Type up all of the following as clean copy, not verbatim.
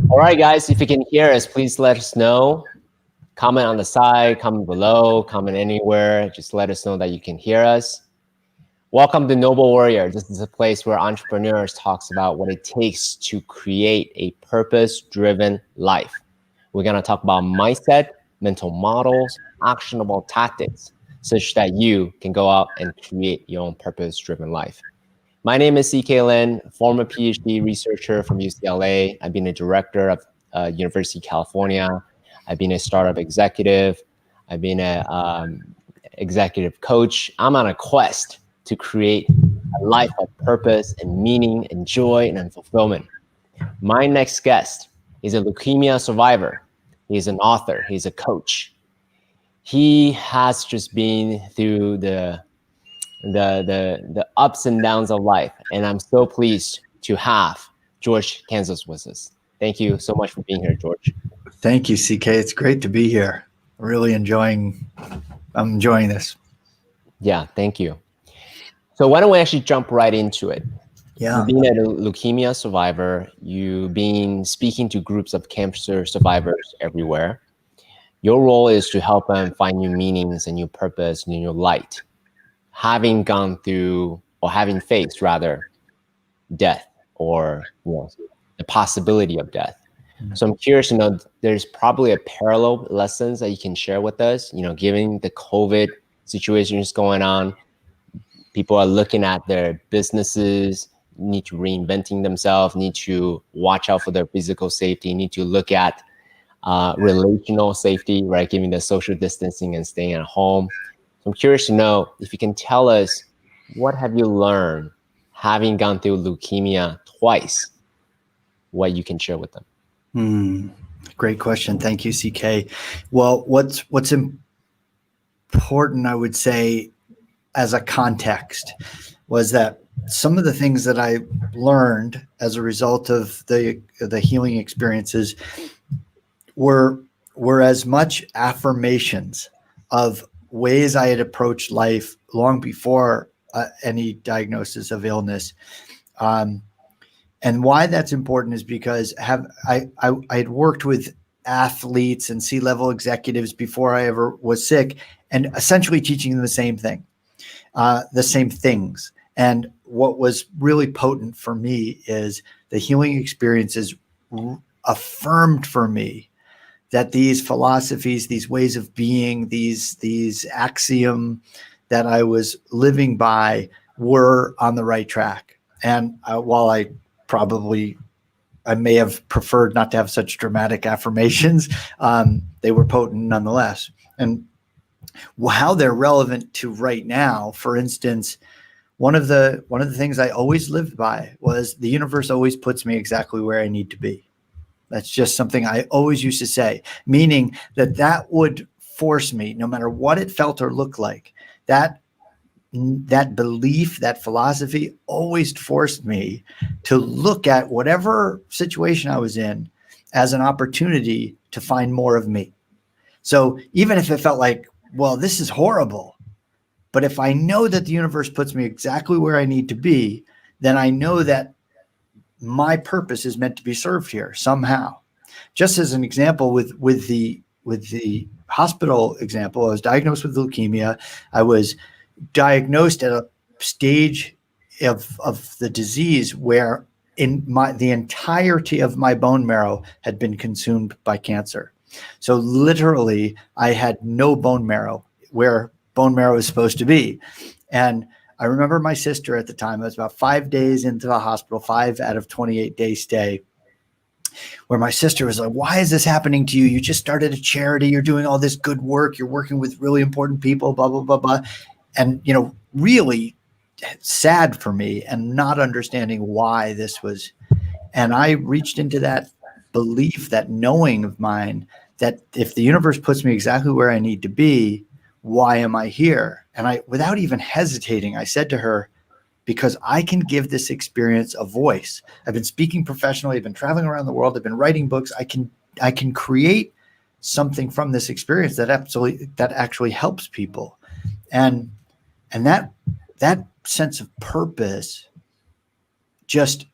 All right, guys, if you can hear us, please let us know. Comment on the side, comment below, comment anywhere. Just let us know that you can hear us. Welcome to Noble Warrior. This is a place where entrepreneurs talks about what it takes to create a purpose-driven life. We're going to talk about mindset, mental models, actionable tactics, such that you can go out and create your own purpose-driven life. My name is CK Lin, former PhD researcher from UCLA. I've been a director of University of California. I've been a startup executive. I've been a executive coach. I'm on a quest to create a life of purpose and meaning and joy and fulfillment. My next guest is a leukemia survivor. He's an author. He's a coach. He has just been through the ups and downs of life, and I'm so pleased to have George Kansas with us. Thank you so much for being here, George. Thank you, CK. It's great to be here. I'm enjoying this. Yeah, thank you. So why don't we actually jump right into it? Yeah. Being a leukemia survivor, you've been speaking to groups of cancer survivors everywhere. Your role is to help them find new meanings and new purpose and new light, having gone through, or having faced rather, death, or the possibility of death. So I'm curious to know, there's probably a parallel lessons that you can share with us, given the COVID situations going on. People are looking at their businesses, need to reinventing themselves, need to watch out for their physical safety, need to look at relational safety, right? Giving the social distancing and staying at home. So I'm curious to know if you can tell us, what have you learned having gone through leukemia twice, what you can share with them? Great question. Thank you, CK. Well, what's important, I would say, as a context, was that some of the things that I learned as a result of the healing experiences were as much affirmations of ways I had approached life long before any diagnosis of illness. And why that's important is because I had worked with athletes and C-level executives before I ever was sick, and essentially teaching them the same thing, the same things. And what was really potent for me is the healing experiences affirmed for me that these philosophies, these ways of being, these axiom that I was living by were on the right track. And while I may have preferred not to have such dramatic affirmations, they were potent nonetheless. And how they're relevant to right now, for instance, one of the things I always lived by was the universe always puts me exactly where I need to be. That's just something I always used to say, meaning that would force me, no matter what it felt or looked like, that belief, that philosophy always forced me to look at whatever situation I was in as an opportunity to find more of me. So even if it felt like, well, this is horrible, but if I know that the universe puts me exactly where I need to be, then I know that my purpose is meant to be served here somehow. Just as an example, with the hospital example, I was diagnosed with leukemia. I was diagnosed at a stage of the disease where the entirety of my bone marrow had been consumed by cancer. So literally, I had no bone marrow where bone marrow is supposed to be. And I remember my sister at the time, I was about 5 days into the hospital, 5 out of 28-day stay, where my sister was like, why is this happening to you? You just started a charity. You're doing all this good work. You're working with really important people, blah, blah, blah, blah. And, really sad for me and not understanding why this was. And I reached into that belief, that knowing of mine, that if the universe puts me exactly where I need to be, why am I here? And I, without even hesitating, I said to her, because I can give this experience a voice. I've been speaking professionally. I've been traveling around the world. I've been writing books. I can create something from this experience that actually helps people. And that sense of purpose just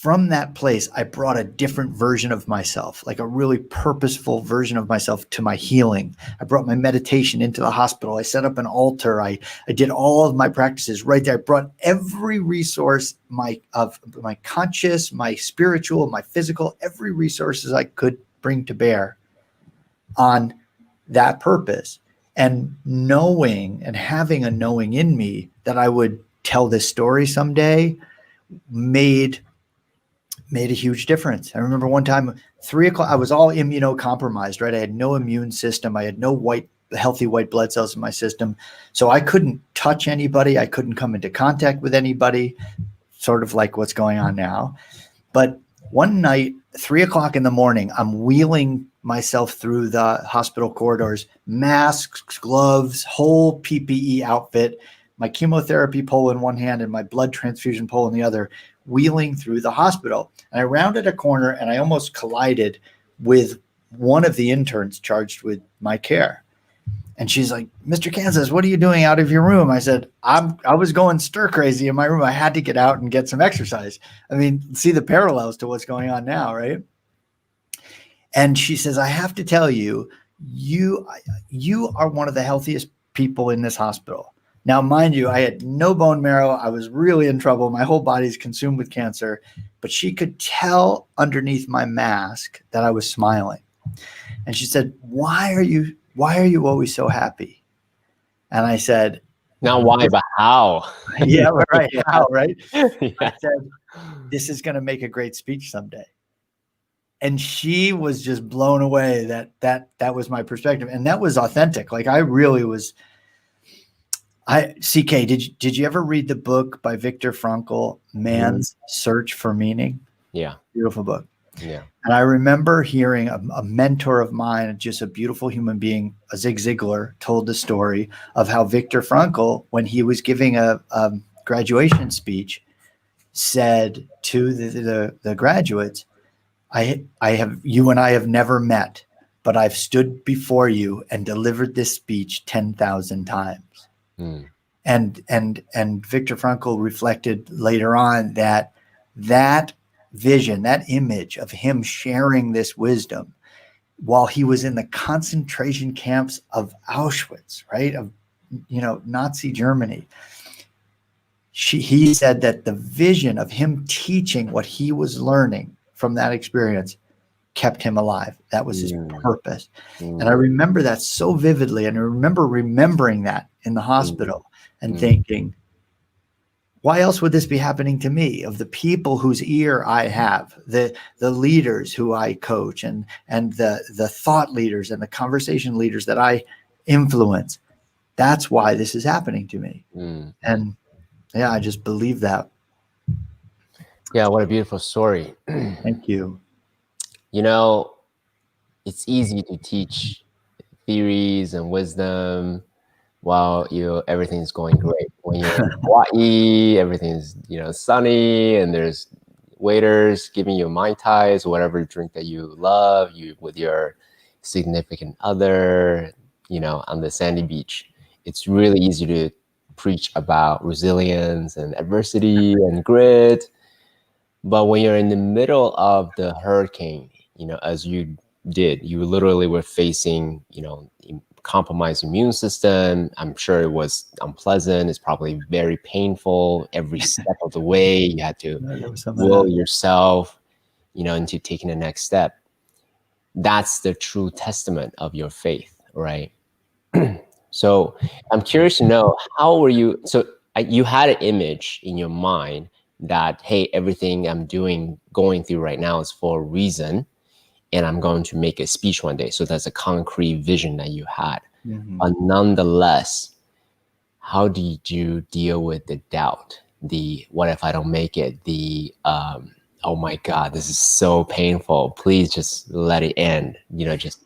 from that place, I brought a different version of myself, like a really purposeful version of myself to my healing. I brought my meditation into the hospital. I set up an altar. I did all of my practices right there. I brought every resource, of my conscious, my spiritual, my physical, every resources I could bring to bear on that purpose. And knowing and having a knowing in me that I would tell this story someday made a huge difference. I remember one time, 3 o'clock, I was all immunocompromised, right? I had no immune system. I had no healthy white blood cells in my system. So I couldn't touch anybody. I couldn't come into contact with anybody, sort of like what's going on now. But one night, 3 o'clock in the morning, I'm wheeling myself through the hospital corridors, masks, gloves, whole PPE outfit, my chemotherapy pole in one hand and my blood transfusion pole in the other, wheeling through the hospital. And I rounded a corner and I almost collided with one of the interns charged with my care. And she's like, "Mr. Kansas, what are you doing out of your room?" I said, I was going stir crazy in my room. I had to get out and get some exercise. I mean, see the parallels to what's going on now, right? And she says, "I have to tell you, you are one of the healthiest people in this hospital." Now, mind you, I had no bone marrow. I was really in trouble. My whole body's consumed with cancer, but she could tell underneath my mask that I was smiling. And she said, why are you always so happy? And I said, not why, but how. Yeah, right. How, right? Yeah. I said, "This is going to make a great speech someday." And she was just blown away that was my perspective. And that was authentic. Like I really was. CK, did you ever read the book by Viktor Frankl, Man's Search for Meaning? Yeah. Beautiful book. Yeah. And I remember hearing a mentor of mine, just a beautiful human being, Zig Ziglar, told the story of how Viktor Frankl, when he was giving a graduation speech, said to the graduates, you and I have never met, but I've stood before you and delivered this speech 10,000 times. And Viktor Frankl reflected later on that vision, that image of him sharing this wisdom while he was in the concentration camps of Auschwitz, right? Of, Nazi Germany. He said that the vision of him teaching what he was learning from that experience kept him alive. That was his purpose. And I remember that so vividly. And I remember remembering that in the hospital and thinking, why else would this be happening to me? Of the people whose ear I have, the leaders who I coach and the thought leaders and the conversation leaders that I influence. That's why this is happening to me. And yeah, I just believe that. Yeah, what a beautiful story. Thank you. It's easy to teach theories and wisdom while everything's going great. When you're in Hawaii, everything's sunny, and there's waiters giving you Mai Tais, whatever drink that you love, you with your significant other, on the sandy beach. It's really easy to preach about resilience and adversity and grit. But when you're in the middle of the hurricane, as you did, you literally were facing, compromised immune system. I'm sure it was unpleasant. It's probably very painful every step of the way. You had to will yourself, into taking the next step. That's the true testament of your faith, right? So I'm curious to know, how were you? So you had an image in your mind that, hey, everything I'm going through right now is for a reason, and I'm going to make a speech one day. So that's a concrete vision that you had. But nonetheless, how did you deal with the doubt? The what if I don't make it? The oh my God, this is so painful. Please just let it end. Just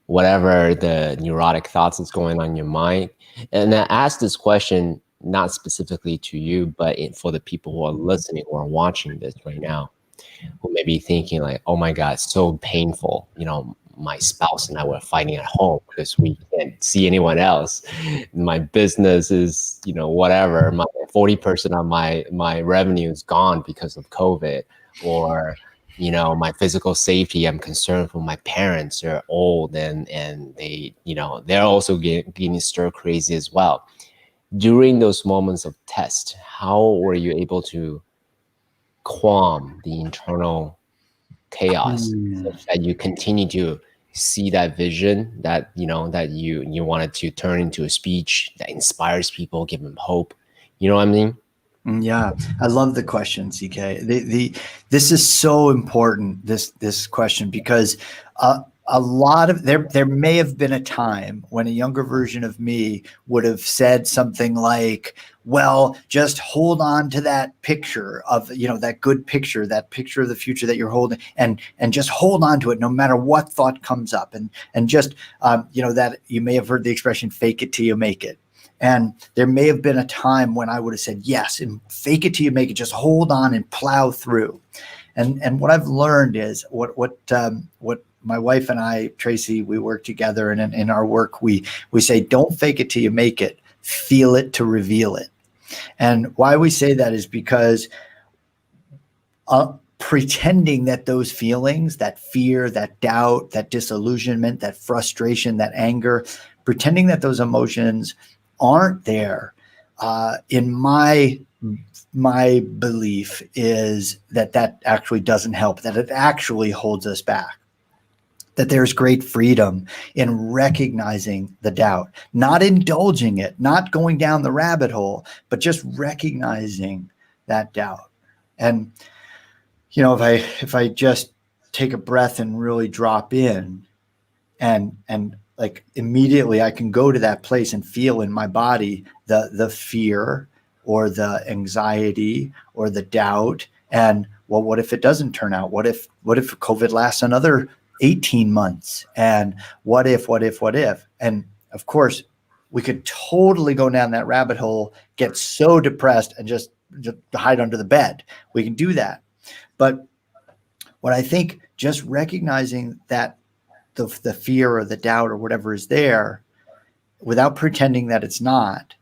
whatever the neurotic thoughts that's going on in your mind. And I asked this question not specifically to you, but for the people who are listening or watching this right now, who may be thinking like, oh my God, it's so painful. my spouse and I were fighting at home because we can't see anyone else. My business is, whatever. My 40% of my revenue is gone because of COVID, or my physical safety. I'm concerned for my parents. They're old and they, they're also getting stir crazy as well. During those moments of test, how were you able to calm the internal chaos such that you continue to see that vision that that you wanted to turn into a speech that inspires people, give them hope? You know what I mean? Yeah, I love the question, CK. This is so important, this question, because a lot of there may have been a time when a younger version of me would have said something like, well, just hold on to that picture of, that good picture, that picture of the future that you're holding, and just hold on to it no matter what thought comes up, and just that you may have heard the expression, fake it till you make it. And there may have been a time when I would have said, yes, and fake it till you make it, just hold on and plow through. And what I've learned is what my wife and I, Tracy, we work together, and in our work, we say, don't fake it till you make it, feel it to reveal it. And why we say that is because pretending that those feelings, that fear, that doubt, that disillusionment, that frustration, that anger, pretending that those emotions aren't there, in my belief is that actually doesn't help, that it actually holds us back, that there's great freedom in recognizing the doubt, not indulging it, not going down the rabbit hole, but just recognizing that doubt. And if I just take a breath and really drop in, and like immediately I can go to that place and feel in my body the fear or the anxiety or the doubt. And well, what if it doesn't turn out? What if COVID lasts another 18 months? And what if? And of course, we could totally go down that rabbit hole, get so depressed and just hide under the bed. We can do that. But what I think, just recognizing that the fear or the doubt or whatever is there without pretending that it's not,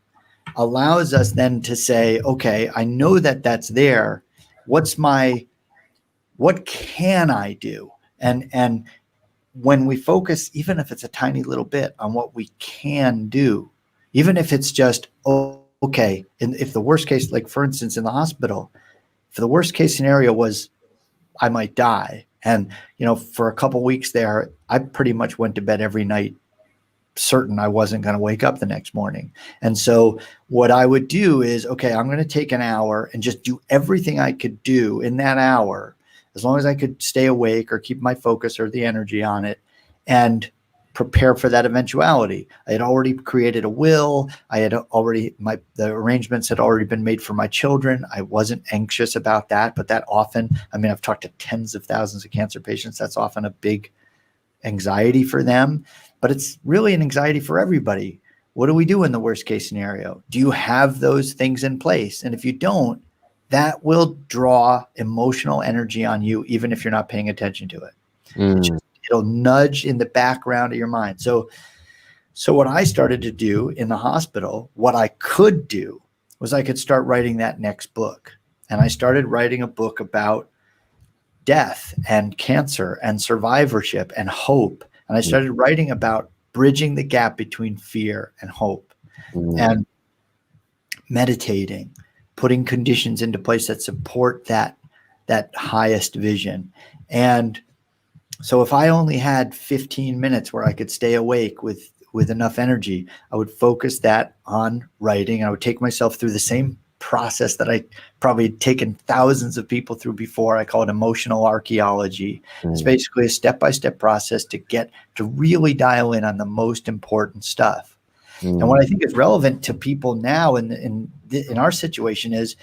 allows us then to say, okay, I know that that's there. What can I do? And when we focus, even if it's a tiny little bit, on what we can do, even if it's just, okay, and if the worst case, like for instance, in the hospital, if the worst case scenario was I might die, and for a couple of weeks there, I pretty much went to bed every night certain I wasn't going to wake up the next morning. And so what I would do is, okay, I'm going to take an hour and just do everything I could do in that hour, as long as I could stay awake or keep my focus or the energy on it, and prepare for that eventuality. I had already created a will. I had already, the arrangements had already been made for my children. I wasn't anxious about that, but that often, I've talked to tens of thousands of cancer patients. That's often a big anxiety for them, but it's really an anxiety for everybody. What do we do in the worst case scenario? Do you have those things in place? And if you don't, that will draw emotional energy on you, even if you're not paying attention to it. It'll nudge in the background of your mind. So what I started to do in the hospital, what I could do was I could start writing that next book. And I started writing a book about death and cancer and survivorship and hope. And I started writing about bridging the gap between fear and hope, and meditating, putting conditions into place that support that highest vision. And so if I only had 15 minutes where I could stay awake with enough energy, I would focus that on writing. I would take myself through the same process that I probably had taken thousands of people through before. I call it emotional archaeology. It's basically a step-by-step process to really dial in on the most important stuff. And what I think is relevant to people now in our situation is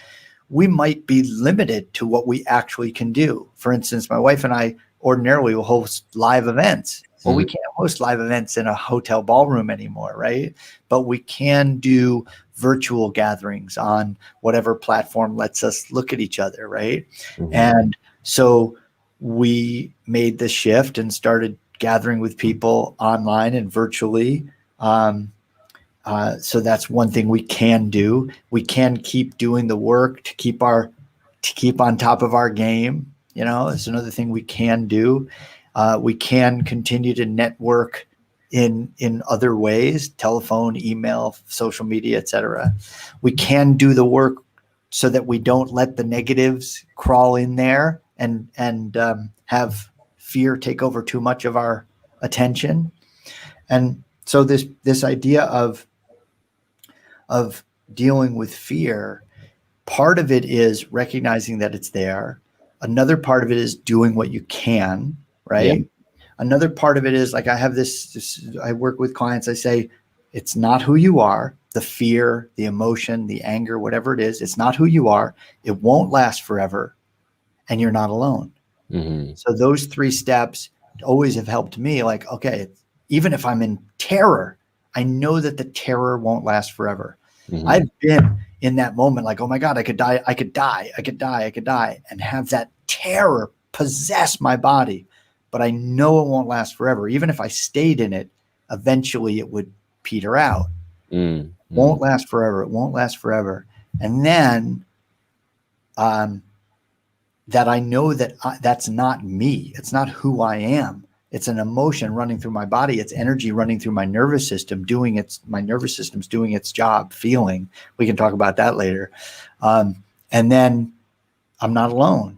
we might be limited to what we actually can do. For instance, my wife and I ordinarily will host live events. Well, we can't host live events in a hotel ballroom anymore, right? But we can do virtual gatherings on whatever platform lets us look at each other, right? And so we made the shift and started gathering with people online and virtually. So that's one thing we can do. We can keep doing the work to keep on top of our game. It's another thing we can do. We can continue to network in other ways: telephone, email, social media, etc. We can do the work so that we don't let the negatives crawl in there and have fear take over too much of our attention. And so this idea of dealing with fear, part of it is recognizing that it's there. Another part of it is doing what you can, right? Yeah. Another part of it is, like, I have this, I work with clients, I say, it's not who you are. The fear, the emotion, the anger, whatever it is, it's not who you are. It won't last forever, and you're not alone. Mm-hmm. So those 3 steps always have helped me. Like, okay, even if I'm in terror, I know that the terror won't last forever. Mm-hmm. I've been in that moment, like, oh my God, I could die, and have that terror possess my body. But I know it won't last forever. Even if I stayed in it, eventually it would peter out. Mm-hmm. Won't last forever. It won't last forever. And then that I know that that's not me. It's not who I am. It's an emotion running through my body. It's energy running through my nervous system, my nervous system's doing its job, feeling. We can talk about that later. And then I'm not alone.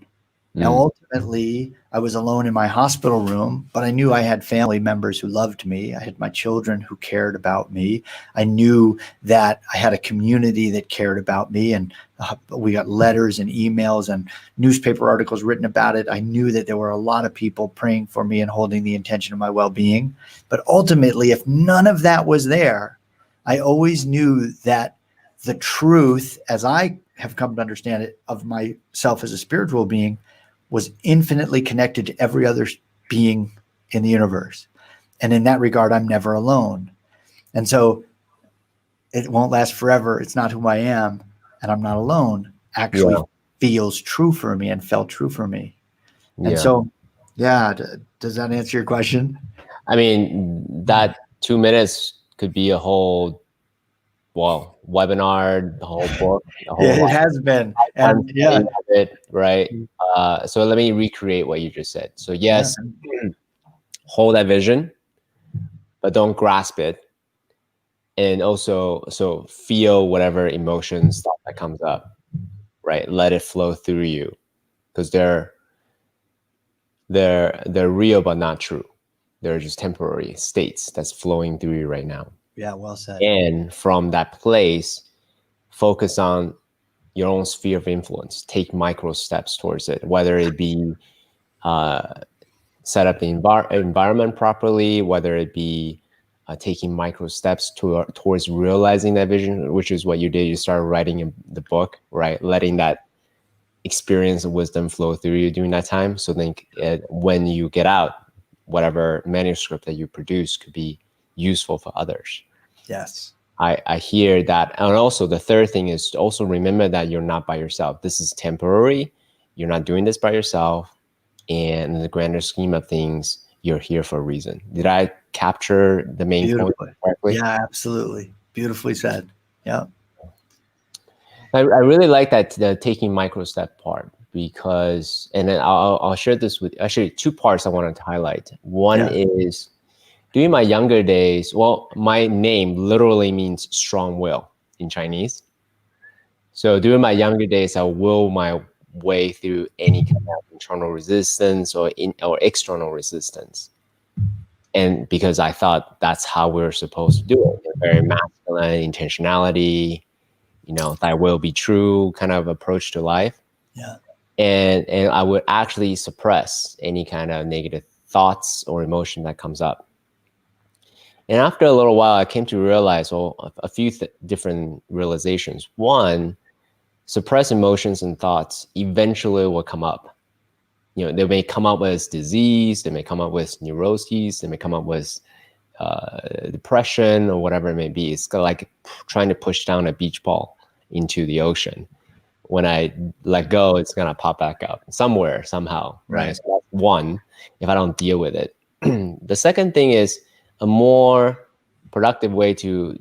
Now, ultimately, I was alone in my hospital room, but I knew I had family members who loved me. I had my children who cared about me. I knew that I had a community that cared about me, and we got letters and emails and newspaper articles written about it. I knew that there were a lot of people praying for me and holding the intention of my well-being. But ultimately, if none of that was there, I always knew that the truth, as I have come to understand it, of myself as a spiritual being, was infinitely connected to every other being in the universe. And in that regard, I'm never alone. And so it won't last forever. It's not who I am, and I'm not alone. Actually feels true for me and felt true for me. And so, does that answer your question? I mean, that 2 minutes could be a whole, webinar, the whole book. It has been. And right. So let me recreate what you just said. So yes, hold that vision, but don't grasp it. And also, so feel whatever emotions, stuff that comes up, right? Let it flow through you, because they're real, but not true. They're just temporary states that's flowing through you right now. Yeah, well said. And from that place, focus on your own sphere of influence. Take micro steps towards it, whether it be set up the environment properly, whether it be taking micro steps towards realizing that vision, which is what you did. You started writing in the book, right? Letting that experience of wisdom flow through you during that time. So then when you get out, whatever manuscript that you produce could be useful for others. Yes. I hear that. And also the third thing is to also remember that you're not by yourself. This is temporary. You're not doing this by yourself. And in the grander scheme of things, you're here for a reason. Did I capture the main point correctly? Yeah, absolutely. Beautifully said. Yeah. I really like that, the taking micro step part, because, and then I'll share this with, actually 2 parts I wanted to highlight. One is, during my younger days, my name literally means strong will in Chinese. So during my younger days, I will my way through any kind of internal resistance or external resistance. And because I thought that's how we're supposed to do it, very masculine intentionality, thy will be true kind of approach to life. Yeah. And I would actually suppress any kind of negative thoughts or emotion that comes up. And after a little while, I came to realize, a few different realizations. One, suppressed emotions and thoughts eventually will come up. They may come up with disease, they may come up with neuroses, they may come up with depression or whatever it may be. It's like trying to push down a beach ball into the ocean. When I let go, it's gonna pop back up somewhere, somehow, right? So that's one, if I don't deal with it. The second thing is a more productive way to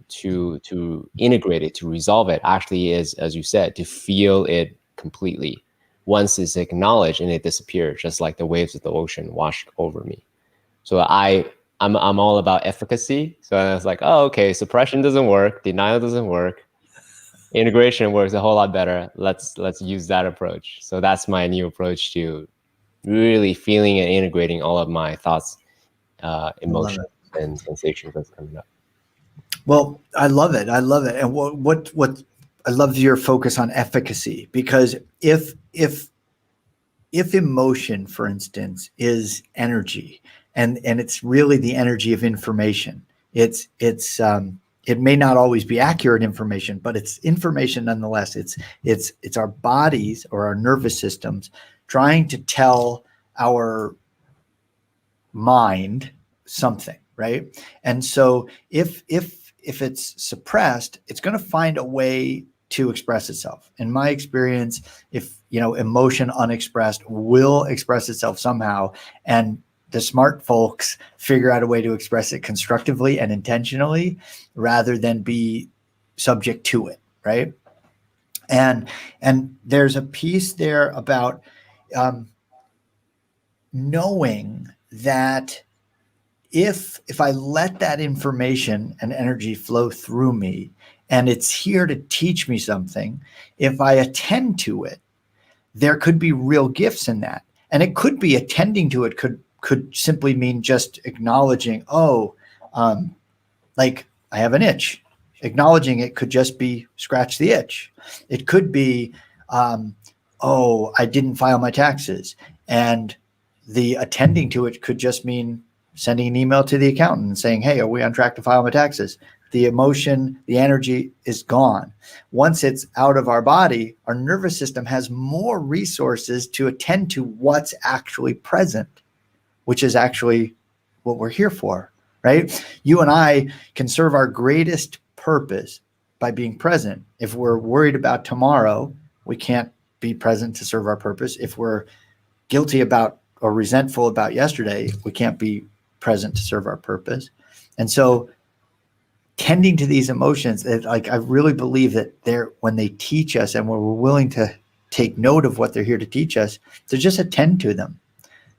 integrate it, to resolve it, actually is, as you said, to feel it completely. Once it's acknowledged and it disappears, just like the waves of the ocean washed over me. So I'm all about efficacy. So I was like, oh, okay, suppression doesn't work, denial doesn't work, integration works a whole lot better. Let's use that approach. So that's my new approach to really feeling and integrating all of my thoughts, emotions, and sensations that's coming up. Well, I love it. I love it. And what I love your focus on efficacy, because if emotion, for instance, is energy, and it's really the energy of information, it may not always be accurate information, but it's information nonetheless. It's our bodies or our nervous systems trying to tell our mind something, right? And so if it's suppressed, it's going to find a way to express itself. In my experience, if emotion unexpressed will express itself somehow, and the smart folks figure out a way to express it constructively and intentionally rather than be subject to it, right? And there's a piece there about knowing that if I let that information and energy flow through me and it's here to teach me something, if I attend to it, there could be real gifts in that. And it could be attending to it could simply mean just acknowledging, like I have an itch. Acknowledging it could just be scratch the itch. It could be, I didn't file my taxes. And the attending to it could just mean sending an email to the accountant and saying, hey, are we on track to file my taxes? The emotion, the energy is gone. Once it's out of our body, our nervous system has more resources to attend to what's actually present, which is actually what we're here for, right? You and I can serve our greatest purpose by being present. If we're worried about tomorrow, we can't be present to serve our purpose. If we're guilty about or resentful about yesterday, we can't be present to serve our purpose. And so tending to these emotions, I really believe that when they teach us and when we're willing to take note of what they're here to teach us, to just attend to them,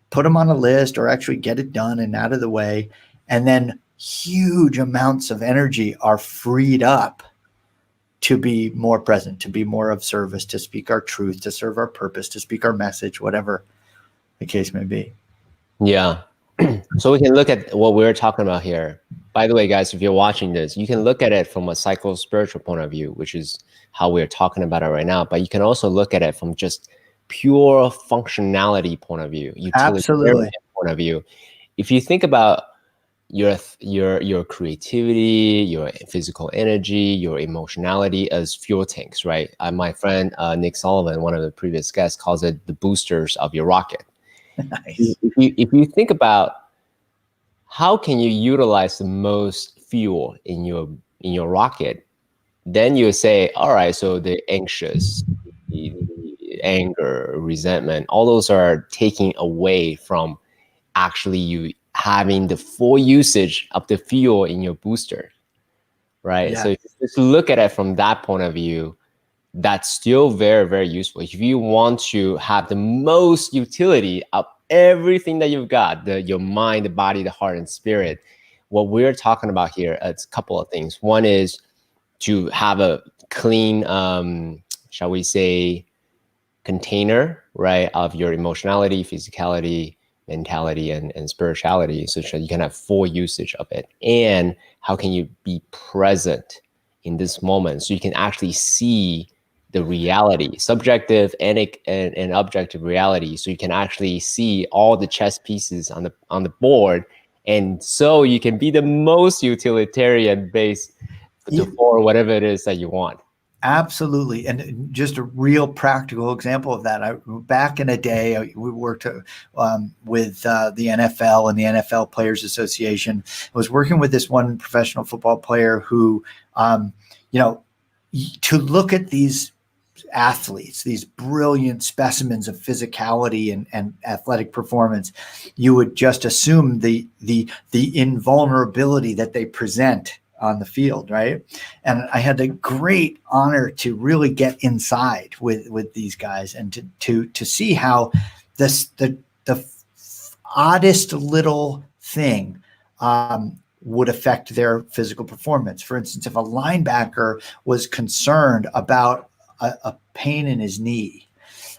put them on a list or actually get it done and out of the way. And then huge amounts of energy are freed up to be more present, to be more of service, to speak our truth, to serve our purpose, to speak our message, whatever the case may be. Yeah. So we can look at what we're talking about here. By the way, guys, if you're watching this, you can look at it from a psycho-spiritual point of view, which is how we're talking about it right now. But you can also look at it from just pure functionality point of view, utilitarian point of view. If you think about your creativity, your physical energy, your emotionality as fuel tanks, right? My friend Nick Sullivan, one of the previous guests, calls it the boosters of your rocket. Nice. If you think about how can you utilize the most fuel in your rocket, then you say, all right, so the anxious, the anger, resentment, all those are taking away from actually you having the full usage of the fuel in your booster, right? Yeah. So if you just look at it from that point of view, that's still very, very useful. If you want to have the most utility of everything that you've got, your mind, the body, the heart, and spirit, what we're talking about here, it's a couple of things. One is to have a clean, shall we say, container, right, of your emotionality, physicality, mentality, and spirituality, so that you can have full usage of it. And how can you be present in this moment so you can actually see the reality, subjective and objective reality, so you can actually see all the chess pieces on the board, and so you can be the most utilitarian base for whatever it is that you want. Absolutely. And just a real practical example of that. Back in a day, we worked with the NFL and the NFL Players Association. I was working with this one professional football player who, to look at these athletes, these brilliant specimens of physicality and athletic performance, you would just assume the invulnerability that they present on the field, right? And I had the great honor to really get inside with these guys and to see how the oddest little thing would affect their physical performance. For instance, if a linebacker was concerned about a pain in his knee,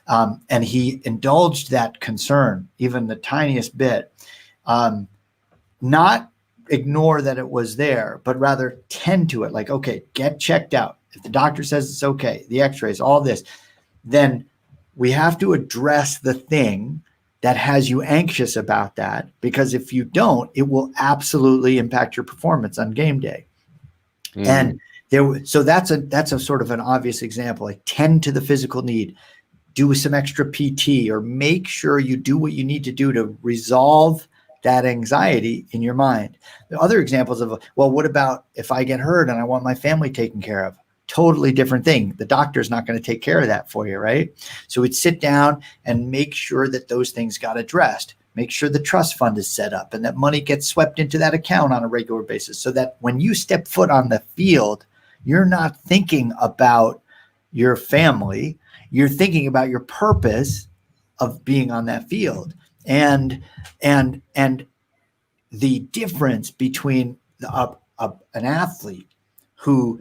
and he indulged that concern even the tiniest bit, not ignore that it was there, but rather tend to it. Like, okay, get checked out. If the doctor says it's okay, the x-rays, all this, then we have to address the thing that has you anxious about that, because if you don't, it will absolutely impact your performance on game day. And so that's a sort of an obvious example. Like, tend to the physical need, do some extra PT, or make sure you do what you need to do to resolve that anxiety in your mind. The other examples of, well, what about if I get hurt and I want my family taken care of? Totally different thing. The doctor's not going to take care of that for you, right? So we'd sit down and make sure that those things got addressed. Make sure the trust fund is set up and that money gets swept into that account on a regular basis, so that when you step foot on the field, you're not thinking about your family. You're thinking about your purpose of being on that field. And the difference between an athlete who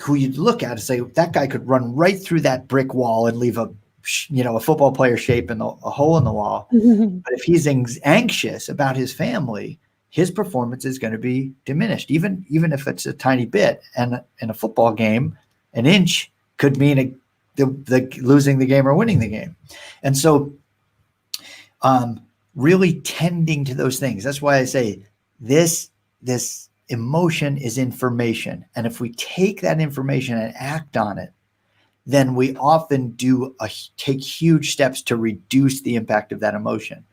you'd look at and say, that guy could run right through that brick wall and leave a football player shape and a hole in the wall. But if he's anxious about his family, his performance is going to be diminished, even if it's a tiny bit. And in a football game, an inch could mean losing the game or winning the game. And so really tending to those things. That's why I say this emotion is information. And if we take that information and act on it, then we often take huge steps to reduce the impact of that emotion.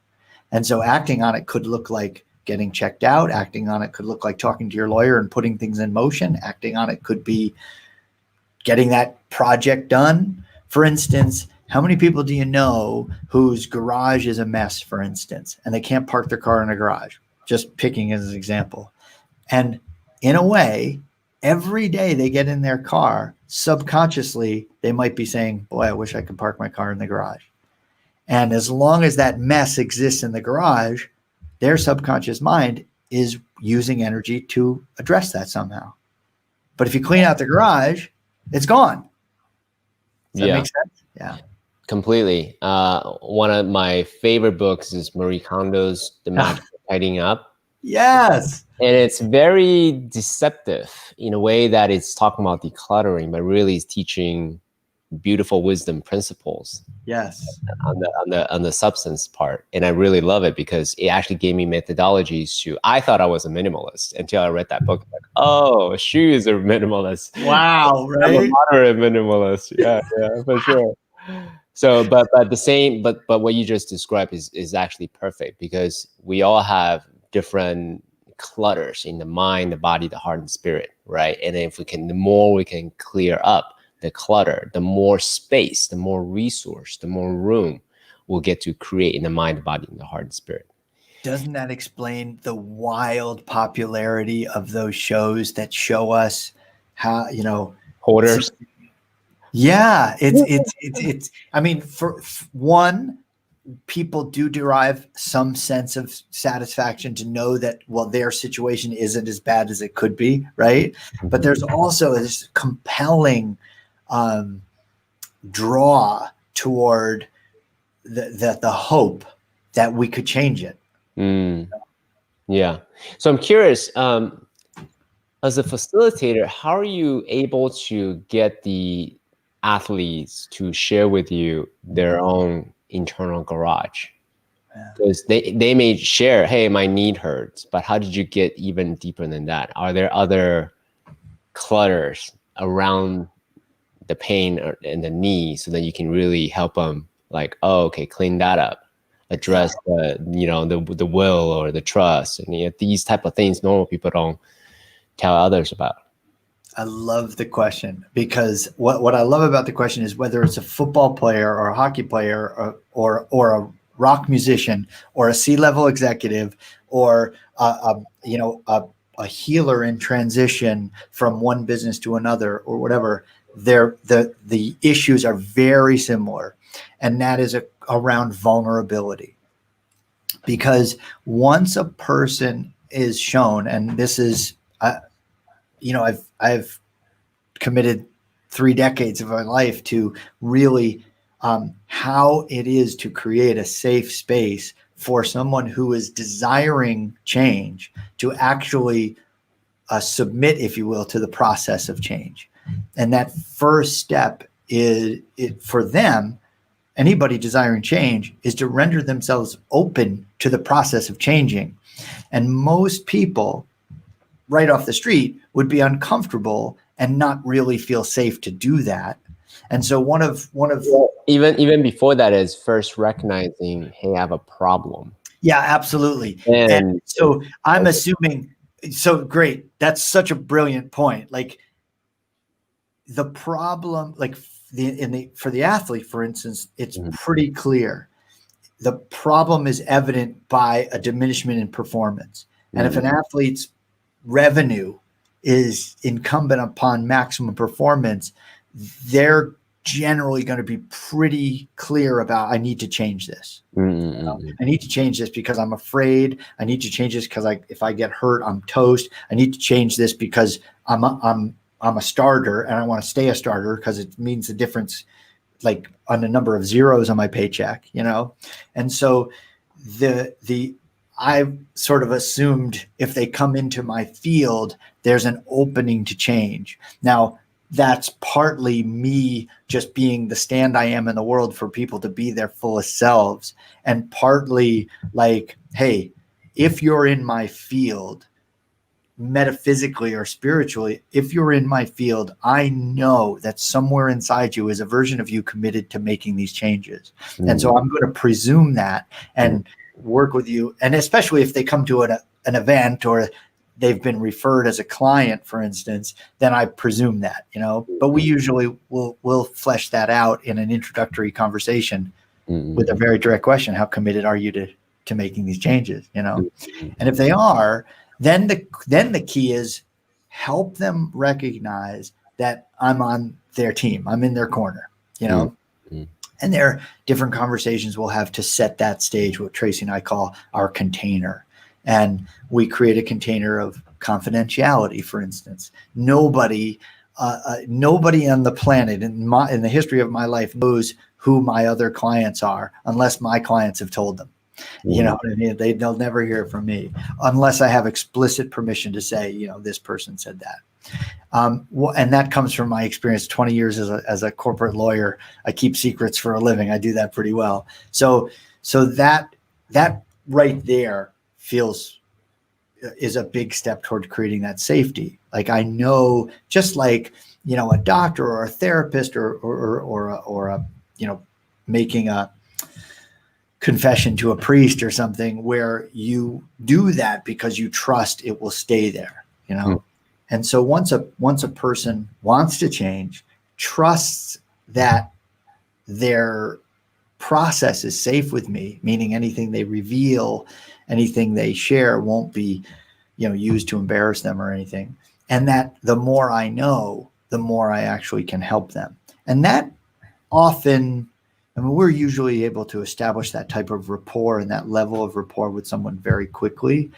And so acting on it could look like getting checked out. Acting on it could look like talking to your lawyer and putting things in motion. Acting on it could be getting that project done. For instance, how many people do you know whose garage is a mess, for instance, and they can't park their car in a garage? Just picking as an example. And in a way, every day they get in their car, subconsciously, they might be saying, boy, I wish I could park my car in the garage. And as long as that mess exists in the garage, their subconscious mind is using energy to address that somehow. But if you clean out the garage, it's gone. Does that make sense? Yeah. Completely. One of my favorite books is Marie Kondo's The Magic of Tidying Up. Yes. And it's very deceptive in a way that it's talking about decluttering, but really is teaching beautiful wisdom principles. Yes. On the substance part. And I really love it because it actually gave me methodologies I thought I was a minimalist until I read that book. Like, oh, shoes are minimalist. Wow, right? I'm a moderate minimalist. Yeah, for sure. So, but what you just described is actually perfect, because we all have different clutters in the mind, the body, the heart, and spirit, right? And if the more we can clear up the clutter, the more space, the more resource, the more room we'll get to create in the mind, the body, and the heart and spirit. Doesn't that explain the wild popularity of those shows that show us how, Hoarders? Yeah, it's I mean, for one, people do derive some sense of satisfaction to know that, well, their situation isn't as bad as it could be, right? But there's also this compelling draw toward the hope that we could change it. Yeah. So I'm curious, as a facilitator, how are you able to get the athletes to share with you their own internal garage? Because they may share, hey, my knee hurts, but how did you get even deeper than that? Are there other clutters around the pain in the knee so that you can really help them, like, oh, okay, clean that up, address the will or the trust, and these type of things normal people don't tell others about? I love the question, because what I love about the question is whether it's a football player or a hockey player or a rock musician or a C-level executive or a healer in transition from one business to another or whatever, the issues are very similar, and that is around vulnerability. Because once a person is shown, and this is I've committed 3 decades of my life to really how it is to create a safe space for someone who is desiring change to actually submit, if you will, to the process of change. And that first step is for them, anybody desiring change, is to render themselves open to the process of changing. And most people right off the street would be uncomfortable and not really feel safe to do that. And so one of even before that is first recognizing, hey, I have a problem. Yeah, absolutely. And so I'm assuming, so great. That's such a brilliant point. Like the problem, like for the athlete, for instance, it's pretty clear. The problem is evident by a diminishment in performance. And if an athlete's revenue is incumbent upon maximum performance, they're generally going to be pretty clear about, I need to change this. I need to change this because I'm afraid. I need to change this because if I get hurt, I'm toast. I need to change this because I'm a starter and I want to stay a starter because it means the difference, like on the number of zeros on my paycheck, And so I've sort of assumed if they come into my field, there's an opening to change. Now, that's partly me just being the stand I am in the world for people to be their fullest selves, and partly like, hey, if you're in my field, metaphysically or spiritually, if you're in my field, I know that somewhere inside you is a version of you committed to making these changes. And so I'm going to presume that and work with you. And especially if they come to an event or they've been referred as a client, for instance, then I presume that, but we usually will flesh that out in an introductory conversation with a very direct question. How committed are you to making these changes? And if they are, then the key is help them recognize that I'm on their team. I'm in their corner, And there are different conversations we'll have to set that stage, what Tracy and I call our container. And we create a container of confidentiality, for instance. Nobody on the planet in the history of my life knows who my other clients are unless my clients have told them. You know what I mean? They'll never hear from me unless I have explicit permission to say, this person said that. And that comes from my experience, 20 years as a corporate lawyer. I keep secrets for a living. I do that pretty well. So that right there is a big step toward creating that safety. Like I know, just like, a doctor or a therapist or making a confession to a priest or something, where you do that because you trust it will stay there, And so once a person wants to change, trusts that their process is safe with me, meaning anything they reveal, anything they share won't be, used to embarrass them or anything. And that the more I know, the more I actually can help them. And that often, we're usually able to establish that type of rapport and that level of rapport with someone very quickly.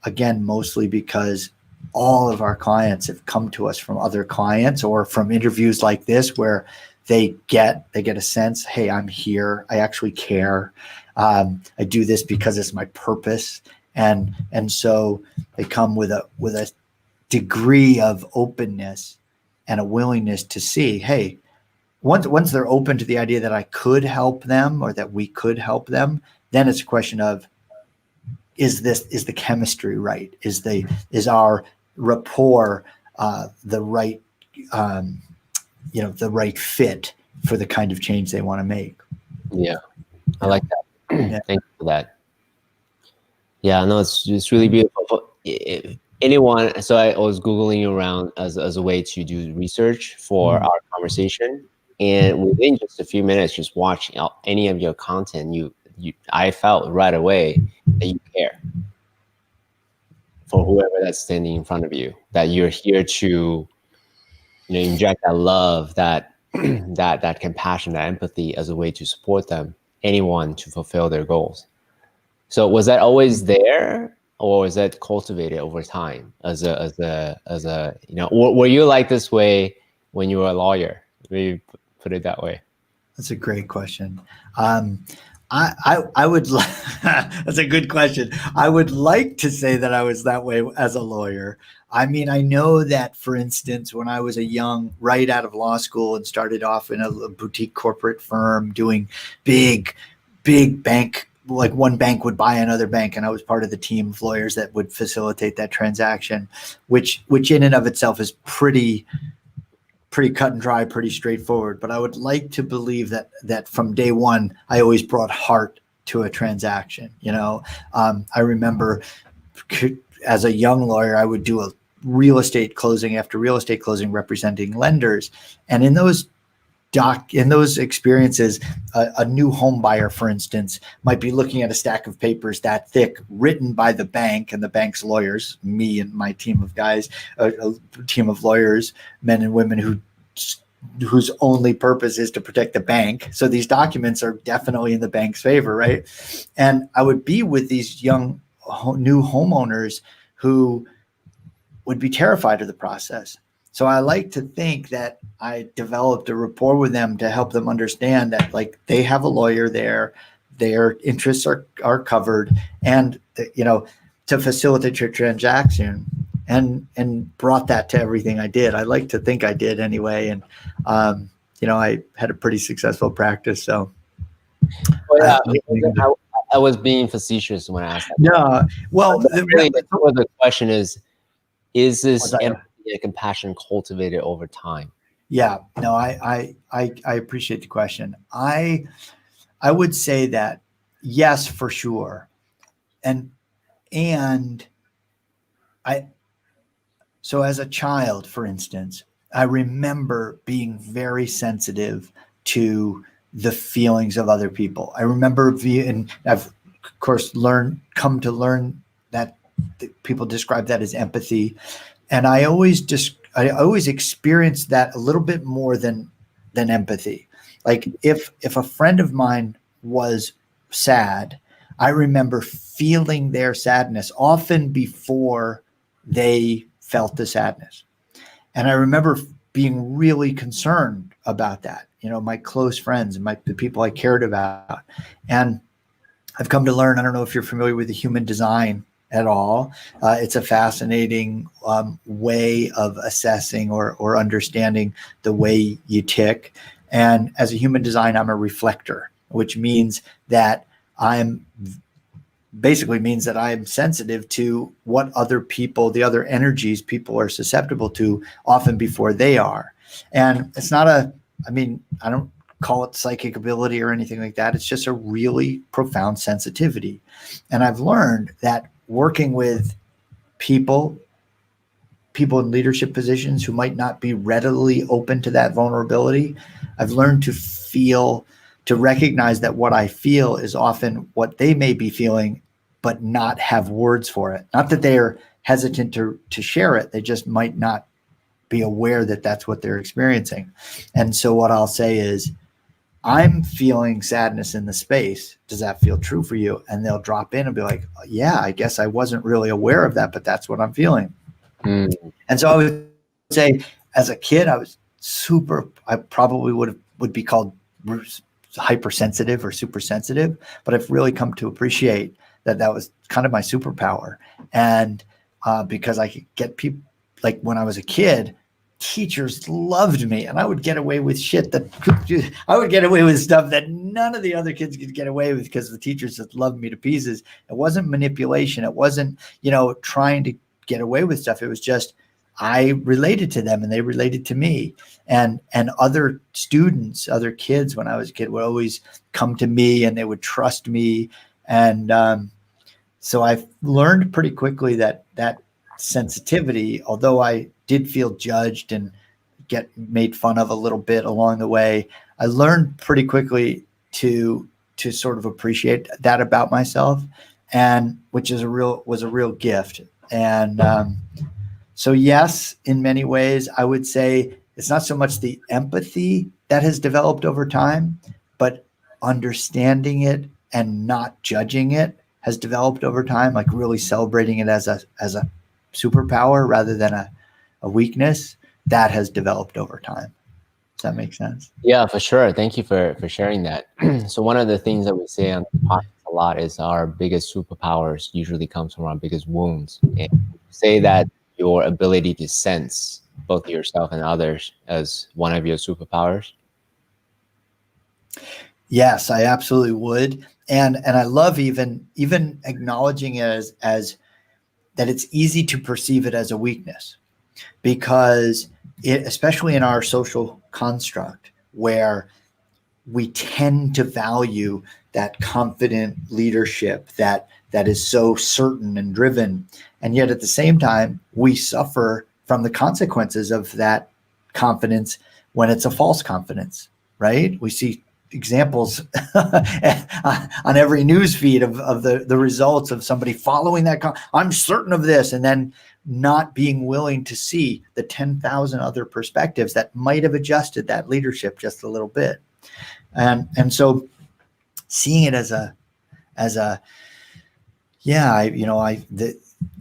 Again, mostly because all of our clients have come to us from other clients or from interviews like this, where they get a sense, hey, I'm here. I actually care. I do this because it's my purpose. And so they come with a degree of openness and a willingness to see, hey, once they're open to the idea that I could help them or that we could help them, then it's a question of, is the chemistry right? Is our rapport the right the right fit for the kind of change they want to make? Yeah, I like that. Yeah. Thank you for that. Yeah, no, it's really beautiful. anyone, so I was Googling around as a way to do research for our conversation. And within just a few minutes, just watching any of your content, I felt right away that you care for whoever that's standing in front of you, that you're here to, inject that love, that that compassion, that empathy as a way to support them, anyone to fulfill their goals. So was that always there, or was that cultivated over time were you like this way when you were a lawyer? Maybe put it that way. That's a great question. I would that's a good question. I would like to say that I was that way as a lawyer. I mean, I know that, for instance, when I was right out of law school and started off in a boutique corporate firm doing big bank, like one bank would buy another bank, and I was part of the team of lawyers that would facilitate that transaction, which in and of itself is pretty cut and dry, pretty straightforward. But I would like to believe that from day one, I always brought heart to a transaction. I remember as a young lawyer, I would do a real estate closing after real estate closing representing lenders. And in those experiences, a new home buyer, for instance, might be looking at a stack of papers that thick written by the bank and the bank's lawyers, me and my team of guys, a team of lawyers, men and women whose only purpose is to protect the bank. So these documents are definitely in the bank's favor, right? And I would be with these young new homeowners who would be terrified of the process. So I like to think that I developed a rapport with them to help them understand that, like, they have a lawyer there, their interests are covered, and to facilitate your transaction, and brought that to everything I did. I like to think I did anyway, and I had a pretty successful practice. So I was being facetious when I asked that. No, well, really, the question is this empathy and compassion cultivated over time? Yeah, no, I appreciate the question. I would say that yes, for sure. And so as a child, for instance, I remember being very sensitive to the feelings of other people. I remember and I've of course come to learn that people describe that as empathy. And I always experienced that a little bit more than empathy. Like if a friend of mine was sad, I remember feeling their sadness often before they felt the sadness. And I remember being really concerned about that, my close friends and the people I cared about. And I've come to learn, I don't know if you're familiar with the human design at all. It's a fascinating way of assessing or understanding the way you tick. And as a human design, I'm a reflector, which means that I'm sensitive to what other people, the other energies people are susceptible to often before they are. And it's not I don't call it psychic ability or anything like that. It's just a really profound sensitivity. And I've learned that working with people in leadership positions who might not be readily open to that vulnerability, I've learned to recognize that what I feel is often what they may be feeling, but not have words for it. Not that they're hesitant to share it. They just might not be aware that that's what they're experiencing. And so what I'll say is, I'm feeling sadness in the space. Does that feel true for you? And they'll drop in and be like, yeah, I guess I wasn't really aware of that, but that's what I'm feeling. And so I would say, as a kid, I was I probably would be called hypersensitive or super sensitive, but I've really come to appreciate that was kind of my superpower. And because I could get people, like when I was a kid, teachers loved me, and I would get away with I would get away with stuff that none of the other kids could get away with because the teachers just loved me to pieces. It wasn't manipulation. It wasn't, trying to get away with stuff. It was just, I related to them and they related to me. And other students, other kids when I was a kid would always come to me and they would trust me. And so I've learned pretty quickly that sensitivity, although I did feel judged and get made fun of a little bit along the way, I learned pretty quickly to sort of appreciate that about myself, and which is was a real gift. And so yes, in many ways, I would say it's not so much the empathy that has developed over time, but understanding it and not judging it has developed over time, like really celebrating it as a superpower rather than a weakness. That has developed over time. Does that make sense? Yeah, for sure. Thank you for sharing that. So one of the things that we say on the podcast a lot is our biggest superpowers usually comes from our biggest wounds. And say that your ability to sense both yourself and others as one of your superpowers. Yes, I absolutely would. And I love even acknowledging it as that it's easy to perceive it as a weakness, because especially in our social construct where we tend to value that confident leadership that is so certain and driven, and yet at the same time we suffer from the consequences of that confidence when it's a false confidence, right? We see examples on every news feed of the results of somebody following that. I'm certain of this, and then not being willing to see the 10,000 other perspectives that might have adjusted that leadership just a little bit. And so seeing it as a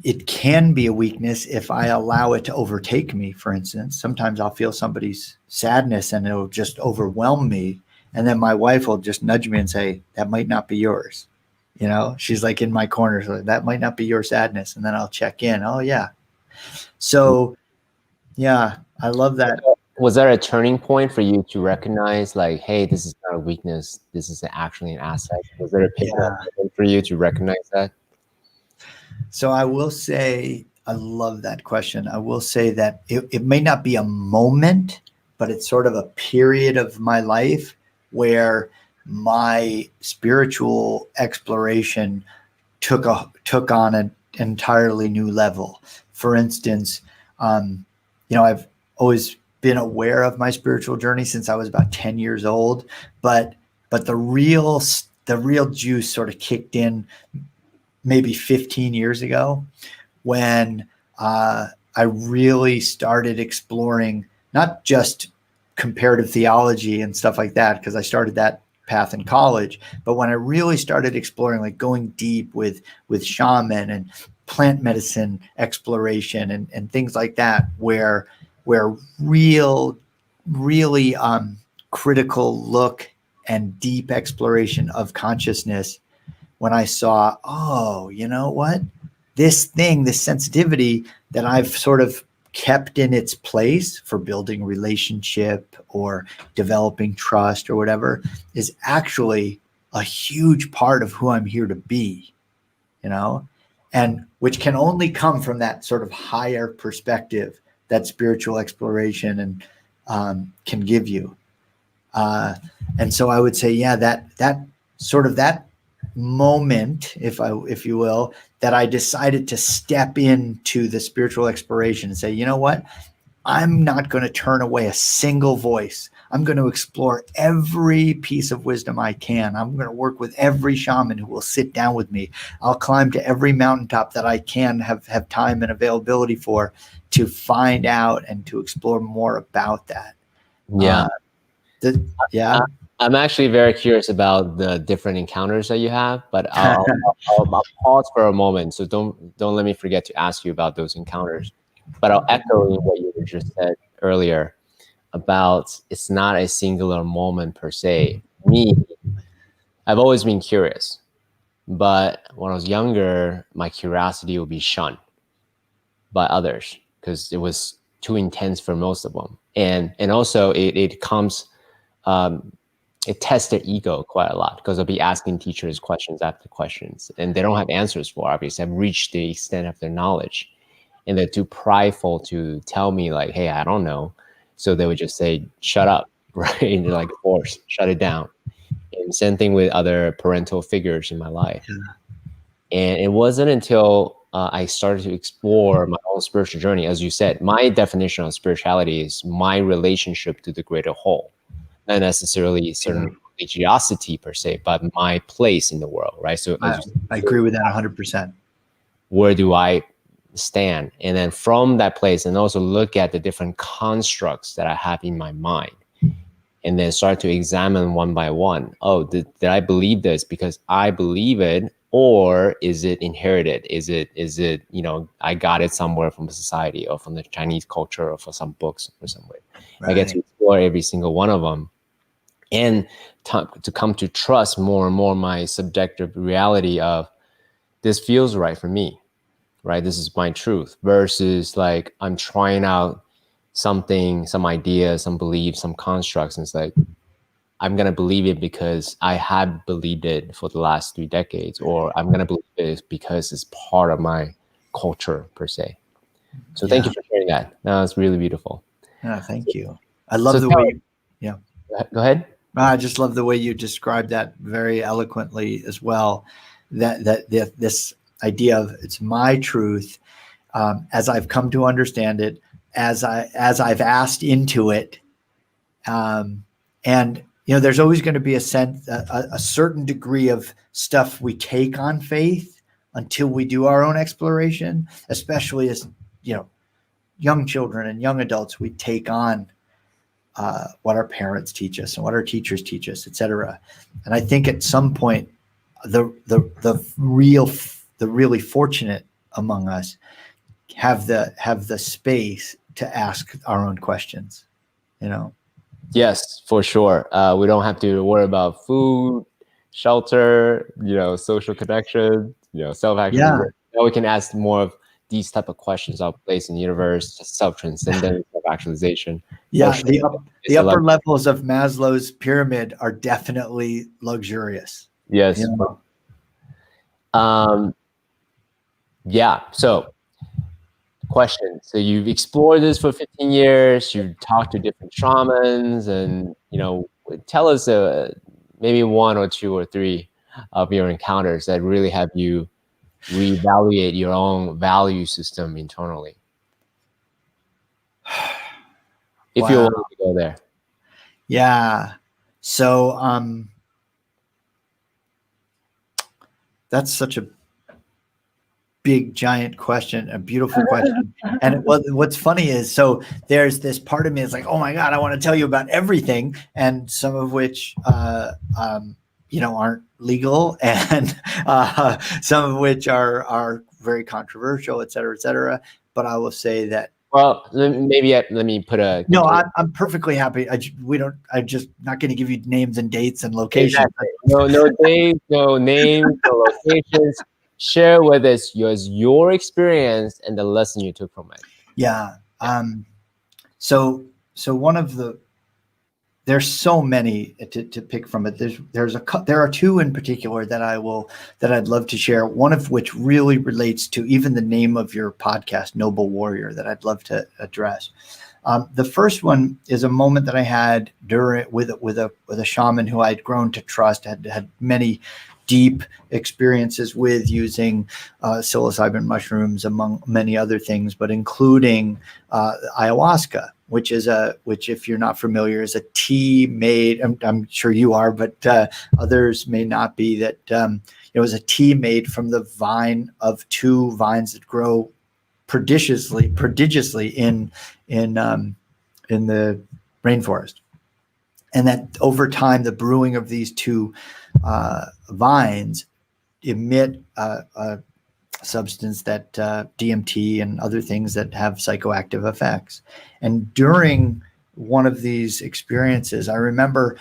it can be a weakness if I allow it to overtake me. For instance, sometimes I'll feel somebody's sadness and it'll just overwhelm me. And then my wife will just nudge me and say, that might not be yours. She's like in my corner. So that might not be your sadness. And then I'll check in. Oh yeah. So yeah, I love that. Was there a turning point for you to recognize, like, hey, this is not a weakness, this is actually an asset? Was there a pickup for you to recognize that? So I will say, I love that question. I will say that it may not be a moment, but it's sort of a period of my life where my spiritual exploration took on an entirely new level. For instance, I've always been aware of my spiritual journey since I was about 10 years old, but the real juice sort of kicked in maybe 15 years ago when I really started exploring not just comparative theology and stuff like that, because I started that path in college, but when I really started exploring, like going deep with shaman and plant medicine exploration and things like that, where really critical look and deep exploration of consciousness, when I saw, oh, you know what, this sensitivity that I've sort of kept in its place for building relationship or developing trust or whatever, is actually a huge part of who I'm here to be, and which can only come from that sort of higher perspective that spiritual exploration and can give you. And so I would say, yeah, that sort of that moment, if you will, that I decided to step into the spiritual exploration and say, you know what, I'm not going to turn away a single voice. I'm going to explore every piece of wisdom I can. I'm going to work with every shaman who will sit down with me. I'll climb to every mountaintop that I can have time and availability for, to find out and to explore more about that. Yeah. Yeah. I'm actually very curious about the different encounters that you have, but I'll pause for a moment. So don't let me forget to ask you about those encounters. But I'll echo what you just said earlier about it's not a singular moment per se. Me, I've always been curious, but when I was younger, my curiosity would be shunned by others because it was too intense for most of them, and also it comes. It tests their ego quite a lot because I'll be asking teachers questions after questions and they don't have answers for, obviously. I've reached the extent of their knowledge and they're too prideful to tell me like, hey, I don't know. So they would just say, shut up, right? And they're like, force, shut it down. And same thing with other parental figures in my life. And it wasn't until I started to explore my own spiritual journey. As you said, my definition of spirituality is my relationship to the greater whole, not necessarily certain religiosity per se, but my place in the world, right? So I agree with that 100%. Where do I stand? And then from that place, and also look at the different constructs that I have in my mind, and then start to examine one by one. Oh, did I believe this because I believe it, or is it inherited? Is it, I got it somewhere from society or from the Chinese culture or from some books or somewhere. Right. I get to explore every single one of them, and to come to trust more and more my subjective reality of this feels right for me, right? This is my truth, versus like I'm trying out something, some idea, some belief, some constructs, and it's like, I'm going to believe it because I have believed it for the last 3 decades, or I'm going to believe it because it's part of my culture per se. So thank you for sharing that. No, it's really beautiful. Yeah, thank you. I love the way you, Go ahead. I just love the way you described that very eloquently as well. That this idea of it's my truth, as I've come to understand it, as I've asked into it, and there's always going to be a certain degree of stuff we take on faith until we do our own exploration, especially as young children and young adults. We take on what our parents teach us and what our teachers teach us, et cetera. And I think at some point, the really fortunate among us have the space to ask our own questions. Yes, for sure. We don't have to worry about food, shelter, social connection, self-actualization. Now we can ask more of these type of questions of place in the universe, self-transcendence, self-actualization. Yeah, the upper levels of Maslow's pyramid are definitely luxurious. Yes. Yeah. So, question. So you've explored this for 15 years. You've talked to different shamans, and tell us maybe 1 or 2 or 3 of your encounters that really have you reevaluate your own value system internally. If you're willing to go there. Yeah. So that's such a big, giant question, a beautiful question. And what's funny is, so there's this part of me that's like, oh my God, I want to tell you about everything. And some of which, aren't legal, and some of which are very controversial, et cetera, et cetera. But I will say that, well, maybe let me put a... No, I'm perfectly happy. I'm just not going to give you names and dates and locations. Exactly. No dates, no names, no locations. Share with us your experience and the lesson you took from it. Yeah. So one of there's so many to pick from it. There are 2 in particular that I'd love to share. One of which really relates to even the name of your podcast, Noble Warrior, that I'd love to address. The first one is a moment that I had with a shaman who I'd grown to trust, had many deep experiences with, using psilocybin mushrooms among many other things, but including ayahuasca, which if you're not familiar, is a tea made. I'm sure you are, but others may not be. That it was a tea made from the vine of 2 vines that grow prodigiously in the rainforest, and that over time the brewing of these 2 vines emit a substance that DMT and other things that have psychoactive effects. And during one of these experiences, I remember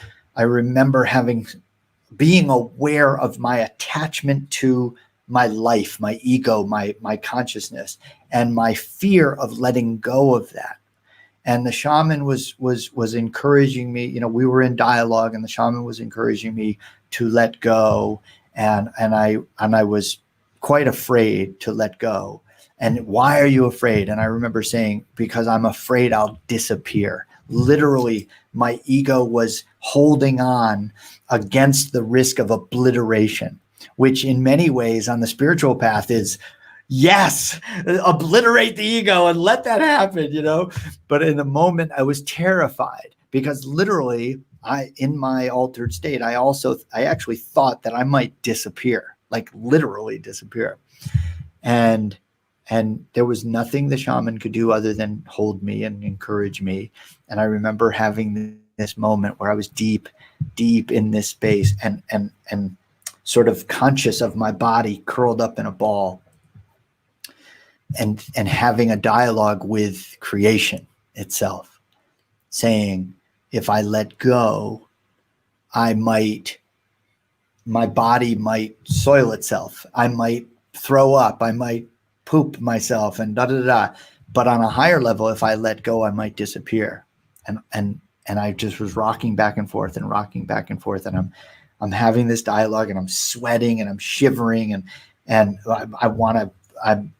being aware of my attachment to my life, my ego, my consciousness, and my fear of letting go of that. And the shaman was encouraging me. We were in dialogue, and the shaman was encouraging me to let go. And I was quite afraid to let go. And why are you afraid? And I remember saying, because I'm afraid I'll disappear. Literally, my ego was holding on against the risk of obliteration, which in many ways on the spiritual path is yes, obliterate the ego and let that happen, But in the moment, I was terrified because literally, in my altered state, I actually thought that I might disappear, like literally disappear. And there was nothing the shaman could do other than hold me and encourage me. And I remember having this moment where I was deep in this space and sort of conscious of my body curled up in a ball and having a dialogue with creation itself, saying, if I let go, my body might soil itself. I might throw up. I might poop myself and da da da. But on a higher level, if I let go, I might disappear. And I just was rocking back and forth and rocking back and forth. And I'm having this dialogue and I'm sweating and I'm shivering and I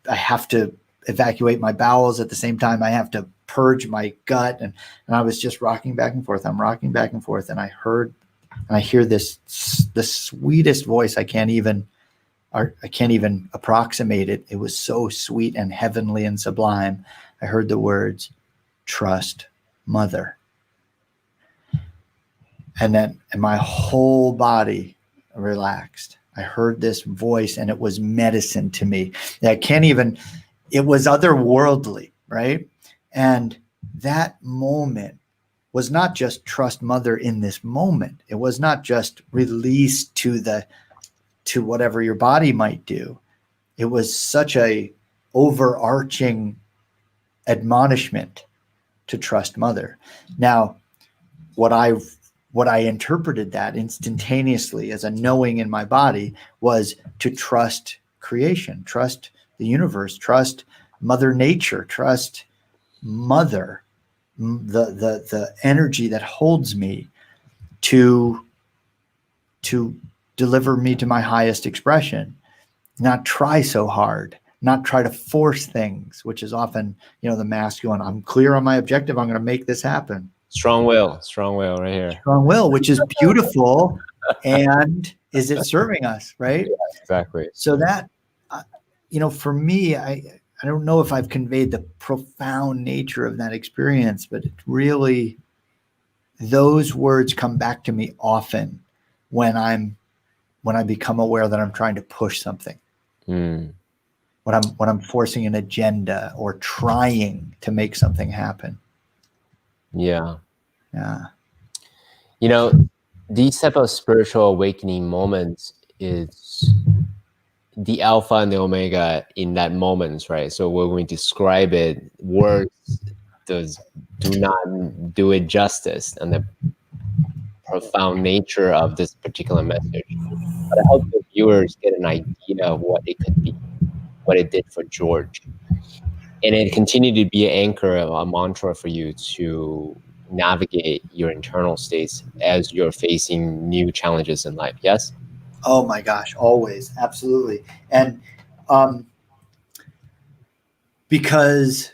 have to evacuate my bowels at the same time. I have to purge my gut. And I was just rocking back and forth. I'm rocking back and forth. And I hear the sweetest voice. I can't even approximate it. It was so sweet and heavenly and sublime. I heard the words, trust mother. And my whole body relaxed. I heard this voice and it was medicine to me. It was otherworldly, right? And that moment was not just trust mother in this moment. It was not just release to whatever your body might do. It was such a overarching admonishment to trust mother. Now, what I interpreted that instantaneously as a knowing in my body was to trust creation, trust the universe, trust Mother Nature, trust mother, the energy that holds me to deliver me to my highest expression, not try so hard, not try to force things, which is often, the masculine. I'm clear on my objective. I'm going to make this happen. Strong will right here. Strong will, which is beautiful. And is it serving us, right? Yeah, exactly. So that, for me, I don't know if I've conveyed the profound nature of that experience, but it really, those words come back to me often when I become aware that I'm trying to push something. When I'm forcing an agenda or trying to make something happen. Yeah. Yeah. These type of spiritual awakening moments is the alpha and the omega in that moment, right? So when we describe it, words do not do it justice and the profound nature of this particular message. But I hope the viewers get an idea of what it could be, what it did for George. And it continued to be an anchor, a mantra for you to navigate your internal states as you're facing new challenges in life. Yes? Oh my gosh, always. Absolutely. And because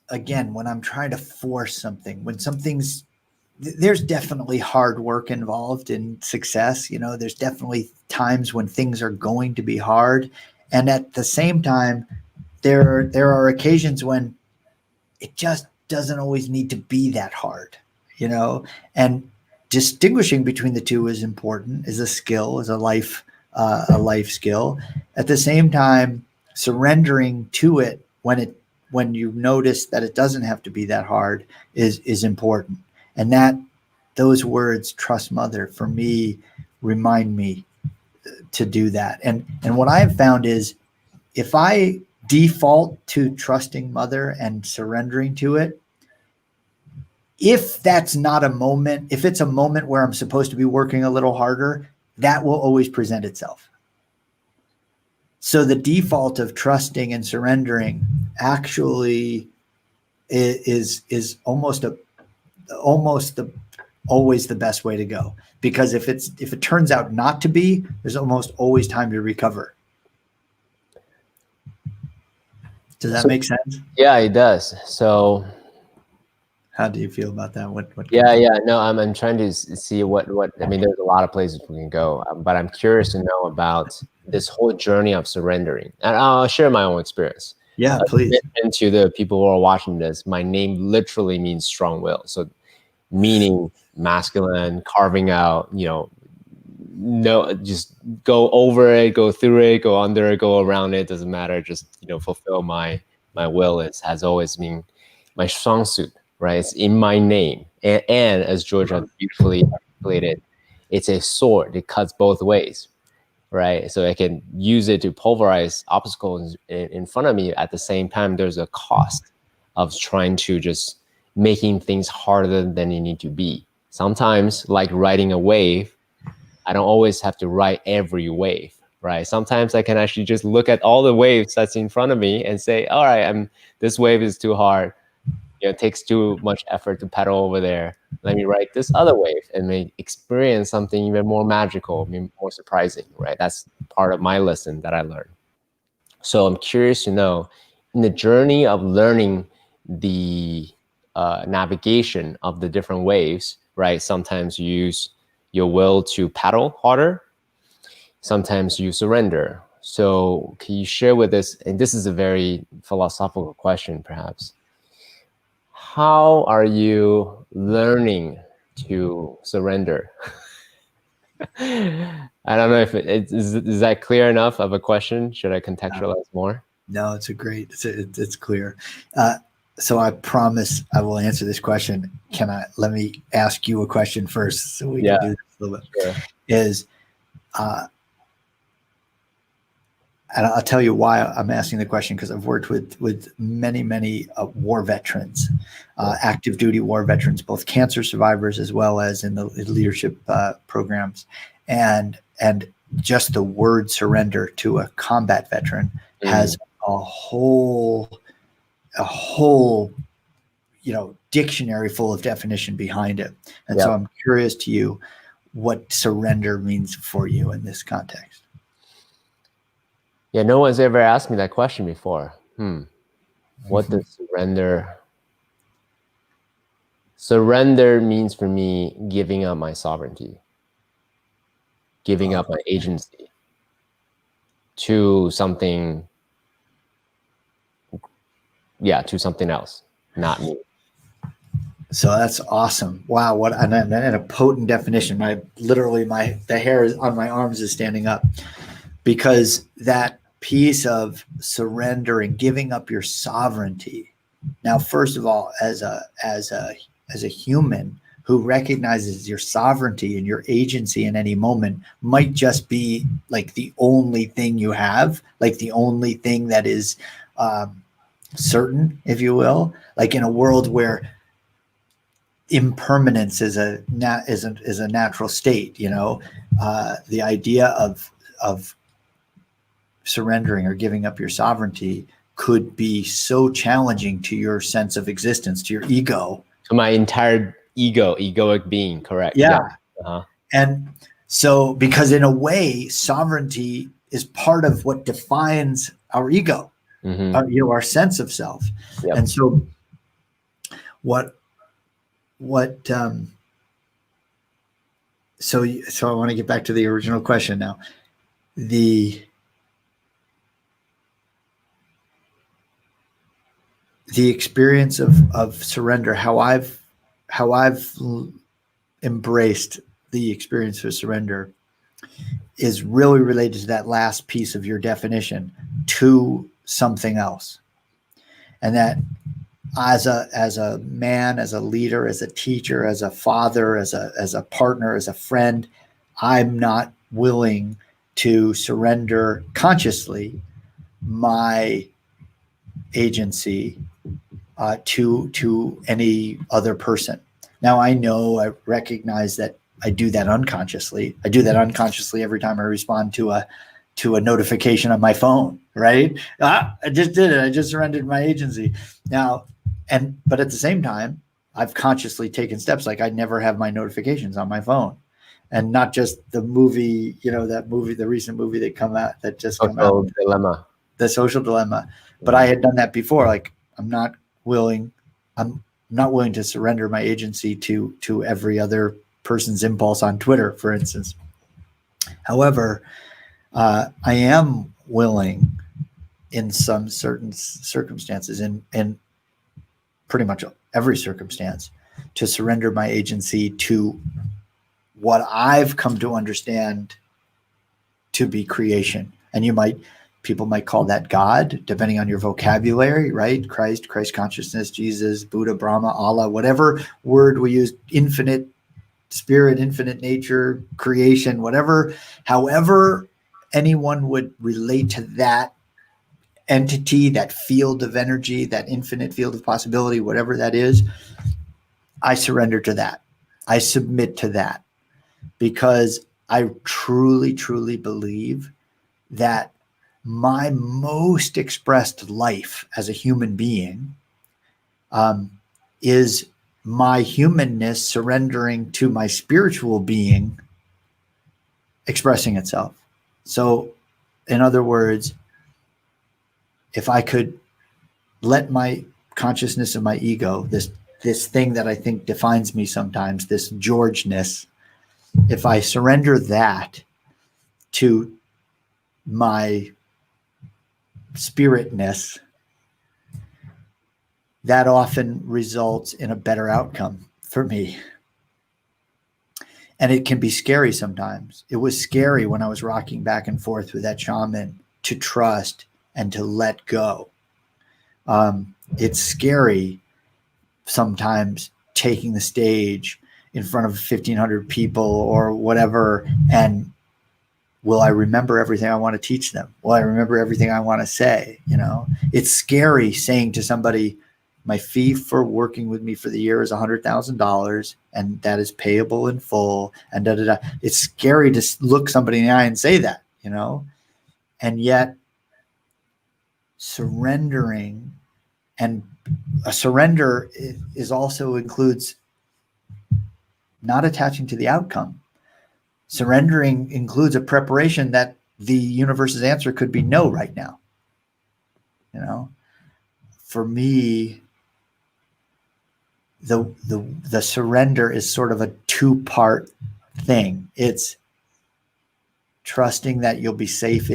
again, when I'm trying to force something, when there's definitely hard work involved in success. There's definitely times when things are going to be hard. And at the same time, there are occasions when it just doesn't always need to be that hard, and distinguishing between the two is important, is a skill, is a life skill. At the same time, surrendering to it when you notice that it doesn't have to be that hard is important. And those words, trust mother, for me, remind me to do that. And what I have found is if I default to trusting mother and surrendering to it, if that's not a moment, if it's a moment where I'm supposed to be working a little harder, that will always present itself. So the default of trusting and surrendering actually is always the best way to go. Because if it turns out not to be, there's almost always time to recover. Does that make sense? Yeah, it does. So how do you feel about that? What no, I'm trying to see what I mean, there's a lot of places we can go, but I'm curious to know about this whole journey of surrendering. And I'll share my own experience. Yeah, please. And to the people who are watching this, my name literally means strong will. So meaning masculine, carving out, no, just go over it, go through it, go under it, go around it, doesn't matter. Just, fulfill my will has always been my strong suit, right? It's in my name. And as George has beautifully articulated, it's a sword. It cuts both ways, right? So I can use it to pulverize obstacles in front of me. At the same time, there's a cost of trying to just making things harder than they need to be. Sometimes, like riding a wave, I don't always have to ride every wave, right? Sometimes I can actually just look at all the waves that's in front of me and say, all right, this wave is too hard. It takes too much effort to pedal over there. Let me ride this other wave and may experience something even more magical, more surprising, right? That's part of my lesson that I learned. So I'm curious to know, in the journey of learning the navigation of the different waves, right? Sometimes you use your will to paddle harder. Sometimes you surrender. So can you share with us, and this is a very philosophical question perhaps, how are you learning to surrender? I don't know if is that clear enough of a question? Should I contextualize more? No, it's clear. So I promise I will answer this question. Let me ask you a question first so we can do this a little bit. Sure. And I'll tell you why I'm asking the question, because I've worked with many war veterans, active duty war veterans, both cancer survivors as well as in the leadership programs, and just the word surrender to a combat veteran has a whole dictionary full of definition behind it. And so I'm curious to you what surrender means for you in this context. Yeah, no one's ever asked me that question before. What does surrender? Surrender means for me giving up my sovereignty, giving up my agency to something, to something else, not me. So that's awesome. Wow, what and a potent definition. The hair on my arms is standing up, because that piece of surrender and giving up your sovereignty. Now, first of all, as a human who recognizes your sovereignty and your agency in any moment might just be like the only thing you have, like the only thing that is certain, if you will, like in a world where impermanence is a natural state, the idea of surrendering or giving up your sovereignty could be so challenging to your sense of existence, to your ego. To my entire egoic being, correct? Yeah. And so, because in a way, sovereignty is part of what defines our ego, our sense of self. Yep. And so so I want to get back to the original question now. The experience of surrender, how I've embraced the experience of surrender, is really related to that last piece of your definition, to something else. And that as a man, as a leader, as a teacher, as a father, as a partner, as a friend, I'm not willing to surrender consciously my agency to any other person. Now, I recognize that I do that unconsciously. I do that unconsciously every time I respond to a notification on my phone, right? I just did it. I just surrendered my agency. Now, but at the same time, I've consciously taken steps. Like, I never have my notifications on my phone, and not just the movie, the recent movie that just came out, The Social Dilemma. But I had done that before. Like, I'm not willing to surrender my agency to every other person's impulse on Twitter, for instance. However, I am willing in some certain circumstances, in pretty much every circumstance, to surrender my agency to what I've come to understand to be creation. And people might call that God, depending on your vocabulary, right? Christ consciousness, Jesus, Buddha, Brahma, Allah, whatever word we use, infinite spirit, infinite nature, creation, whatever, however anyone would relate to that entity, that field of energy, that infinite field of possibility, whatever that is, I surrender to that. I submit to that, because I truly, truly believe that my most expressed life as a human being is my humanness surrendering to my spiritual being expressing itself. So, in other words, if I could let my consciousness and my ego, this thing that I think defines me sometimes, this Georgeness, if I surrender that to my spiritness, that often results in a better outcome for me. And it can be scary sometimes. It was scary when I was rocking back and forth with that shaman to trust and to let go. It's scary sometimes taking the stage in front of 1,500 people or whatever, and will I remember everything I want to teach them? Will I remember everything I want to say? It's scary saying to somebody, my fee for working with me for the year is $100,000, and that is payable in full. And da da da. It's scary to look somebody in the eye and say that, and yet surrendering, and a surrender is also includes not attaching to the outcome. Surrendering includes a preparation that the universe's answer could be no right now. For me, the surrender is sort of a two-part thing. It's trusting that you'll be safe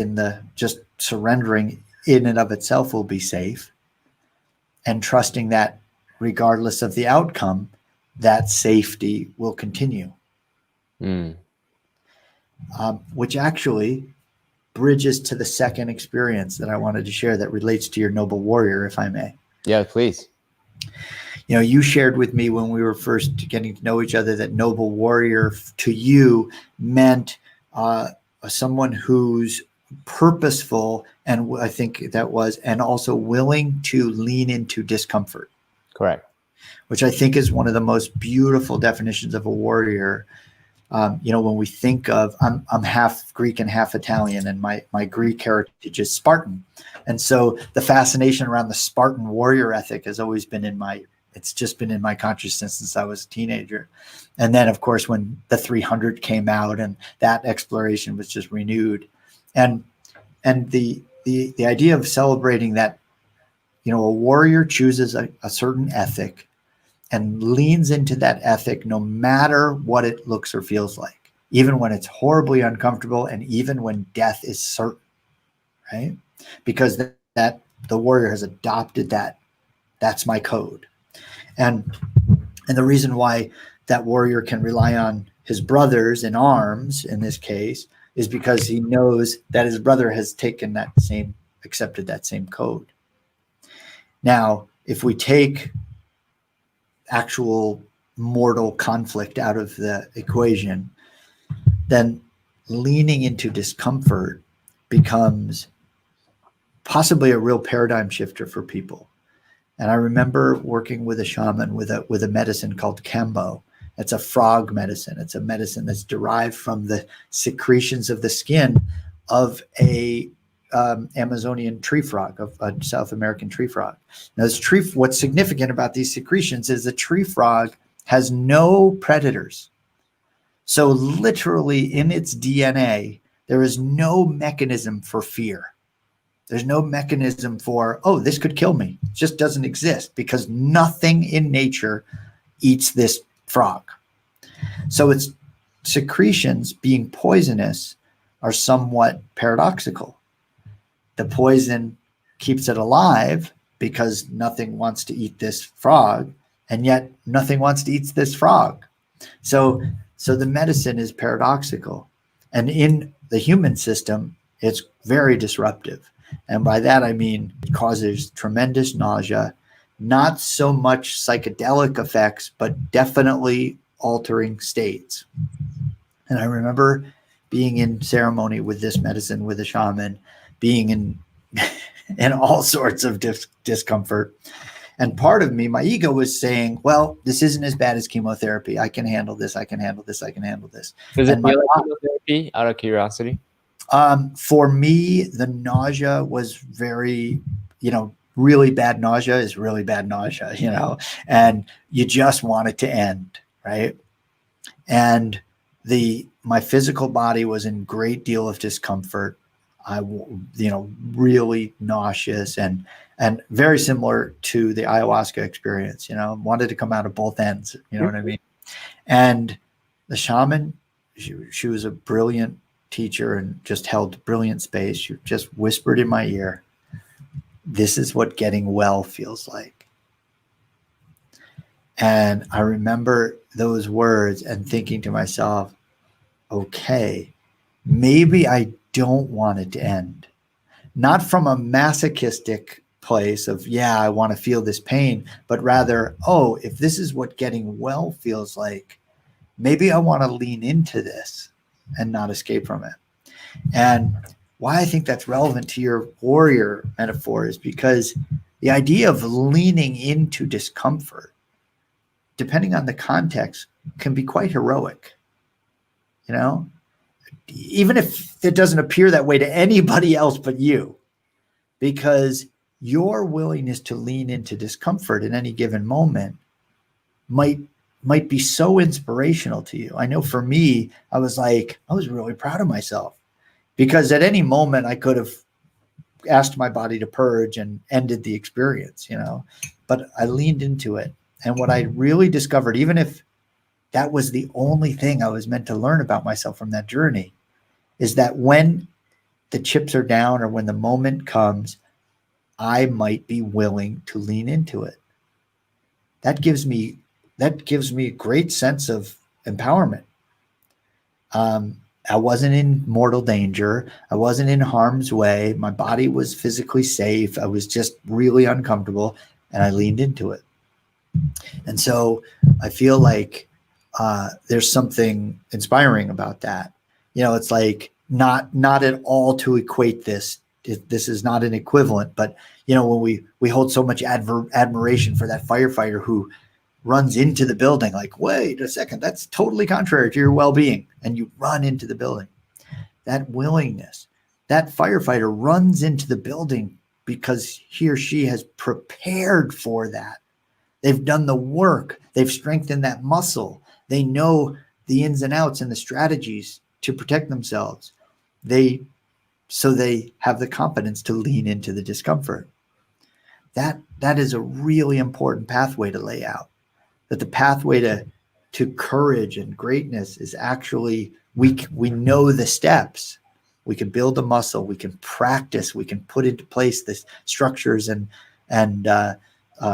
just surrendering in and of itself will be safe, and trusting that regardless of the outcome, that safety will continue. Which actually bridges to the second experience that I wanted to share that relates to your noble warrior, if I may. Yeah, please. You shared with me when we were first getting to know each other that noble warrior to you meant someone who's purposeful, and I think that was, and also willing to lean into discomfort. Correct. Which I think is one of the most beautiful definitions of a warrior. When we think of, I'm half Greek and half Italian, and my Greek heritage is Spartan. And so the fascination around the Spartan warrior ethic has always been it's just been in my consciousness since I was a teenager. And then, of course, when the 300 came out, and that exploration was just renewed. And the idea of celebrating that, a warrior chooses a certain ethic and leans into that ethic no matter what it looks or feels like, even when it's horribly uncomfortable, and even when death is certain, right? Because that the warrior has adopted that's my code. And the reason why that warrior can rely on his brothers in arms in this case is because he knows that his brother has accepted that same code. Now, if we take actual mortal conflict out of the equation, then leaning into discomfort becomes possibly a real paradigm shifter for people. And I remember working with a shaman with a medicine called Kambo. It's a frog medicine. It's a medicine that's derived from the secretions of the skin of a Amazonian tree frog, of a South American tree frog. Now, what's significant about these secretions is the tree frog has no predators. So literally in its DNA, there is no mechanism for fear. There's no mechanism for, oh, this could kill me. It just doesn't exist, because nothing in nature eats this frog. So its secretions being poisonous are somewhat paradoxical. The poison keeps it alive because nothing wants to eat this frog, and yet nothing wants to eat this frog. So the medicine is paradoxical. And in the human system, it's very disruptive. And by that, I mean it causes tremendous nausea, not so much psychedelic effects, but definitely altering states. And I remember being in ceremony with this medicine with a shaman, being in in all sorts of discomfort. And part of me, my ego was saying, well, this isn't as bad as chemotherapy. I can handle this. I can handle this. I can handle this. Does it And feel like chemotherapy, out of curiosity? For me, the nausea was very, really bad nausea is really bad nausea, and you just want it to end, right? And my physical body was in great deal of discomfort. I, really nauseous and very similar to the ayahuasca experience, wanted to come out of both ends, you know what I mean? And the shaman, she was a brilliant teacher and just held brilliant space. She just whispered in my ear, "This is what getting well feels like." And I remember those words and thinking to myself, okay, maybe I don't want it to end. Not from a masochistic place of, yeah, I want to feel this pain, but rather, oh, if this is what getting well feels like, maybe I want to lean into this and not escape from it. And why I think that's relevant to your warrior metaphor is because the idea of leaning into discomfort, depending on the context, can be quite heroic. Even if it doesn't appear that way to anybody else but you, because your willingness to lean into discomfort in any given moment might be so inspirational to you. I know for me, I was really proud of myself because at any moment I could have asked my body to purge and ended the experience, but I leaned into it. And what I really discovered, even if that was the only thing I was meant to learn about myself from that journey, is that when the chips are down or when the moment comes, I might be willing to lean into it. That gives me a great sense of empowerment. I wasn't in mortal danger. I wasn't in harm's way. My body was physically safe. I was just really uncomfortable, and I leaned into it. And so I feel like there's something inspiring about that. It's like not at all to equate this. This is not an equivalent, but when we hold so much admiration for that firefighter who runs into the building, like, wait a second, that's totally contrary to your well-being, and you run into the building. That willingness, that firefighter runs into the building because he or she has prepared for that. They've done the work. They've strengthened that muscle. They know the ins and outs and the strategies to protect themselves. So they have the confidence to lean into the discomfort. That is a really important pathway to lay out. That the pathway to courage and greatness is actually, we know the steps. We can build a muscle. We can practice. We can put into place the structures and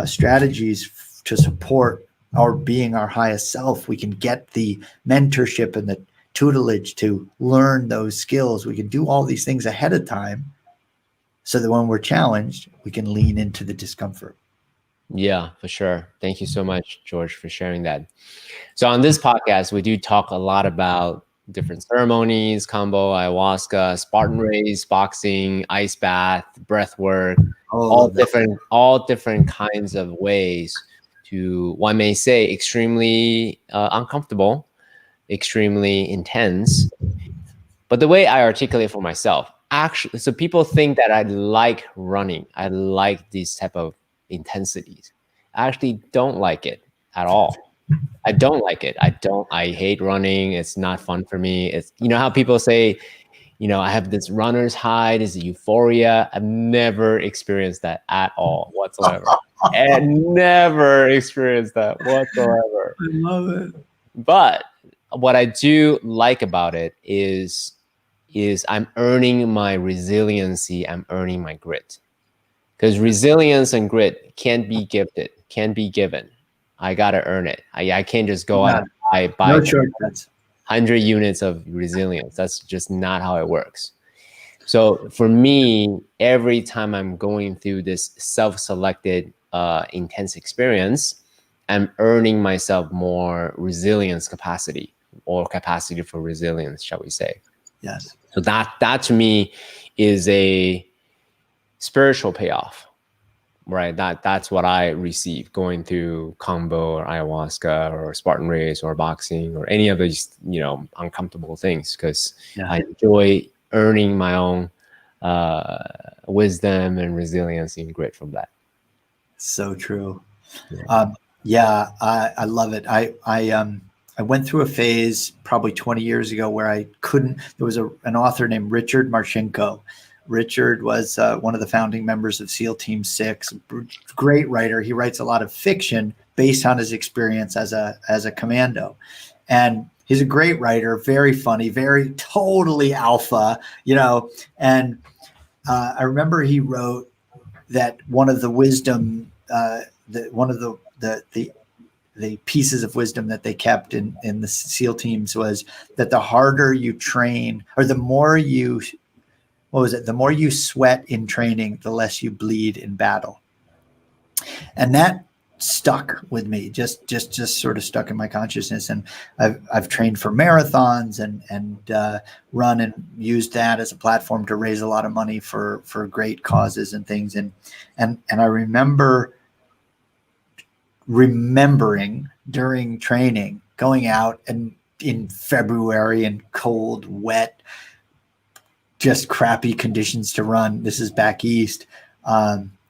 strategies to support our being our highest self. We can get the mentorship and the tutelage to learn those skills. We can do all these things ahead of time so that when we're challenged, we can lean into the discomfort. Yeah, for sure. Thank you so much, George, for sharing that. So on this podcast, we do talk a lot about different ceremonies, combo, ayahuasca, Spartan race, boxing, ice bath, breath work, all different kinds of ways to, one may say, extremely uncomfortable, extremely intense. But the way I articulate for myself, actually, so people think that I like running. I like these type of intensities. I actually don't like it at all. I don't like it. I hate running. It's not fun for me. It's, how people say, I have this runner's high, this euphoria. I've never experienced that at all whatsoever. And never experienced that whatsoever. I love it. But what I do like about it is, is I'm earning my resiliency, I'm earning my grit. Because resilience and grit can't be gifted, can't be given. I gotta earn it. I can't just go out and buy No shortcuts. 100 units of resilience. That's just not how it works. So for me, every time I'm going through this self-selected intense experience, I'm earning myself more resilience capacity, or capacity for resilience, shall we say. Yes. So that to me is a spiritual payoff, right? That's what I receive going through combo or ayahuasca or Spartan race or boxing or any of these, uncomfortable things, because I enjoy earning my own wisdom and resilience and grit from that. So true. Yeah. I love it. I went through a phase probably 20 years ago where I couldn't. There was an author named Richard Marchenko. Richard was one of the founding members of SEAL Team 6. Great writer. He writes a lot of fiction based on his experience as a commando, and he's a great writer. Very funny. Very totally alpha. And I remember he wrote that one of the wisdom, one of the pieces of wisdom that they kept in the SEAL teams was that the harder you train, or the more you sweat in training, the less you bleed in battle. And that stuck with me, just sort of stuck in my consciousness. And I've trained for marathons and run and used that as a platform to raise a lot of money for great causes and things. And I remembering during training, going out and in February and cold, wet, just crappy conditions to run. This is back east,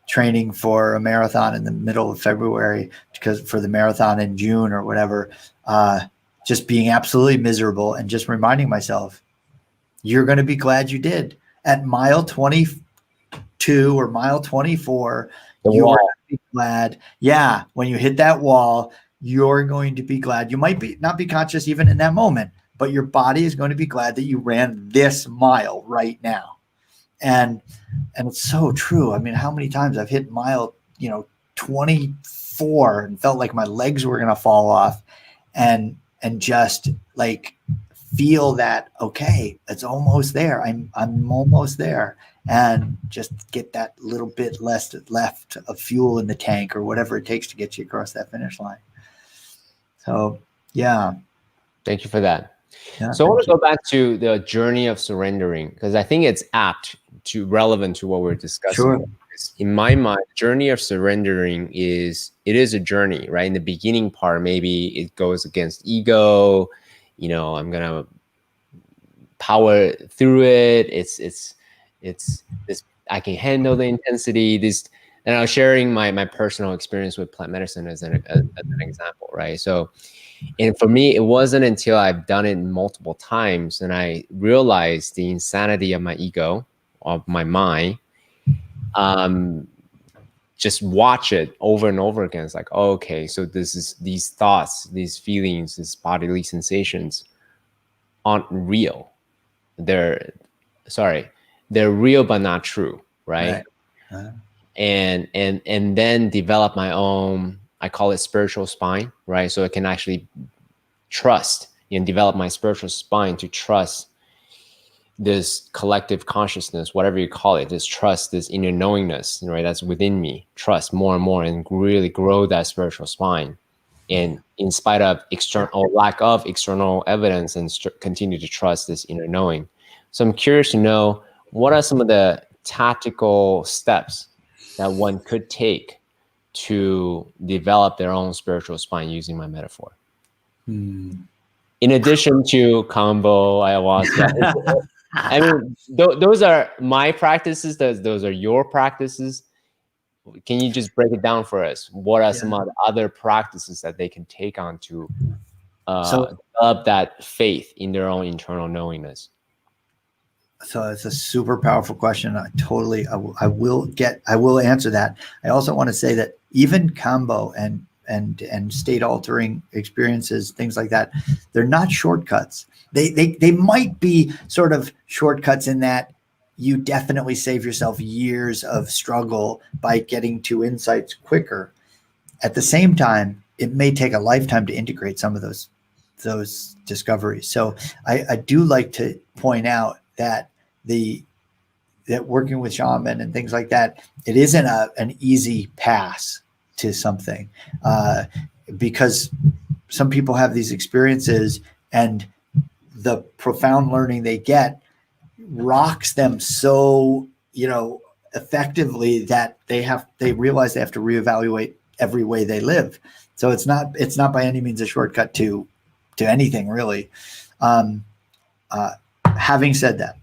training for a marathon in the middle of February, because for the marathon in June or whatever, just being absolutely miserable and just reminding myself, you're going to be glad you did. At mile 22 or mile 24, you're going to be glad. Yeah, when you hit that wall, you're going to be glad. You might not be conscious even in that moment, but your body is going to be glad that you ran this mile right now. And it's so true. I mean, how many times I've hit mile, 24 and felt like my legs were going to fall off, and just like feel that, okay, it's almost there. I'm almost there, and just get that little bit left of fuel in the tank or whatever it takes to get you across that finish line. So, yeah. Thank you for that. Yeah, so I want to go back to the journey of surrendering, because I think it's relevant to what we're discussing. Sure. In my mind, journey of surrendering is a journey, right? In the beginning part, maybe it goes against ego. I'm gonna power through it. It's I can handle the intensity. And I was sharing my personal experience with plant medicine as an example, right? So, and for me, it wasn't until I've done it multiple times and I realized the insanity of my ego, of my mind, just watch it over and over again. It's like, oh, okay, so these thoughts, these feelings, these bodily sensations aren't real. They're real but not true, right? And then develop my own, I call it spiritual spine, right? So I can actually trust and develop my spiritual spine to trust this collective consciousness, whatever you call it, this trust, this inner knowingness, right? That's within me. Trust more and more, and really grow that spiritual spine. And in spite of lack of external evidence, and continue to trust this inner knowing. So I'm curious to know, what are some of the tactical steps that one could take to develop their own spiritual spine using my metaphor? In addition to combo, ayahuasca. I mean, those are my practices. Those are your practices. Can you just break it down for us? What are some of the other practices that they can take on to develop that faith in their own internal knowingness? So it's a super powerful question. I will answer that. I also want to say that even combo and and state altering experiences, things like that. They're not shortcuts. They might be sort of shortcuts in that you definitely save yourself years of struggle by getting to insights quicker. At the same time, it may take a lifetime to integrate some of those discoveries. So I do like to point out that that working with shaman and things like that, it isn't an easy pass to something, because some people have these experiences and the profound learning they get rocks them so, effectively that they realize they have to reevaluate every way they live. So it's not by any means a shortcut to anything really. Having said that,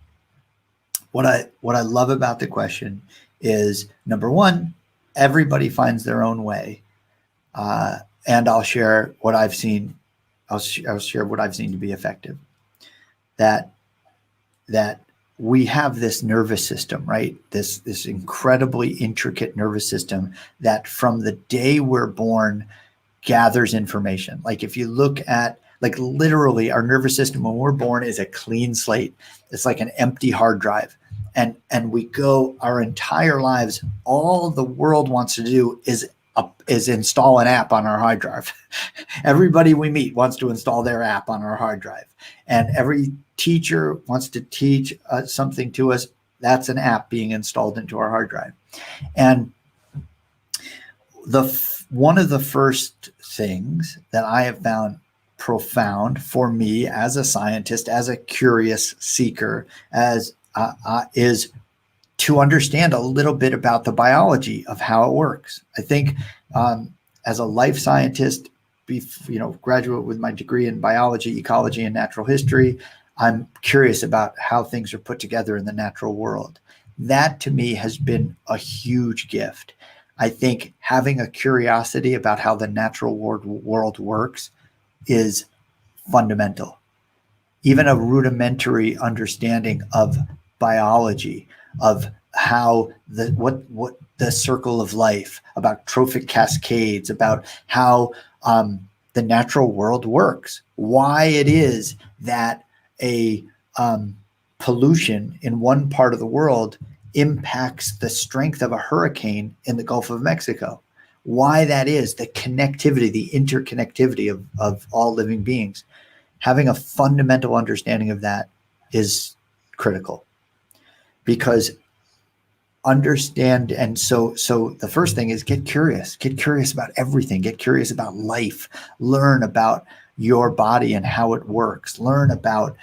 what I love about the question is, number one, everybody finds their own way, and I'll share what I've seen. I'll share what I've seen to be effective. That we have this nervous system, right? This incredibly intricate nervous system that from the day we're born gathers information. Like if you look at, like literally our nervous system when we're born is a clean slate. It's like an empty hard drive. And we go our entire lives, all the world wants to do is install an app on our hard drive. Everybody we meet wants to install their app on our hard drive. And every teacher wants to teach something to us. That's an app being installed into our hard drive. And one of the first things that I have found profound for me as a scientist, as a curious seeker, is to understand a little bit about the biology of how it works. I think as a life scientist, graduate with my degree in biology, ecology, and natural history, I'm curious about how things are put together in the natural world. That to me has been a huge gift. I think having a curiosity about how the natural world works is fundamental. Even a rudimentary understanding of biology, of how what the circle of life, about trophic cascades, about how the natural world works, why it is that a pollution in one part of the world impacts the strength of a hurricane in the Gulf of Mexico, why that is, the connectivity, the interconnectivity of all living beings. Having a fundamental understanding of that is critical, because understand. And so the first thing is get curious about everything, get curious about life, learn about your body and how it works, learn about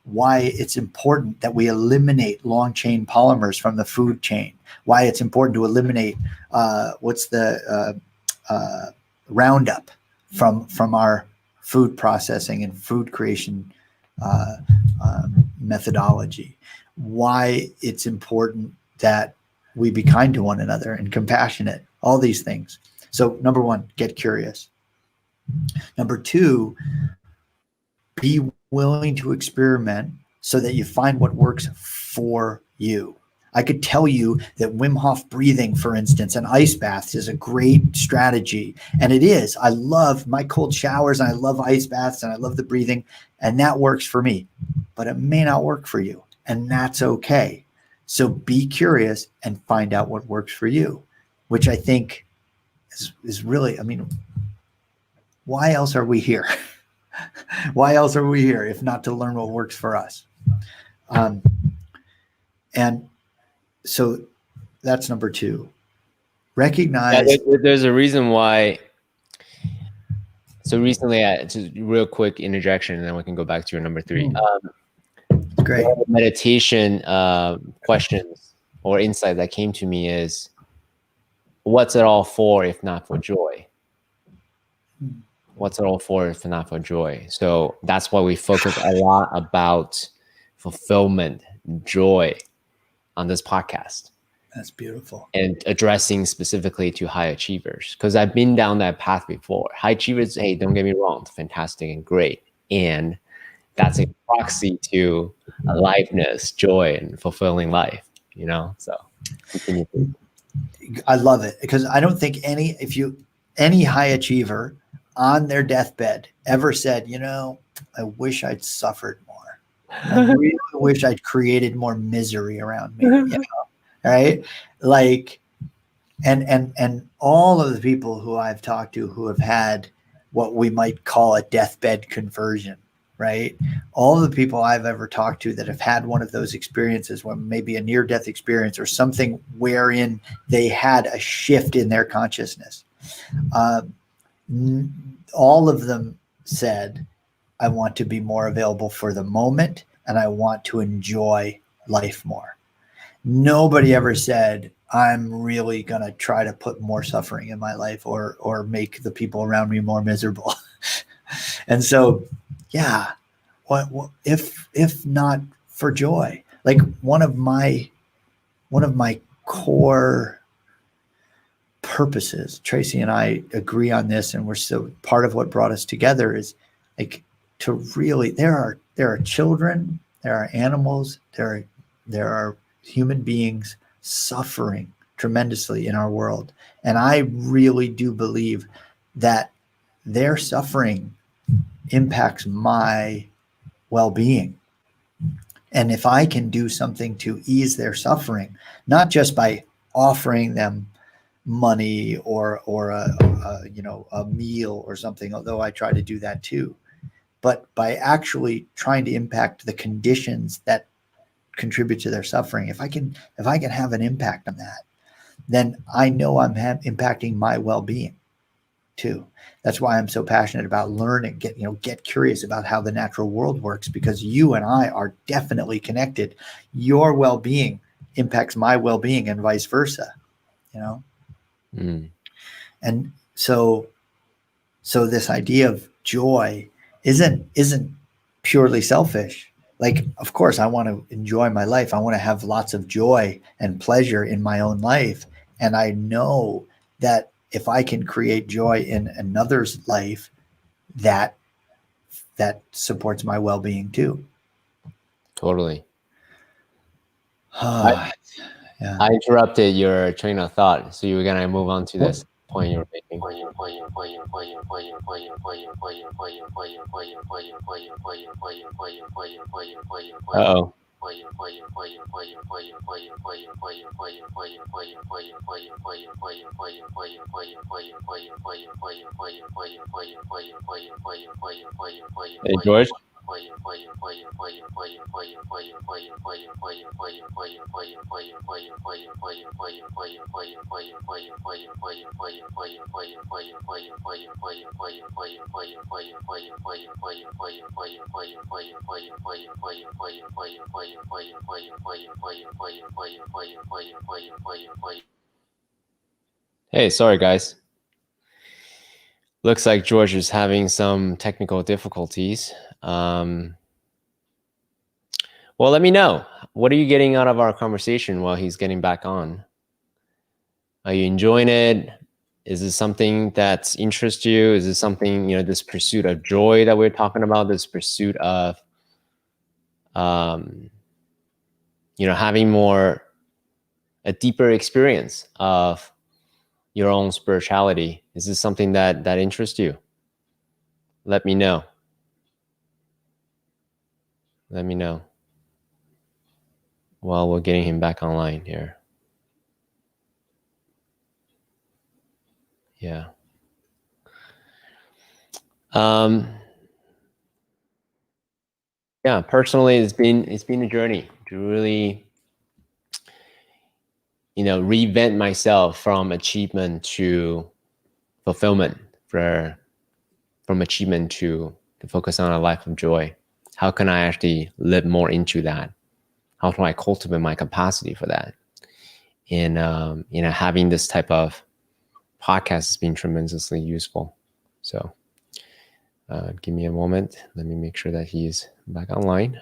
why it's important that we eliminate long chain polymers from the food chain, why it's important to eliminate Roundup from our food processing and food creation methodology, why it's important that we be kind to one another and compassionate, all these things. So number one, get curious. Number two, be willing to experiment so that you find what works for you. I could tell you that Wim Hof breathing, for instance, and ice baths is a great strategy. And it is. I love my cold showers and I love ice baths and I love the breathing, and that works for me. But it may not work for you, and that's okay. So be curious and find out what works for you, which I think is really, why else are we here? Why else are we here if not to learn what works for us? And so that's number two. Recognize. Yeah, there's a reason why. So recently, just real quick interjection, and then we can go back to your number three. Great. Meditation questions or insight that came to me is, what's it all for if not for joy? What's it all for if not for joy? So that's why we focus a lot about fulfillment, joy on this podcast. That's beautiful. And addressing specifically to high achievers, because I've been down that path before. High achievers, hey, don't get me wrong, fantastic and great. And that's a proxy to aliveness, joy, and fulfilling life, so continue. I love it, because I don't think if you any high achiever on their deathbed ever said, I wish I'd suffered more. I really wish I'd created more misery around me, right? Like, and all of the people who I've talked to who have had what we might call a deathbed conversion, right? All the people I've ever talked to that have had one of those experiences, when maybe a near-death experience or something wherein they had a shift in their consciousness, uh, all of them said, I want to be more available for the moment and I want to enjoy life more. Nobody ever said, I'm really going to try to put more suffering in my life or make the people around me more miserable. And so, yeah, what if not for joy? Like one of my core purposes, Tracy and I agree on this, and we're so part of what brought us together is like to really there are children, there are animals, there are human beings suffering tremendously in our world. And I really do believe that their suffering impacts my well-being. And if I can do something to ease their suffering, not just by offering them money or a meal or something, although I try to do that too, but by actually trying to impact the conditions that contribute to their suffering, if I can have an impact on that, then I know I'm impacting my well-being too. That's why I'm so passionate about learning, get curious about how the natural world works, because you and I are definitely connected. Your well-being impacts my well-being and vice versa, And so this idea of joy isn't purely selfish. Like, of course, I want to enjoy my life. I want to have lots of joy and pleasure in my own life. And I know that if I can create joy in another's life, that supports my well-being too. Totally. Yeah. I interrupted your train of thought, so you were gonna move on to this point you were making. Uh-oh. Hey, George. Hey, sorry guys. Looks like George is having some technical difficulties. Well, let me know. What are you getting out of our conversation while he's getting back on? Are you enjoying it? Is this something that interests you? Is this something, this pursuit of joy that we're talking about, this pursuit of, having a deeper experience of your own spirituality? Is this something that interests you? Let me know. Let me know. While we're getting him back online here. Yeah. Yeah, personally, it's been a journey to really, reinvent myself from achievement to fulfillment, from achievement to focus on a life of joy. How can I actually live more into that? How can I cultivate my capacity for that? And having this type of podcast has been tremendously useful. So give me a moment. Let me make sure that he's back online.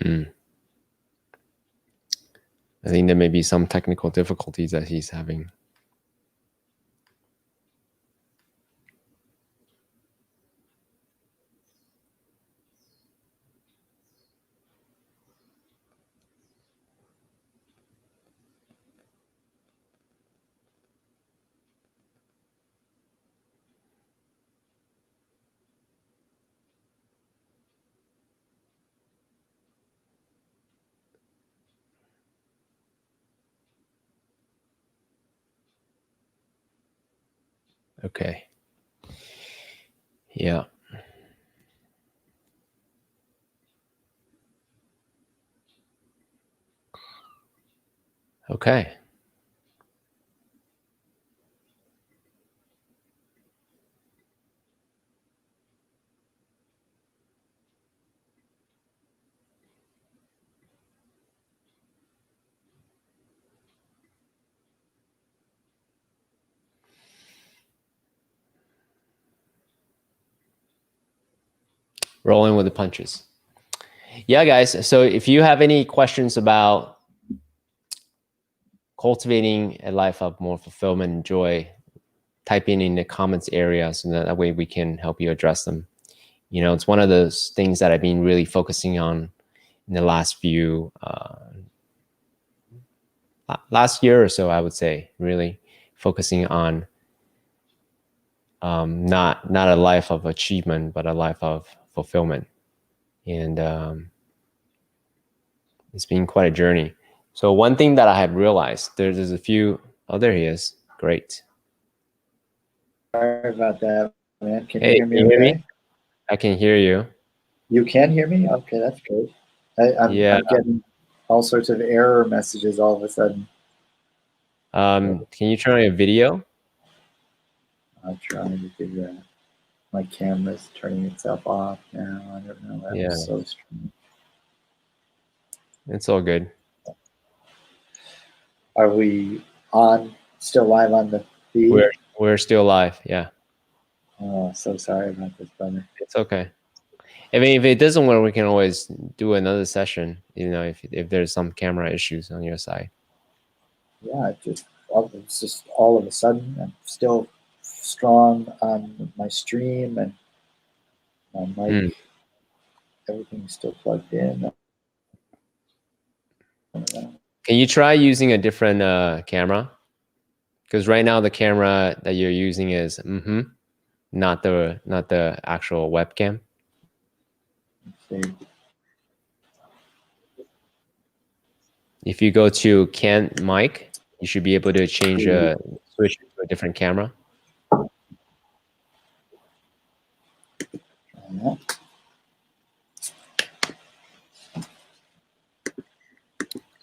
I think there may be some technical difficulties that he's having. Okay. Yeah. Okay. Rolling with the punches. Yeah, guys. So if you have any questions about cultivating a life of more fulfillment and joy, type in the comments area so that way we can help you address them. You know, it's one of those things that I've been really focusing on in the last year or so, I would say, really focusing on not a life of achievement, but a life of fulfillment. And it's been quite a journey. So one thing that I have realized, there's a few, oh, there he is. Great. Sorry about that, man. Can Hey, you hear me can you hear okay? me? I can hear you. You can hear me? Okay, that's good. I'm getting all sorts of error messages all of a sudden. Can you turn on your video? I'm trying to figure out. My camera's turning itself off now. I don't know. That was so strange. It's all good. Are we on? Still live on the feed? We're still live. Yeah. Oh, so sorry about this, brother. It's okay. I mean, if it doesn't work, we can always do another session. You know, if there's some camera issues on your side. Yeah, it's just all of a sudden I'm still strong on my stream and my mic. Everything's still plugged in. Can you try using a different camera? Because right now the camera that you're using is not the actual webcam. Let's see. If you go to Can Mic, you should be able to change switch to a different camera.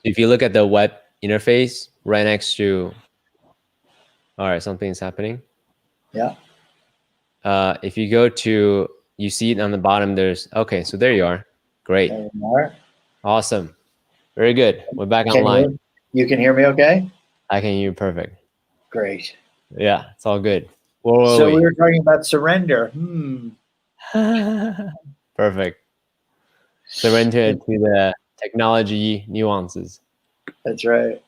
If you look at the web interface right next to, all right, something's happening. Yeah. If you go to, you see it on the bottom, there's, okay, so there you are. Great. There you are. Awesome. Very good. We're back online. You can hear me okay? I can hear you perfect. Great. Yeah, it's all good. We were talking about surrender. Perfect. Surrender to the technology nuances. That's right.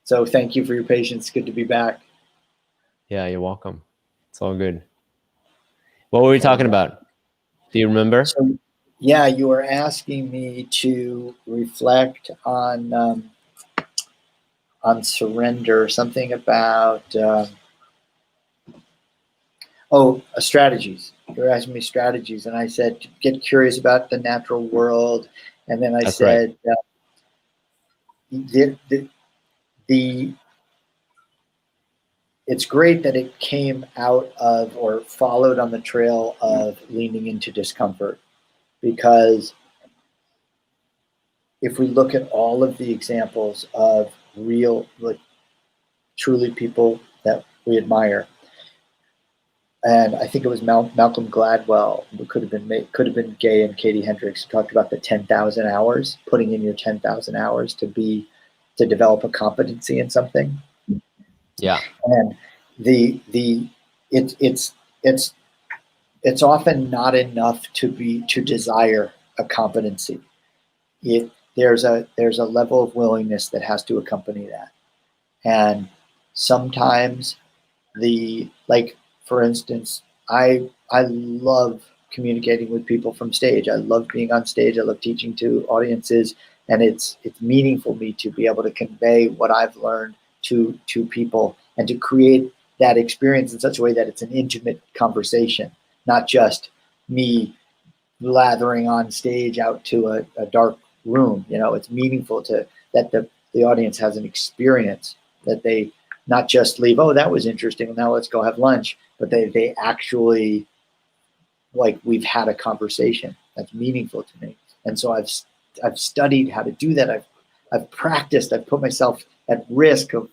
So thank you for your patience. Good to be back. Yeah, you're welcome. It's all good. What were we talking about? Do you remember? So, yeah, you were asking me to reflect on surrender, something about strategies. You were asking me strategies, and I said get curious about the natural world, and then I said it's great that it came out of or followed on the trail of leaning into discomfort, because if we look at all of the examples of real, like truly people that we admire, and I think it was Malcolm Gladwell, who could have been Gay and Katie Hendricks, who talked about the 10,000 hours, putting in your 10,000 hours to develop a competency in something. Yeah. And it's often not enough to desire a competency. there's a level of willingness that has to accompany that. And sometimes like for instance, I love communicating with people from stage. I love being on stage. I love teaching to audiences, and it's meaningful to me to be able to convey what I've learned to people and to create that experience in such a way that it's an intimate conversation, not just me lathering on stage out to a dark room. It's meaningful to that the audience has an experience, that they not just leave, oh, that was interesting, now let's go have lunch, but they actually, like, we've had a conversation that's meaningful to me. And so I've studied how to do that. I've practiced. I've put myself at risk of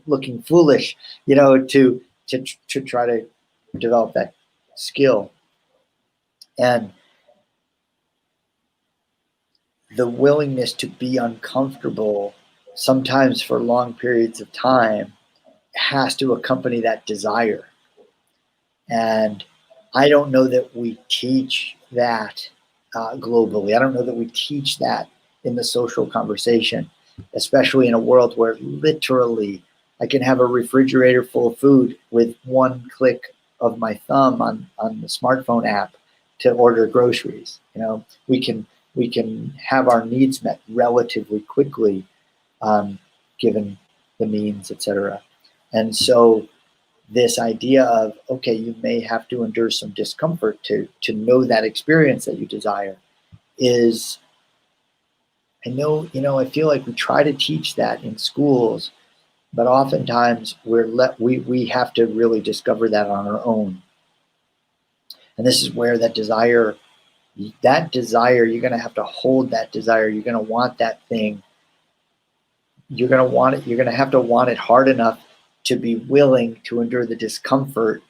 looking foolish, to try to develop that skill. And the willingness to be uncomfortable, sometimes for long periods of time, has to accompany that desire. And I don't know that we teach that globally. I don't know that we teach that in the social conversation, especially in a world where literally I can have a refrigerator full of food with one click of my thumb on the smartphone app to order groceries. We can have our needs met relatively quickly, given the means, etc. And so this idea of, okay, you may have to endure some discomfort to know that experience that you desire is, I feel like we try to teach that in schools, but oftentimes we have to really discover that on our own. And this is where that desire, you're going to have to hold that desire. You're going to want that thing. You're going to want it. You're going to have to want it hard enough to be willing to endure the discomfort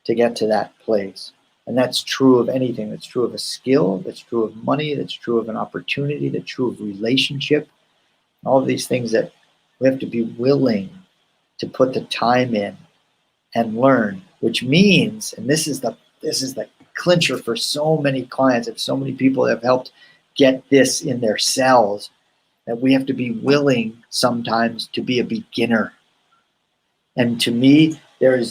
to get to that place. And that's true of anything. That's true of a skill. That's true of money. That's true of an opportunity. That's true of relationship. All of these things that we have to be willing to put the time in and learn, which means, and this is the clincher for so many clients and so many people that have helped get this in their cells, that we have to be willing sometimes to be a beginner. And to me, there are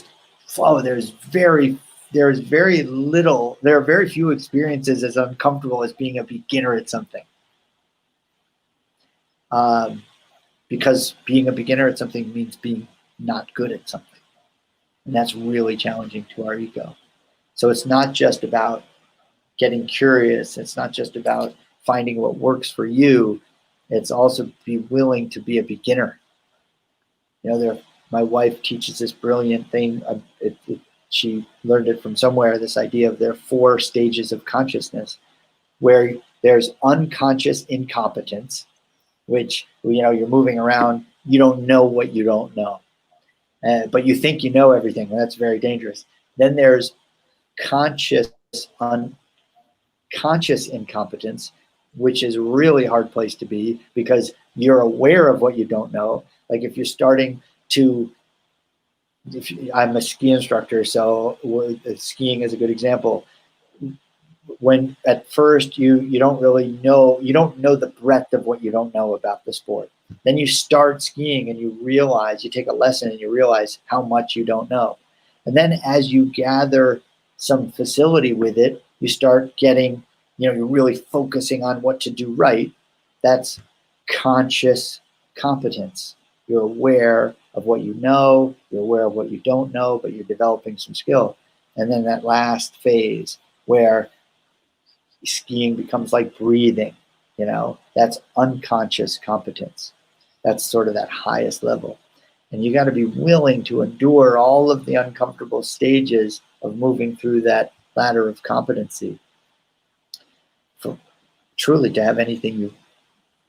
very few experiences as uncomfortable as being a beginner at something. Because being a beginner at something means being not good at something. And that's really challenging to our ego. So it's not just about getting curious. It's not just about finding what works for you. It's also be willing to be a beginner. My wife teaches this brilliant thing. She learned it from somewhere, this idea of there are 4 stages of consciousness, where there's unconscious incompetence, which, you're moving around, you don't know what you don't know. But you think you know everything. Well, that's very dangerous. Then there's unconscious incompetence, which is a really hard place to be because you're aware of what you don't know. Like if you're starting to, I'm a ski instructor, so skiing is a good example. When at first you don't really know, you don't know the breadth of what you don't know about the sport. Then you start skiing and you realize, you take a lesson and you realize how much you don't know. And then as you gather some facility with it, you start getting, you're really focusing on what to do right. That's conscious competence. You're aware of what you know, you're aware of what you don't know, but you're developing some skill. And then that last phase where skiing becomes like breathing, that's unconscious competence. That's sort of that highest level. And you got to be willing to endure all of the uncomfortable stages of moving through that ladder of competency. For truly to have anything,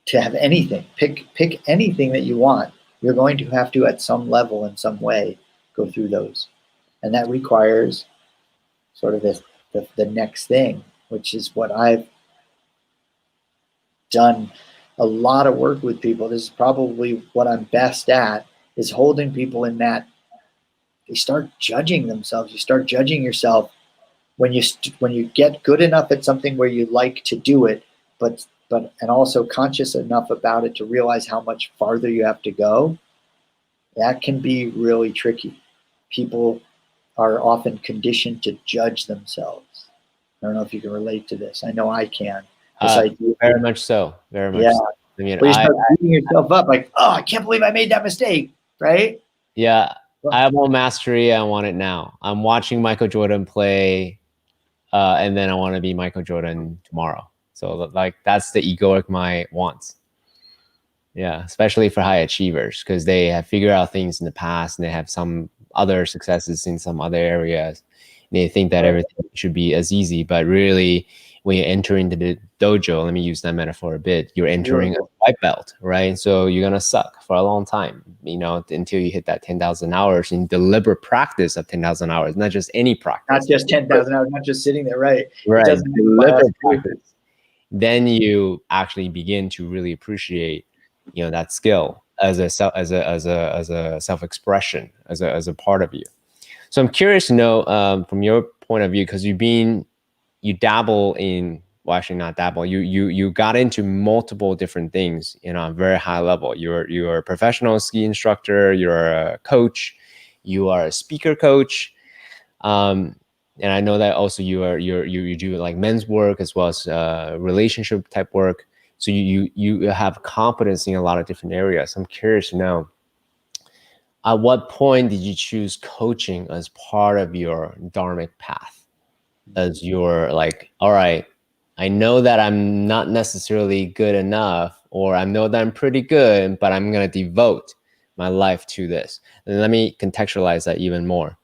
pick anything that you want. You're going to have to, at some level, in some way, go through those. And that requires sort of the next thing, which is what I've done a lot of work with people. This is probably what I'm best at, is holding people in that they start judging themselves. You start judging yourself when you get good enough at something where you like to do it, but and also conscious enough about it to realize how much farther you have to go, that can be really tricky. People are often conditioned to judge themselves. I don't know if you can relate to this. I know I can. This idea, very much so. Very much yeah. so. I mean, Where you start beating yourself up like, oh, I can't believe I made that mistake, right? yeah, I want mastery. I want it now. I'm watching Michael Jordan play, and then I want to be Michael Jordan tomorrow. So like that's the egoic mind wants. Yeah, especially for high achievers because they have figured out things in the past and they have some other successes in some other areas. And they think that everything should be as easy, but really, when you enter into the dojo, let me use that metaphor a bit. You're entering a white belt, right? So you're gonna suck for a long time, you know, until you hit that 10,000 hours in deliberate practice of 10,000 hours, not just any practice. Not just 10,000 hours, not just sitting there, right? Right. It doesn't Deliberate practice. Then you actually begin to really appreciate, you know, that skill as a self-expression, as a part of you. So I'm curious to know from your point of view, because you dabble in, well, actually not dabble, you got into multiple different things, you know, on a very high level. You're a professional ski instructor, you're a coach, you are a speaker coach, and I know that also you do like men's work as well as relationship type work. So you have competence in a lot of different areas. I'm curious to know, at what point did you choose coaching as part of your dharmic path? As you're like, all right, I know that I'm not necessarily good enough, or I know that I'm pretty good, but I'm going to devote my life to this. And let me contextualize that even more.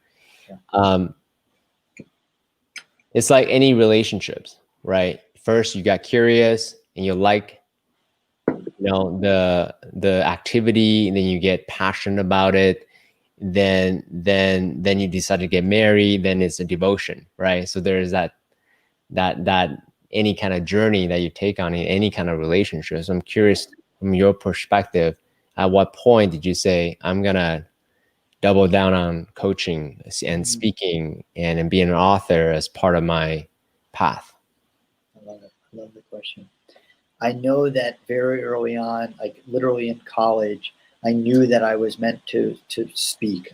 It's like any relationships, right? First, you got curious and you like, you know, the activity, and then you get passionate about it. Then you decide to get married. Then it's a devotion, right? So there's that any kind of journey that you take on in any kind of relationship. So I'm curious, from your perspective, at what point did you say, I'm gonna double down on coaching and speaking and being an author as part of my path? I love it. I love the question. I know that very early on, like literally in college, I knew that I was meant to speak.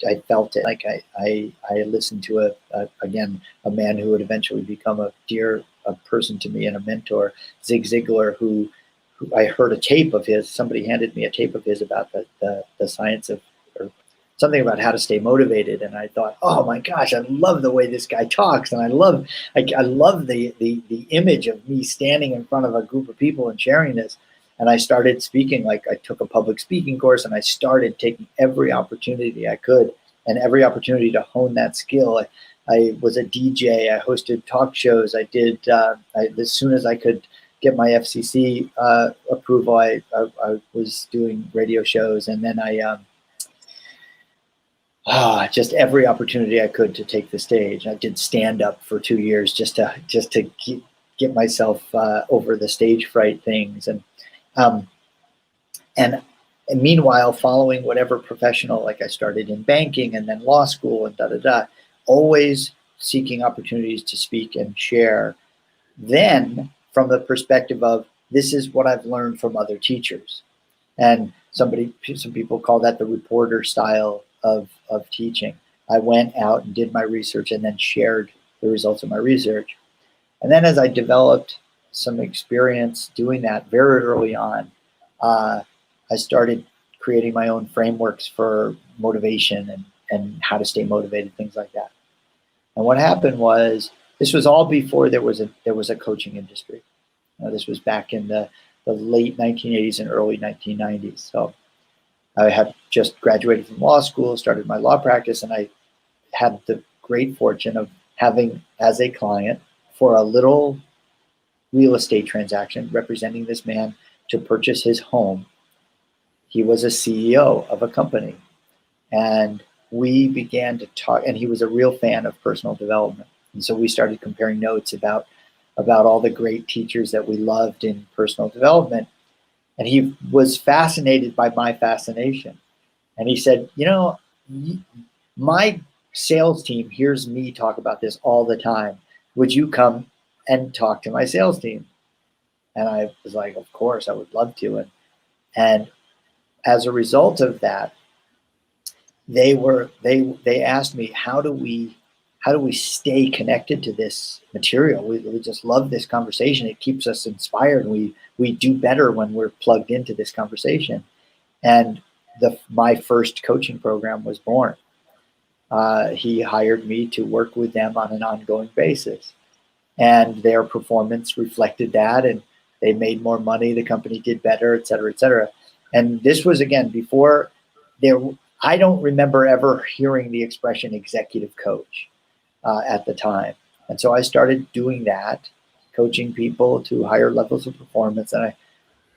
I felt it. Like I listened to again, a man who would eventually become a person to me and a mentor, Zig Ziglar, who I heard a tape of his. Somebody handed me a tape of his about the science of, or something about how to stay motivated, and I thought, oh my gosh, I love the way this guy talks, and I love the image of me standing in front of a group of people and sharing this. And I started speaking. Like, I took a public speaking course, and I started taking every opportunity I could, and every opportunity to hone that skill. I was a DJ. I hosted talk shows. I did as soon as I could get my FCC approval, I was doing radio shows, and then just every opportunity I could to take the stage. I did stand up for 2 years just to get myself over the stage fright things, and meanwhile following whatever professional, like I started in banking and then law school and always seeking opportunities to speak and share. Then from the perspective of, this is what I've learned from other teachers. And some people call that the reporter style of teaching. I went out and did my research and then shared the results of my research. And then as I developed some experience doing that very early on, I started creating my own frameworks for motivation and how to stay motivated, things like that. And what happened was, this was all before there was a coaching industry. This was back in the late 1980s and early 1990s. So I had just graduated from law school, started my law practice, and I had the great fortune of having as a client for a little real estate transaction representing this man to purchase his home. He was a CEO of a company, and we began to talk, and he was a real fan of personal development. And so we started comparing notes about all the great teachers that we loved in personal development. And he was fascinated by my fascination. And he said, my sales team hears me talk about this all the time. Would you come and talk to my sales team? And I was like, of course, I would love to. And as a result of that, they asked me, how do we stay connected to this material? We just love this conversation. It keeps us inspired. We do better when we're plugged into this conversation. And my first coaching program was born. He hired me to work with them on an ongoing basis, and their performance reflected that, and they made more money. The company did better, et cetera, et cetera. And this was, again, before there. I don't remember ever hearing the expression executive coach at the time. And so I started doing that, coaching people to higher levels of performance. And I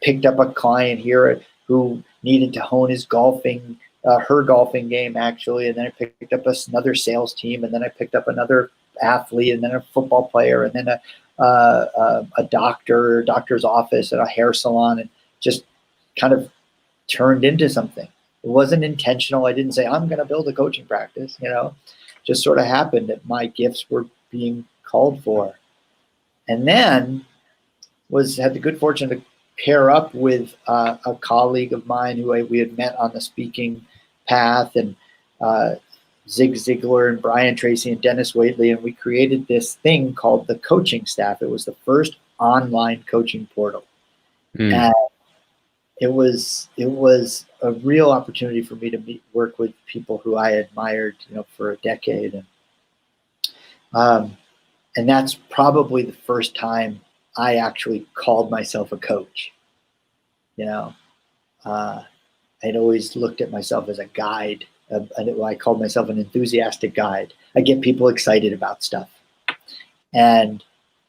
picked up a client here who needed to hone his golfing, her golfing game, actually. And then I picked up another sales team. And then I picked up another athlete, and then a football player, and then a doctor's office, and a hair salon, and just kind of turned into something. It wasn't intentional. I didn't say, I'm going to build a coaching practice, just sort of happened that my gifts were being called for. And then had the good fortune to pair up with a colleague of mine who we had met on the speaking path, and Zig Ziglar and Brian Tracy and Dennis Waitley. And we created this thing called the Coaching Staff. It was the first online coaching portal. And it was a real opportunity for me to work with people who I admired, for a decade. And that's probably the first time I actually called myself a coach. I'd always looked at myself as a guide. I called myself an enthusiastic guide. I get people excited about stuff. And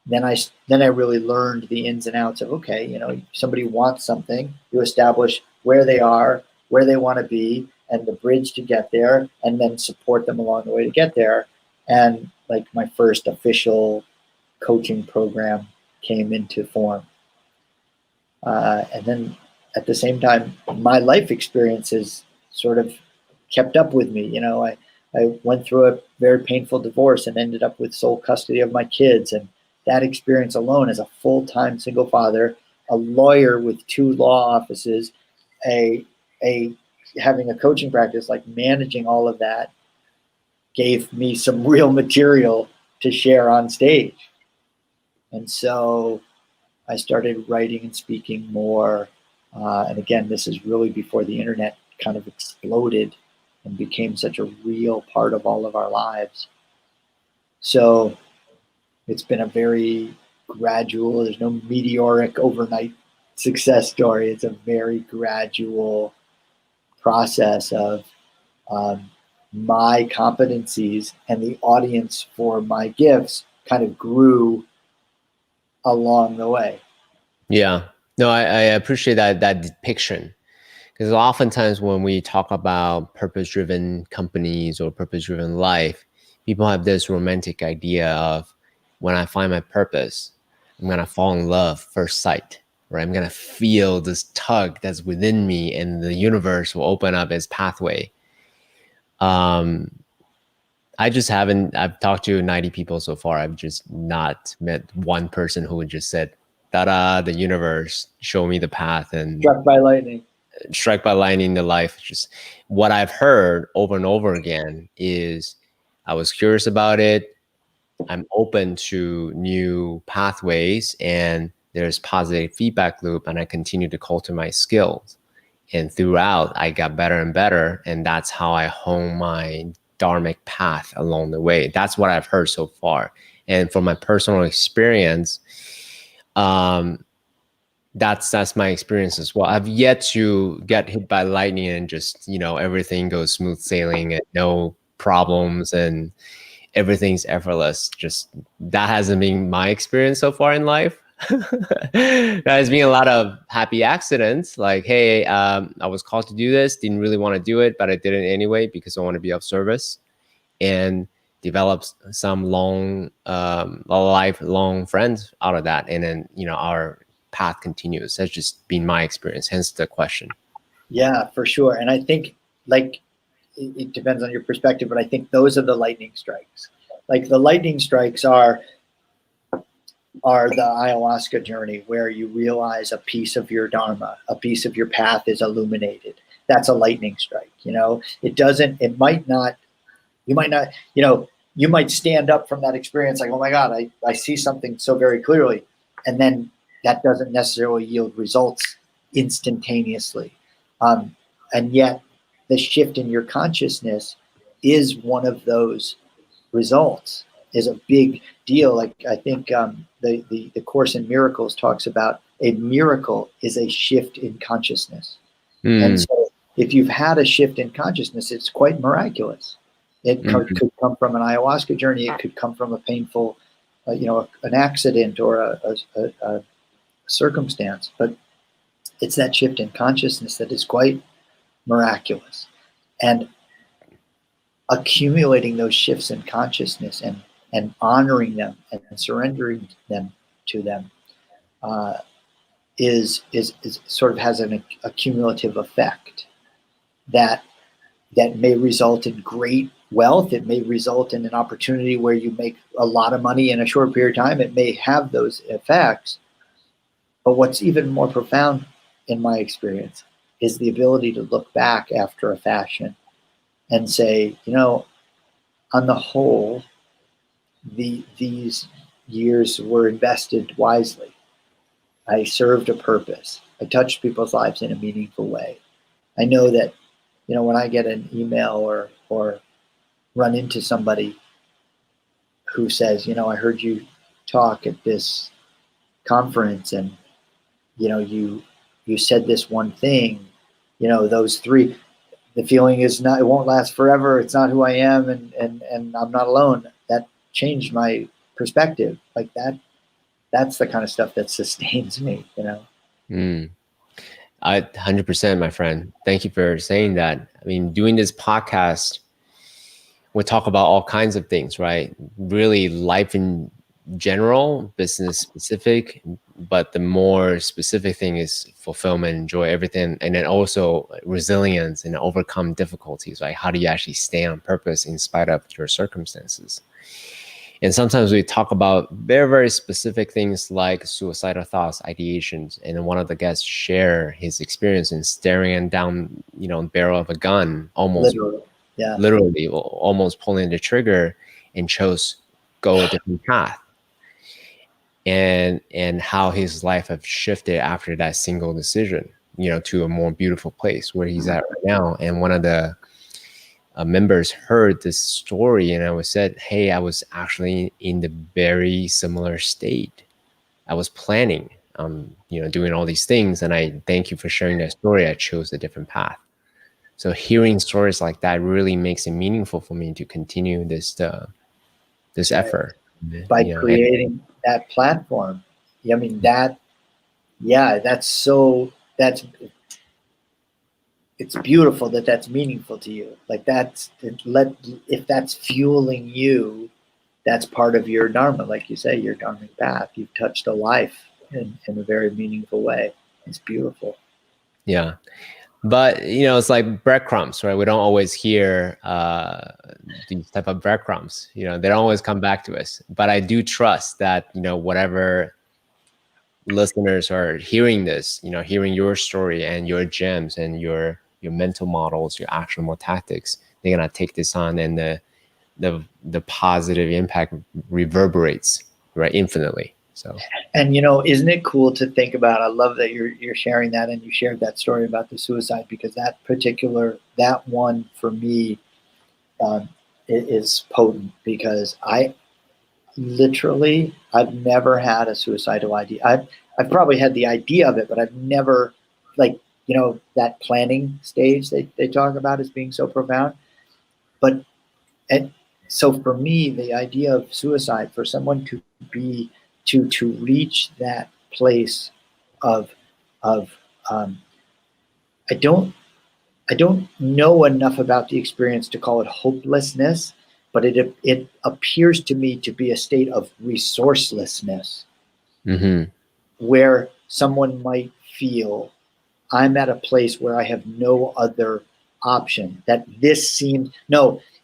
then I really learned the ins and outs of, okay, somebody wants something, you establish where they are, where they want to be, and the bridge to get there, and then support them along the way to get there. And like my first official coaching program came into form. And then at the same time, my life experiences sort of kept up with me. I went through a very painful divorce and ended up with sole custody of my kids. And that experience alone, as a full-time single father, a lawyer with 2 law offices, having a coaching practice, like managing all of that, gave me some real material to share on stage. And so I started writing and speaking more. And again, this is really before the internet kind of exploded and became such a real part of all of our lives. So it's been a very gradual, there's no meteoric overnight success story. It's a very gradual process of my competencies, and the audience for my gifts kind of grew along the way. Yeah, no, I appreciate that depiction, because oftentimes when we talk about purpose-driven companies or purpose-driven life, people have this romantic idea of, when I find my purpose, I'm gonna fall in love first sight, right? I'm gonna feel this tug that's within me, and the universe will open up its pathway. I just haven't, I've talked to 90 people so far. I've just not met one person who just said, ta-da, the universe, show me the path, and Struck by lightning. Struck by lightning, the life. Just what I've heard over and over again is, I was curious about it, I'm open to new pathways, and there's positive feedback loop, and I continue to cultivate my skills. And throughout, I got better and better, and that's how I hone my dharmic path along the way. That's what I've heard so far. And from my personal experience, that's my experience as well. I've yet to get hit by lightning and just, everything goes smooth sailing and no problems and everything's effortless. Just that hasn't been my experience so far in life. There has been a lot of happy accidents, like, hey, I was called to do this, didn't really want to do it, but I did it anyway because I want to be of service, and developed some lifelong friends out of that. And then, our path continues. That's just been my experience, hence the question. Yeah, for sure. And I think, like, it depends on your perspective, but I think those are the lightning strikes. Like, the lightning strikes are are the ayahuasca journey, where you realize a piece of your dharma, a piece of your path is illuminated. That's a lightning strike. It might not, you might not, you might stand up from that experience like, oh my God, I see something so very clearly. And then that doesn't necessarily yield results instantaneously. And yet the shift in your consciousness is one of those results, is a big deal. Like I think the Course in Miracles talks about a miracle is a shift in consciousness. And so if you've had a shift in consciousness, it's quite miraculous. It could come from an ayahuasca journey. It could come from a painful, an accident or a circumstance. But it's that shift in consciousness that is quite miraculous. And accumulating those shifts in consciousness and honoring them and surrendering them to them is sort of has a cumulative effect that may result in great wealth. It may result in an opportunity where you make a lot of money in a short period of time. It may have those effects. But what's even more profound, in my experience, is the ability to look back after a fashion and say, on the whole, these years were invested wisely. I served a purpose. I touched people's lives in a meaningful way. I know that, when I get an email or run into somebody who says, I heard you talk at this conference and, you said this one thing, those three, the feeling is not, it won't last forever. It's not who I am. And I'm not alone. That changed my perspective. Like that's the kind of stuff that sustains me, I 100%, my friend. Thank you for saying that. I mean, doing this podcast, we talk about all kinds of things, right? Really life in general, business specific, but the more specific thing is fulfillment, enjoy everything. And then also resilience and overcome difficulties, right? How do you actually stay on purpose in spite of your circumstances? And sometimes we talk about very, very specific things like suicidal thoughts, ideations. And then one of the guests share his experience in staring down, the barrel of a gun, almost literally almost pulling the trigger, and chose go a different path. And how his life have shifted after that single decision, to a more beautiful place where he's at right now. And one of the members heard this story, and I was said, hey, I was actually in the very similar state. I was planning, doing all these things, and I thank you for sharing that story. I chose a different path. So hearing stories like that really makes it meaningful for me to continue this effort by creating that platform. I mean, it's beautiful that's meaningful to you. Like if that's fueling you, that's part of your dharma. Like you say, your dharmic path. You've touched a life in a very meaningful way. It's beautiful. Yeah. But, it's like breadcrumbs, right? We don't always hear these type of breadcrumbs. They don't always come back to us. But I do trust that, whatever listeners are hearing this, hearing your story and your gems and your mental models, your actionable tactics, they're going to take this on, and the positive impact reverberates, right, infinitely. So, and isn't it cool to think about? I love that you're sharing that, and you shared that story about the suicide, because that one for me is potent, because I've never had a suicidal idea. I've probably had the idea of it, but I've never, that planning stage they talk about as being so profound. But so for me, the idea of suicide, for someone to reach that place of I don't know enough about the experience to call it hopelessness, but it appears to me to be a state of resourcelessness, where someone might feel, I'm at a place where I have no other option. That this seems,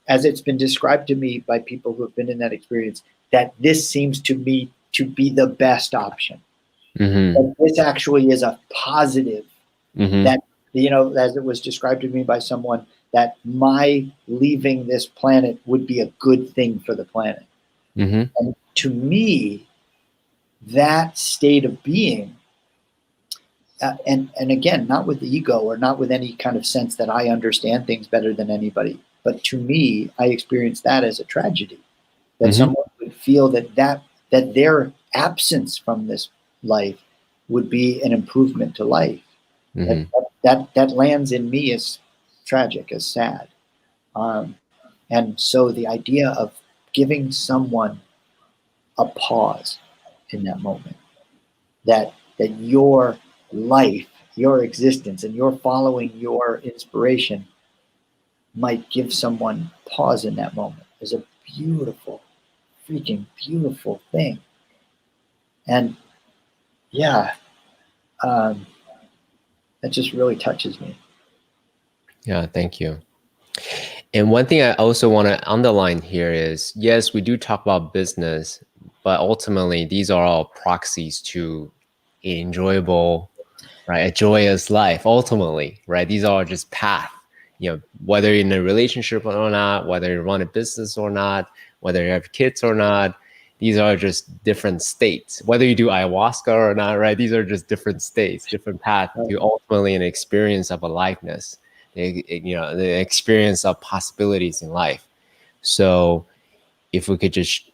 as it's been described to me by people who have been in that experience, that this seems to me to be the best option. Mm-hmm. But this actually is a positive Mm-hmm. that, you know, as it was described to me by someone, that my leaving this planet would be a good thing for the planet. Mm-hmm. And to me, that state of being, and again, not with the ego or not with any kind of sense that I understand things better than anybody, but to me, I experience that as a tragedy. That Mm-hmm. someone would feel that their absence from this life would be an improvement to life. Mm-hmm. That lands in me as tragic, as sad. And so the idea of giving someone a pause in that moment, that your life, your existence, and your following your inspiration might give someone pause in that moment is a beautiful, freaking beautiful thing. And yeah, um, that just really touches me. Yeah, thank you. And one thing I also want to underline here is, yes, we do talk about business, but ultimately these are all proxies to enjoyable, right? A joyous life, ultimately, right? These are just path, you know, whether you're in a relationship or not, whether you run a business or not, whether you have kids or not, these are just different states. Whether you do ayahuasca or not, right? These are just different states, different paths to ultimately an experience of aliveness, you know, the experience of possibilities in life. So if we could just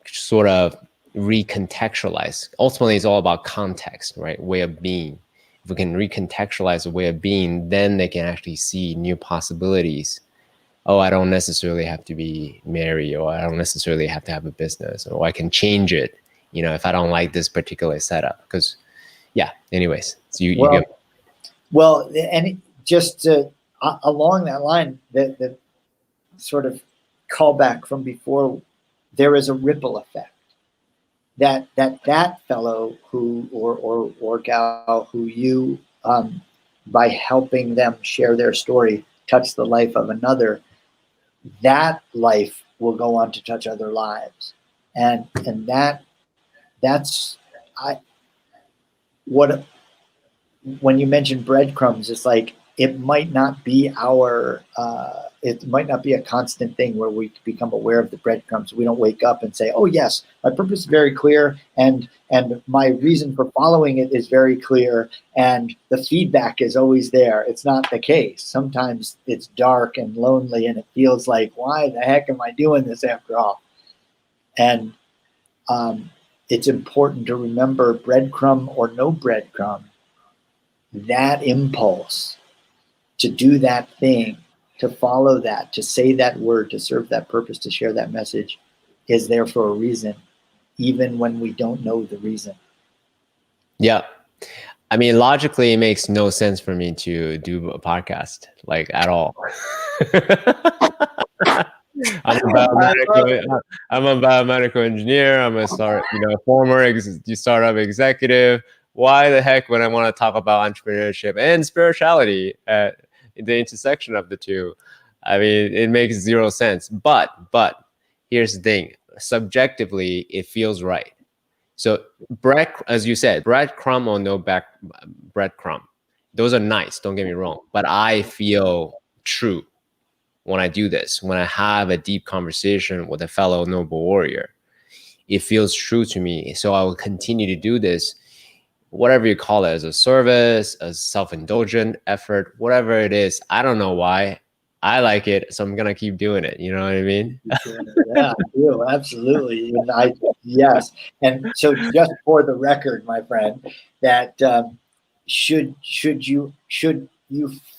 sort of recontextualize, ultimately it's all about context, right? Way of being. If we can recontextualize a way of being, then they can actually see new possibilities. Oh, I don't necessarily have to be married, or I don't necessarily have to have a business, or I can change it, you know, if I don't like this particular setup. Because, yeah, anyways, so you get. Well, and just along that line, the sort of callback from before, there is a ripple effect. That fellow who or gal who you, by helping them share their story, touch the life of another, that life will go on to touch other lives, and that's I what when you mention breadcrumbs, it's like it might not be it might not be a constant thing where we become aware of the breadcrumbs. We don't wake up and say, "Oh yes, my purpose is very clear, and my reason for following it is very clear, and the feedback is always there." It's not the case. Sometimes it's dark and lonely, and it feels like, "Why the heck am I doing this after all?" And it's important to remember, breadcrumb or no breadcrumb, that impulse to do that thing, to follow that, to say that word, to serve that purpose, to share that message, is there for a reason, even when we don't know the reason. Yeah. I mean, logically, it makes no sense for me to do a podcast, like, at all. I'm a biomedical engineer. I'm a former startup executive. Why the heck would I want to talk about entrepreneurship and spirituality at the intersection of the two? I mean, it makes zero sense. But here's the thing: subjectively, it feels right. So as you said, breadcrumb or no breadcrumb, those are nice. Don't get me wrong, but I feel true when I do this, when I have a deep conversation with a fellow noble warrior. It feels true to me. So I will continue to do this, whatever you call it, as a service, a self-indulgent effort, whatever it is. I don't know why. I like it, so I'm gonna keep doing it. You know what I mean? Yeah, I do, absolutely. And yes. And so, just for the record, my friend, that should you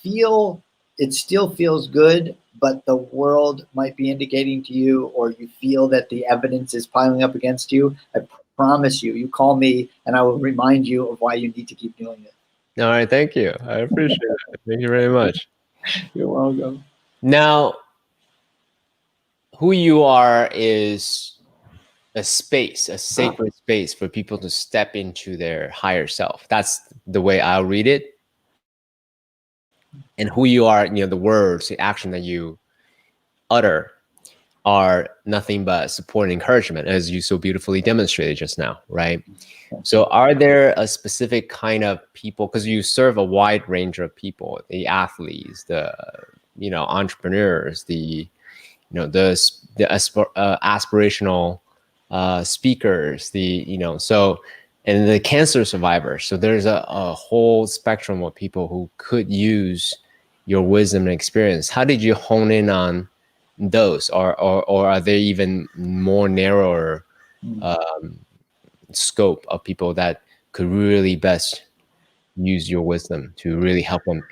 feel it still feels good, but the world might be indicating to you, or you feel that the evidence is piling up against you, I promise you, you call me and I will remind you of why you need to keep doing it. All right, thank you. I appreciate it. Thank you very much. You're welcome. Now, who you are is a space, a sacred space for people to step into their higher self. That's the way I'll read it. And who you are, the words, the action that you utter are nothing but support and encouragement, as you so beautifully demonstrated just now, right? So are there a specific kind of people, because you serve a wide range of people, the athletes, the entrepreneurs, the aspirational speakers, so, and the cancer survivors. So there's a whole spectrum of people who could use your wisdom and experience. How did you hone in on those, or are there even more narrower scope of people that could really best use your wisdom to really help them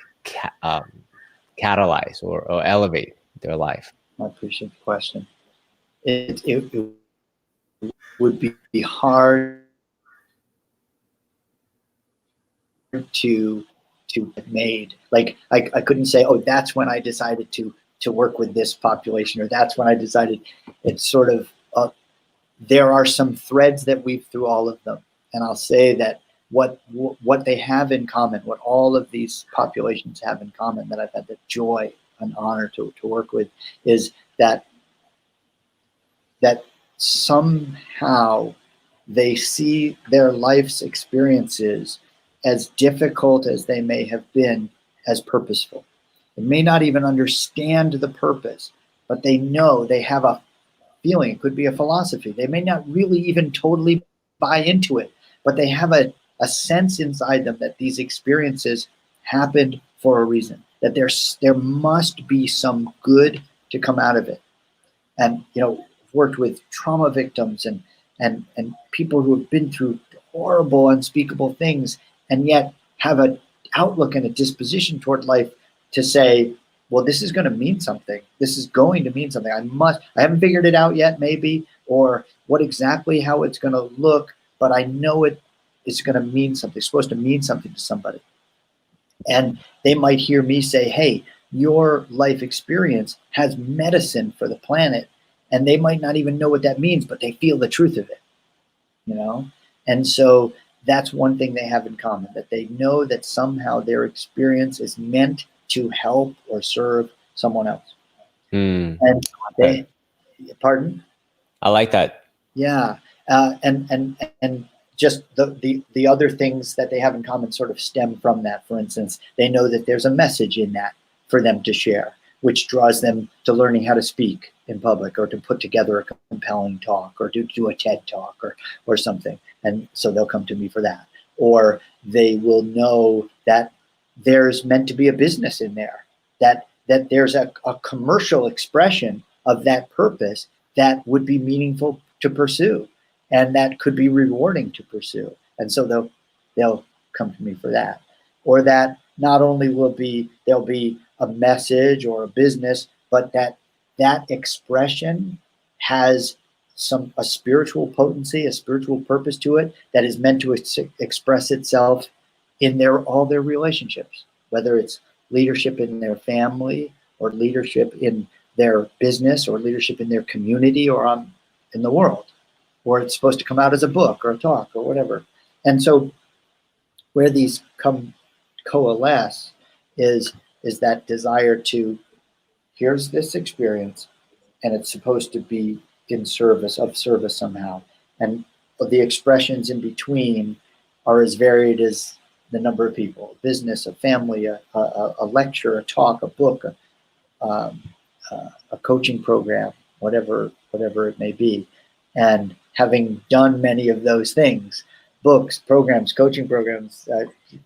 catalyze or elevate their life? I appreciate the question. It would be hard to made. Like I couldn't say, oh, that's when I decided to work with this population, or that's when I decided. It's sort of there are some threads that weave through all of them, and I'll say that what they have in common, what all of these populations have in common, that I've had the joy and honor to work with, is that somehow they see their life's experiences, as difficult as they may have been, as purposeful. They may not even understand the purpose, but they know, they have a feeling. It could be a philosophy. They may not really even totally buy into it, but they have a sense inside them that these experiences happened for a reason, that there must be some good to come out of it. And worked with trauma victims and people who have been through horrible, unspeakable things, and yet have an outlook and a disposition toward life to say, well, this is going to mean something. This is going to mean something. I haven't figured it out yet, maybe, or what exactly how it's going to look, but I know it is going to mean something. It's supposed to mean something to somebody. And they might hear me say, hey, your life experience has medicine for the planet. And they might not even know what that means, but they feel the truth of it, And so that's one thing they have in common, that they know that somehow their experience is meant to help or serve someone else. And they, pardon? I like that. Yeah. And just the other things that they have in common sort of stem from that. For instance, they know that there's a message in that for them to share, which draws them to learning how to speak in public, or to put together a compelling talk, or to do a TED talk or something. And so they'll come to me for that. Or they will know that there's meant to be a business in there, that there's a commercial expression of that purpose that would be meaningful to pursue, and that could be rewarding to pursue. And so they'll come to me for that. Or that not only there'll be a message or a business, but that expression has a spiritual potency, a spiritual purpose to it, that is meant to express itself in all their relationships, whether it's leadership in their family, or leadership in their business, or leadership in their community, or in the world, or it's supposed to come out as a book or a talk or whatever. And so where these coalesce is that desire to, here's this experience, and it's supposed to be in service somehow. And the expressions in between are as varied as the number of people: a business, a family, a lecture, a talk, a book, a coaching program, whatever it may be. And having done many of those things, books, programs, coaching programs,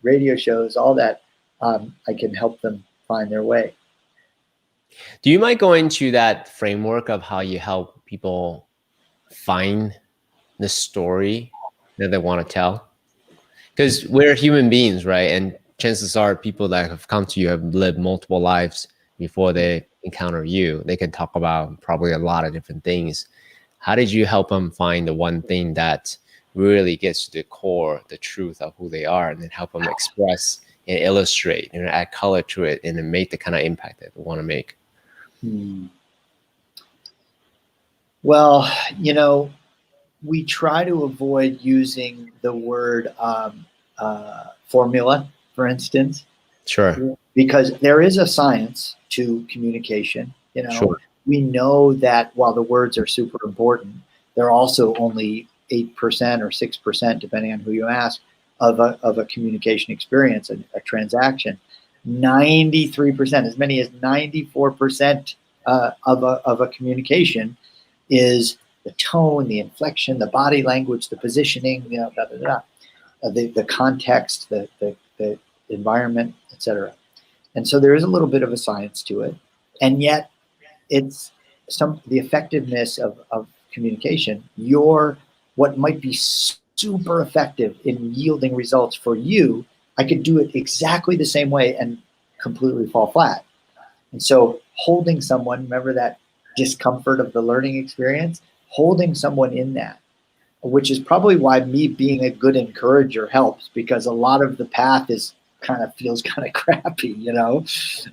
radio shows, all that, I can help them find their way. Do you mind going to that framework of how you help people find the story that they want to tell? Because we're human beings, right? And chances are people that have come to you have lived multiple lives before they encounter you. They can talk about probably a lot of different things. How did you help them find the one thing that really gets to the core, the truth of who they are, and then help them express and illustrate and add color to it, and then make the kind of impact that they want to make? Well, we try to avoid using the word formula, for instance. Sure. Because there is a science to communication. Sure. we know that while the words are super important, they're also only 8% or 6%, depending on who you ask, of a communication experience, a transaction. 93%, as many as 94% of a communication is the tone, the inflection, the body language, the positioning, the context, the environment, etc. And so there is a little bit of a science to it, and yet it's the effectiveness of communication. What might be super effective in yielding results for you, I could do it exactly the same way and completely fall flat. And so holding someone, remember that discomfort of the learning experience, holding someone in that, which is probably why me being a good encourager helps, because a lot of the path feels kind of crappy,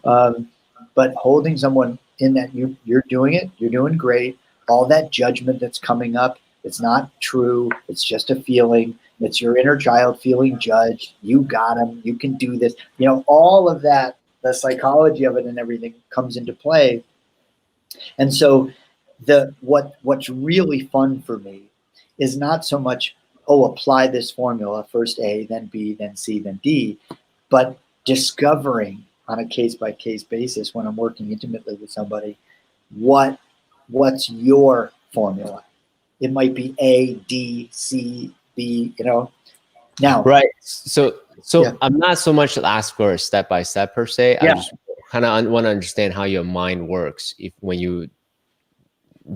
but holding someone in that you're doing it, you're doing great. All that judgment that's coming up, it's not true. It's just a feeling. It's your inner child feeling judged. You got him. You can do this. All of that, the psychology of it and everything comes into play. And so what's really fun for me is not so much, apply this formula, first A, then B, then C, then D, but discovering on a case-by-case basis when I'm working intimately with somebody, what's your formula? It might be A, D, C, B, Now, right. So yeah. I'm not so much to ask for a step-by-step per se. Yeah. I just kind of want to understand how your mind works when you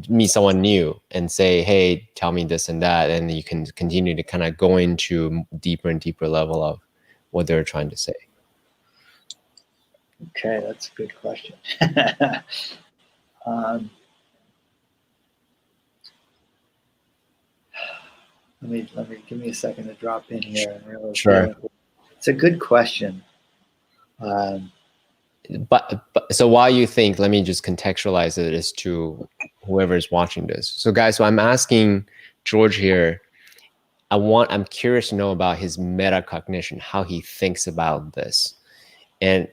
meet someone new and say, hey, tell me this and that, and you can continue to kind of go into deeper and deeper level of what they're trying to say. Okay, that's a good question. Let me give me a second to drop in here and realize. Sure. It's a good question. But so why you think, let me just contextualize it as to whoever is watching this. So guys, so I'm asking George here, I'm curious to know about his metacognition, how he thinks about this. And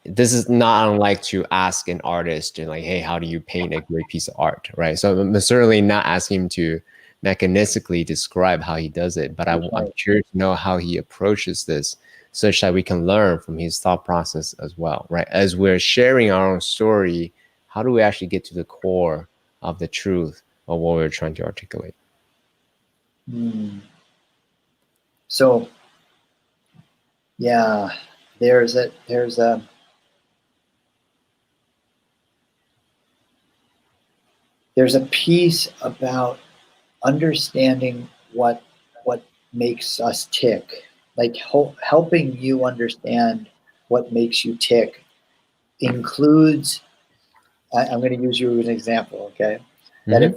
this is not unlike to ask an artist and like, hey, how do you paint a great piece of art, right? So I'm certainly not asking him to mechanistically describe how he does it, but I'm curious to know how he approaches this such that we can learn from his thought process as well, right? As we're sharing our own story, how do we actually get to the core of the truth of what we're trying to articulate? So, yeah, there's a piece about understanding what makes us tick, like helping you understand what makes you tick includes, I'm going to use you as an example, okay? That if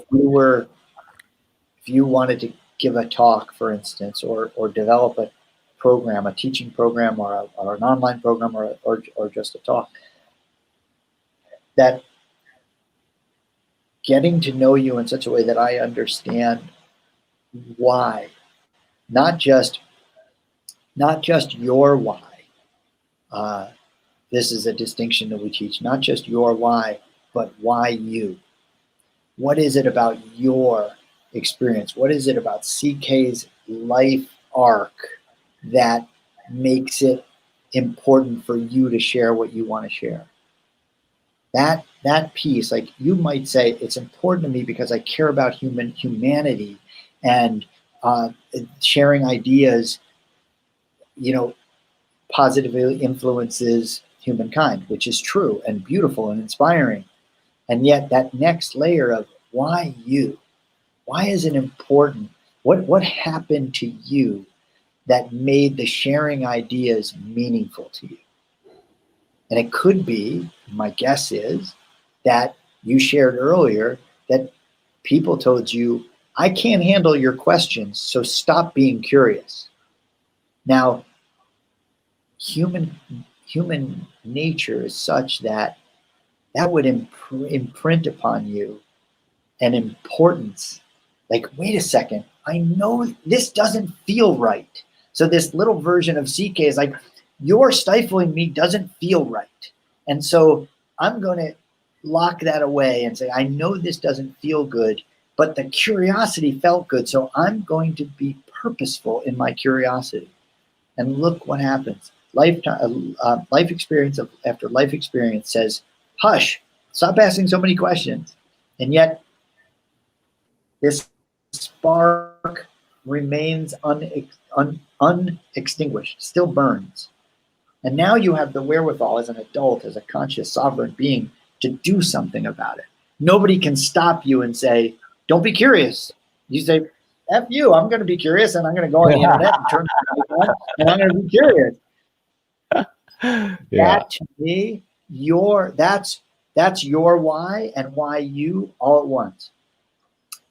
you wanted to give a talk, for instance, or develop a program, a teaching program, or an online program, or just a talk, that getting to know you in such a way that I understand why, not just your why. This is a distinction that we teach, not just your why, but why you. What is it about your experience? What is it about CK's life arc that makes it important for you to share what you want to share? That piece, like you might say, it's important to me because I care about humanity and sharing ideas, positively influences humankind, which is true and beautiful and inspiring. And yet that next layer of why you? Why is it important? What happened to you that made the sharing ideas meaningful to you? And it could be, my guess is, that you shared earlier that people told you, I can't handle your questions, so stop being curious. Now, human nature is such that would imprint upon you an importance. Like, wait a second, I know this doesn't feel right. So this little version of CK is like, you're stifling me doesn't feel right. And so I'm going to lock that away and say, I know this doesn't feel good, but the curiosity felt good. So I'm going to be purposeful in my curiosity. And look what happens. Life experience after life experience says, hush, stop asking so many questions. And yet this spark remains unextinguished, still burns. And now you have the wherewithal as an adult, as a conscious sovereign being, to do something about it. Nobody can stop you and say, don't be curious. You say, F you, I'm going to be curious, and I'm going to go on the internet and turn it on, and I'm going to be curious. That to me, that's your why and why you all at once.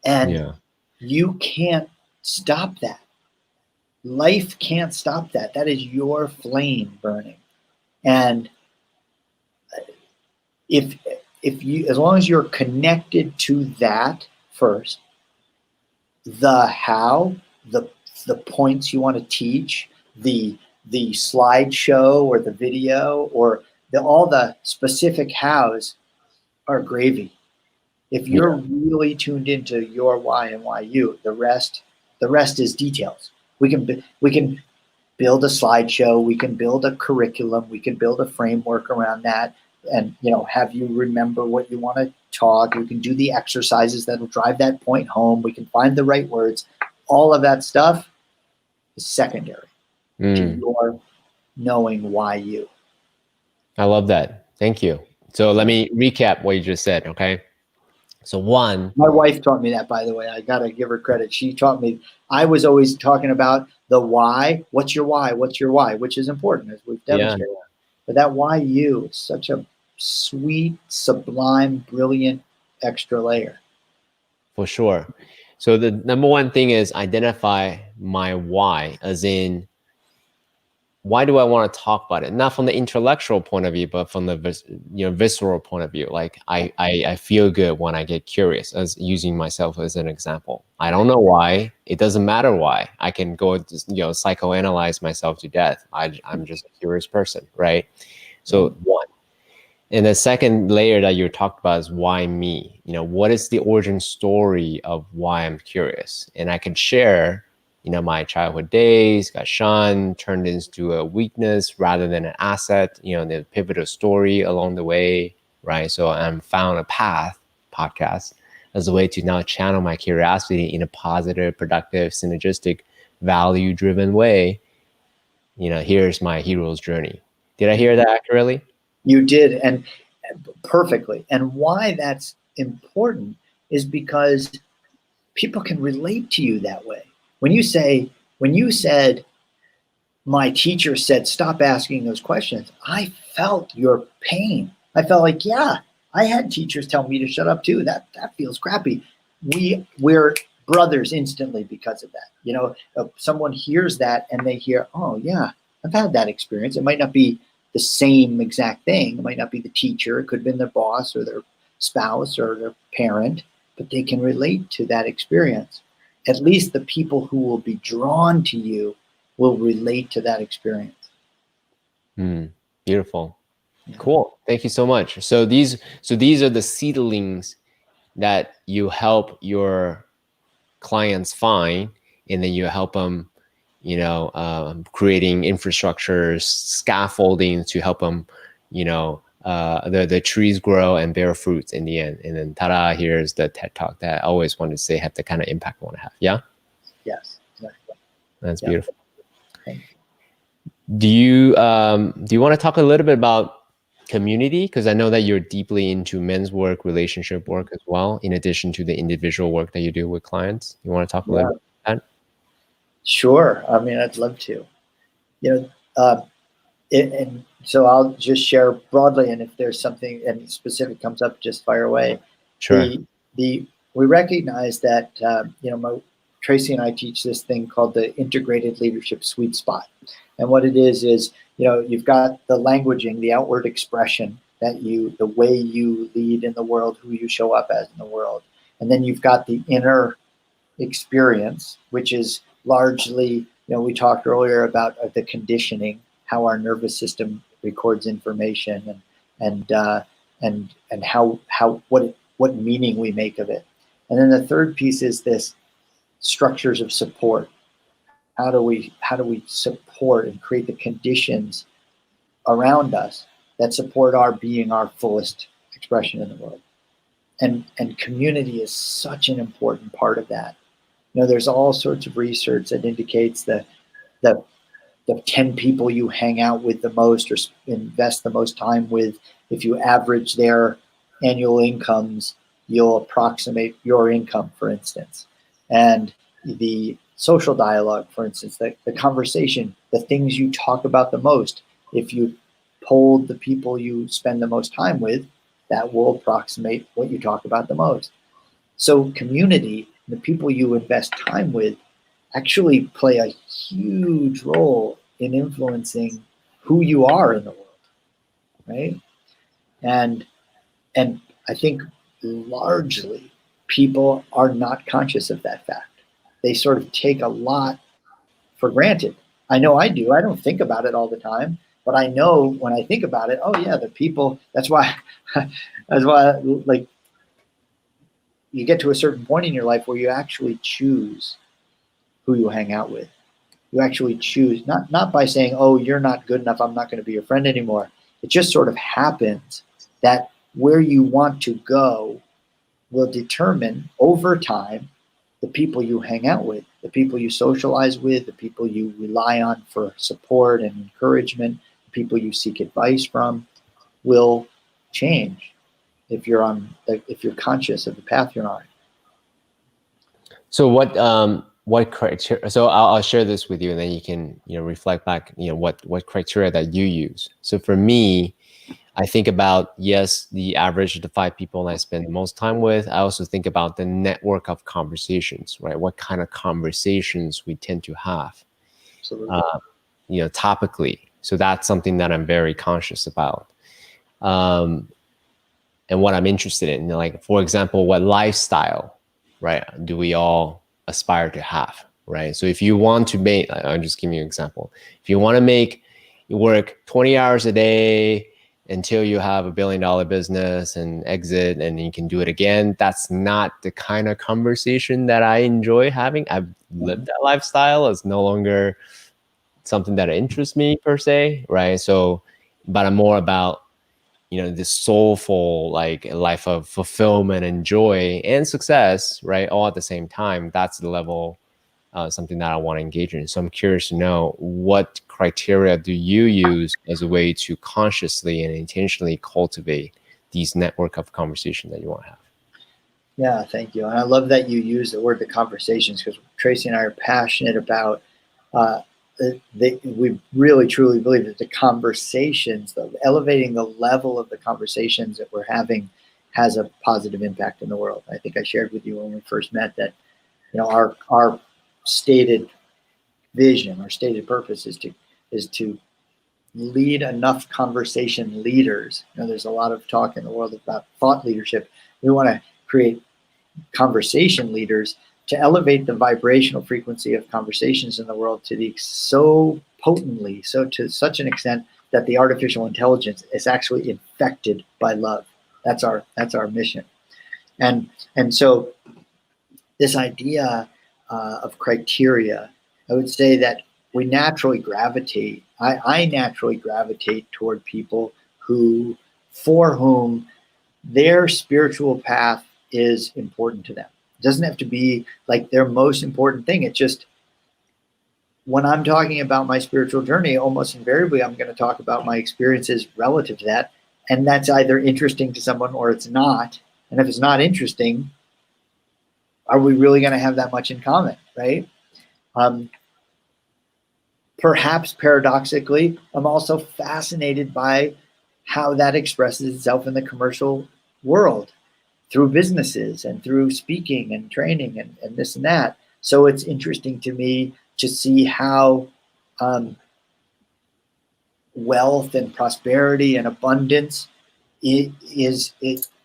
And you can't stop that. Life can't stop that. That is your flame burning. And if you, as long as you're connected to that first, the how, the points you want to teach, the slideshow or the video or all the specific hows are gravy. If you're really tuned into your why and why you, the rest is details. We can build a slideshow, we can build a curriculum, we can build a framework around that, and have you remember what you want to talk. You can do the exercises that'll drive that point home. We can find the right words. All of that stuff is secondary to your knowing why you. I love that. Thank you. So let me recap what you just said, okay? So one, my wife taught me that, by the way. I got to give her credit. She taught me. I was always talking about the why. What's your why? What's your why? Which is important, as we've demonstrated. Yeah. But that why you is such a sweet, sublime, brilliant extra layer. For sure. So the number one thing is identify my why, as in, why do I want to talk about it? Not from the intellectual point of view, but from the visceral point of view. Like I feel good when I get curious, as using myself as an example. I don't know why. It doesn't matter why. I can go psychoanalyze myself to death. I'm just a curious person, right? So one. And the second layer that you talked about is why me? What is the origin story of why I'm curious? And I can share my childhood days got shunned, turned into a weakness rather than an asset, the pivotal story along the way, right? So I found a path podcast as a way to now channel my curiosity in a positive, productive, synergistic, value-driven way. Here's my hero's journey. Did I hear that accurately? You did, and perfectly. And why that's important is because people can relate to you that way. When you said, my teacher said, stop asking those questions, I felt your pain. I felt like, yeah, I had teachers tell me to shut up too. That feels crappy. We're brothers instantly because of that. If someone hears that and they hear, oh yeah, I've had that experience. It might not be the same exact thing. It might not be the teacher. It could have been their boss or their spouse or their parent, but they can relate to that experience. At least the people who will be drawn to you will relate to that experience. Beautiful. Yeah. Cool. Thank you so much. So these are the seedlings that you help your clients find, and then you help them, creating infrastructures, scaffolding to help them, the trees grow and bear fruits in the end. And then ta-da, here's the TED Talk that I always wanted to say have the kind of impact I want to have. Yeah? Yes, exactly. That's beautiful. Thank you. Do you want to talk a little bit about community? Because I know that you're deeply into men's work, relationship work as well, in addition to the individual work that you do with clients. You want to talk a little bit about that? Sure. I mean, I'd love to. And so I'll just share broadly, and if there's something and specific comes up, just fire away. Sure. We recognize that Tracy and I teach this thing called the integrated leadership sweet spot, and what it is you've got the languaging, the outward expression the way you lead in the world, who you show up as in the world, and then you've got the inner experience, which is largely we talked earlier about the conditioning, how our nervous system records information, and and what meaning we make of it. And then the third piece is this structures of support. How do we support and create the conditions around us that support our being our fullest expression in the world? And community is such an important part of that. There's all sorts of research that indicates that the 10 people you hang out with the most or invest the most time with, if you average their annual incomes, you'll approximate your income, for instance. And the social dialogue, for instance, the conversation, the things you talk about the most, if you polled the people you spend the most time with, that will approximate what you talk about the most. So community, the people you invest time with, actually play a huge role in influencing who you are in the world, right? And I think largely people are not conscious of that fact. They sort of take a lot for granted. I know I do. I don't think about it all the time, but I know when I think about it, oh yeah, the people, that's why like you get to a certain point in your life where you actually choose who you hang out with. You actually choose, not by saying, oh, you're not good enough, I'm not going to be your friend anymore. It just sort of happens that where you want to go will determine over time the people you hang out with, the people you socialize with, the people you rely on for support and encouragement, the people you seek advice from will change if you're conscious of the path you're on. So what criteria? So I'll share this with you, and then you can reflect back. What criteria that you use. So for me, I think about, yes, the average of the 5 people I spend the most time with. I also think about the network of conversations, right? What kind of conversations we tend to have, topically. So that's something that I'm very conscious about. And what I'm interested in, like, for example, what lifestyle, right, do we all aspire to have, right? So if you want to make, I'll just give you an example. If you want to work 20 hours a day until you have $1 billion business and exit and you can do it again, that's not the kind of conversation that I enjoy having. I've lived that lifestyle. It's no longer something that interests me per se, right? So, but I'm more about this soulful, like, life of fulfillment and joy and success, right? All at the same time. That's the level, something that I want to engage in. So I'm curious to know, what criteria do you use as a way to consciously and intentionally cultivate these network of conversation that you want to have? Yeah, thank you. And I love that you use the word, the conversations, because Tracy and I are passionate about we really truly believe that the conversations, elevating the level of the conversations that we're having, has a positive impact in the world. I think I shared with you when we first met that our stated vision, our stated purpose is to lead enough conversation leaders. There's a lot of talk in the world about thought leadership. We want to create conversation leaders to elevate the vibrational frequency of conversations in the world so potently, so to such an extent that the artificial intelligence is actually infected by love. That's our mission. And so this idea of criteria, I would say that we naturally gravitate. I naturally gravitate toward people for whom their spiritual path is important to them. It doesn't have to be like their most important thing. It's just, when I'm talking about my spiritual journey, almost invariably I'm going to talk about my experiences relative to that. And that's either interesting to someone or it's not. And if it's not interesting, are we really going to have that much in common, right? Perhaps paradoxically, I'm also fascinated by how that expresses itself in the commercial world, through businesses and through speaking and training and this and that. So it's interesting to me to see how wealth and prosperity and abundance is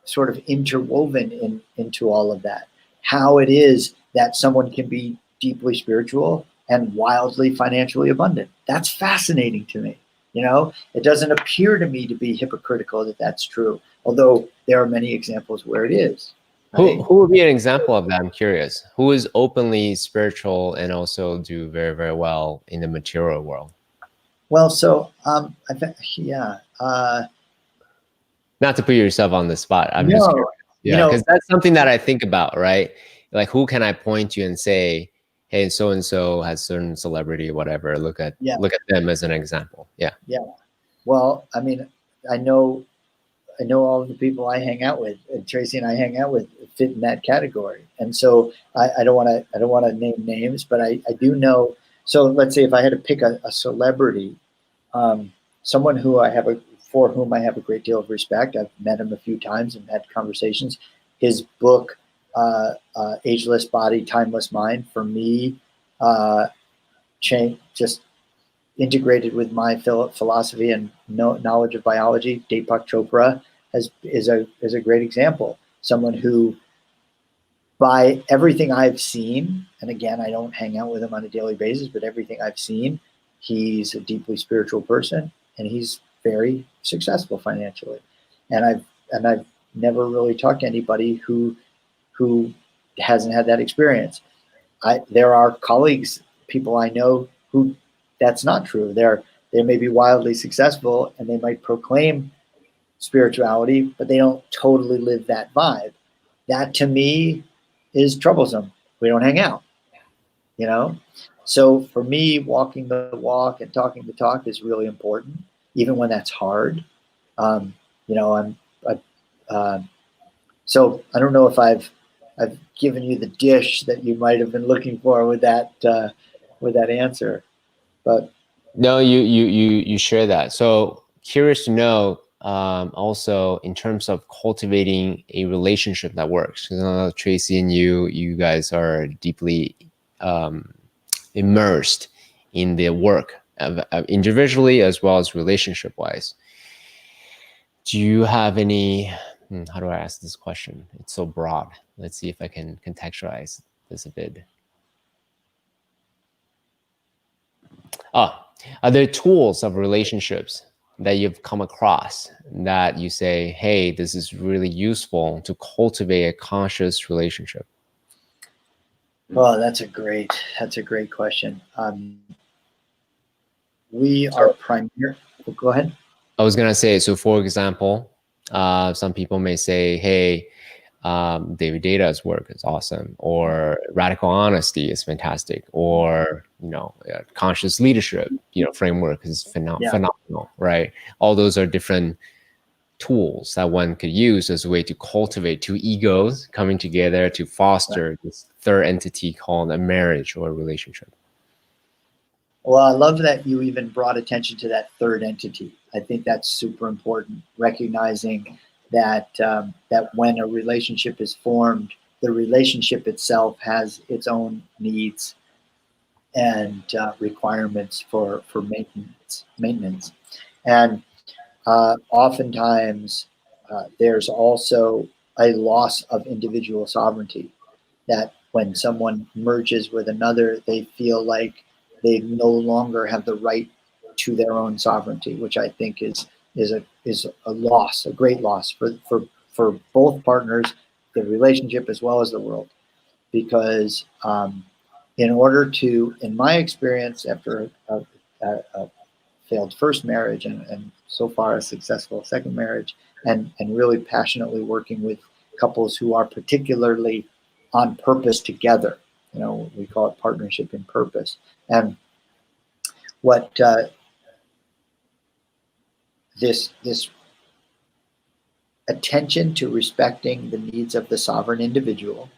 sort of interwoven into all of that. How it is that someone can be deeply spiritual and wildly financially abundant. That's fascinating to me. You know, it doesn't appear to me to be hypocritical that that's true, although there are many examples where it is. Right? Who would be an example of that? I'm curious. Who is openly spiritual and also do very, very well in the material world? Well, so I think, yeah. Not to put yourself on the spot. I'm just curious. No, you Yeah, know, because that's something that I think about, right? Like, who can I point to and say, "Hey, so and so has certain celebrity, whatever. yeah, Look at them as an example." Yeah. yeah. Well, I mean, I know all of the people I hang out with, and Tracy and I hang out with, fit in that category. And so I don't want to name names, but I do know. So let's say if I had to pick a celebrity, someone for whom I have a great deal of respect. I've met him a few times and had conversations. His book, Ageless Body, Timeless Mind, for me, just integrated with my philosophy and knowledge of biology. Deepak Chopra is a great example. Someone who, by everything I've seen, and again, I don't hang out with him on a daily basis, but everything I've seen, he's a deeply spiritual person, and he's very successful financially. And I've never really talked to anybody who hasn't had that experience. There are colleagues, people I know who that's not true. They may be wildly successful and they might proclaim spirituality, but they don't totally live that vibe. That to me is troublesome. We don't hang out, you know? So for me, walking the walk and talking the talk is really important, even when that's hard. You know, so I don't know if I've given you the dish that you might have been looking for with that answer, but No, you share that. So curious to know, also in terms of cultivating a relationship that works. 'Cause I know Tracy and you guys are deeply immersed in the work of individually as well as relationship wise. Do you have any? How do I ask this question? It's so broad. Let's see if I can contextualize this a bit. Are there tools of relationships that you've come across that you say, hey, this is really useful to cultivate a conscious relationship? well, that's a great question. We are primary. Oh, go ahead. I was gonna say, so for example, some people may say, hey, David Data's work is awesome, or radical honesty is fantastic, or conscious leadership framework is Yeah. phenomenal, right? All those are different tools that one could use as a way to cultivate two egos coming together to foster this third entity called a marriage or a relationship. Well, I love that you even brought attention to that third entity. I think that's super important, recognizing that that when a relationship is formed, the relationship itself has its own needs and requirements for maintenance. And oftentimes there's also a loss of individual sovereignty, that when someone merges with another, they feel like they no longer have the right to their own sovereignty, which I think is a loss, a great loss for both partners, the relationship as well as the world. Because in order to, in my experience, after a failed first marriage and so far a successful second marriage, and really passionately working with couples who are particularly on purpose together. You know, we call it partnership in purpose. And what this attention to respecting the needs of the sovereign individual,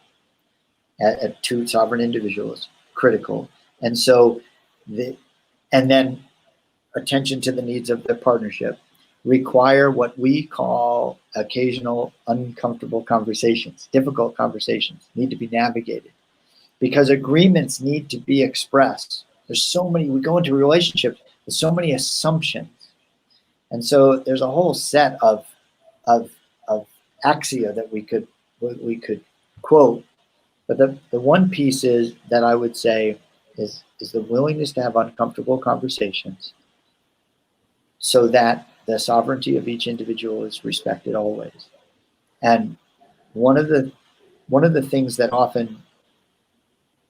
at two sovereign individuals, critical. And so and then attention to the needs of the partnership require what we call occasional uncomfortable conversations. Difficult conversations need to be navigated because agreements need to be expressed. There's so many, we go into relationships with so many assumptions. And so there's a whole set of axia that we could quote. But the one piece is that I would say is the willingness to have uncomfortable conversations, so that the sovereignty of each individual is respected always. And one of the things that often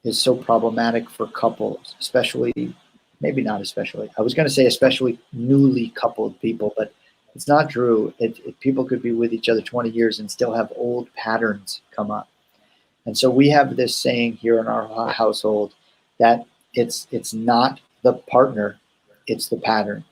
is so problematic for couples, especially, maybe not especially, I was going to say especially newly coupled people, but it's not true. People could be with each other 20 years and still have old patterns come up. And so we have this saying here in our household that it's not the partner, it's the pattern.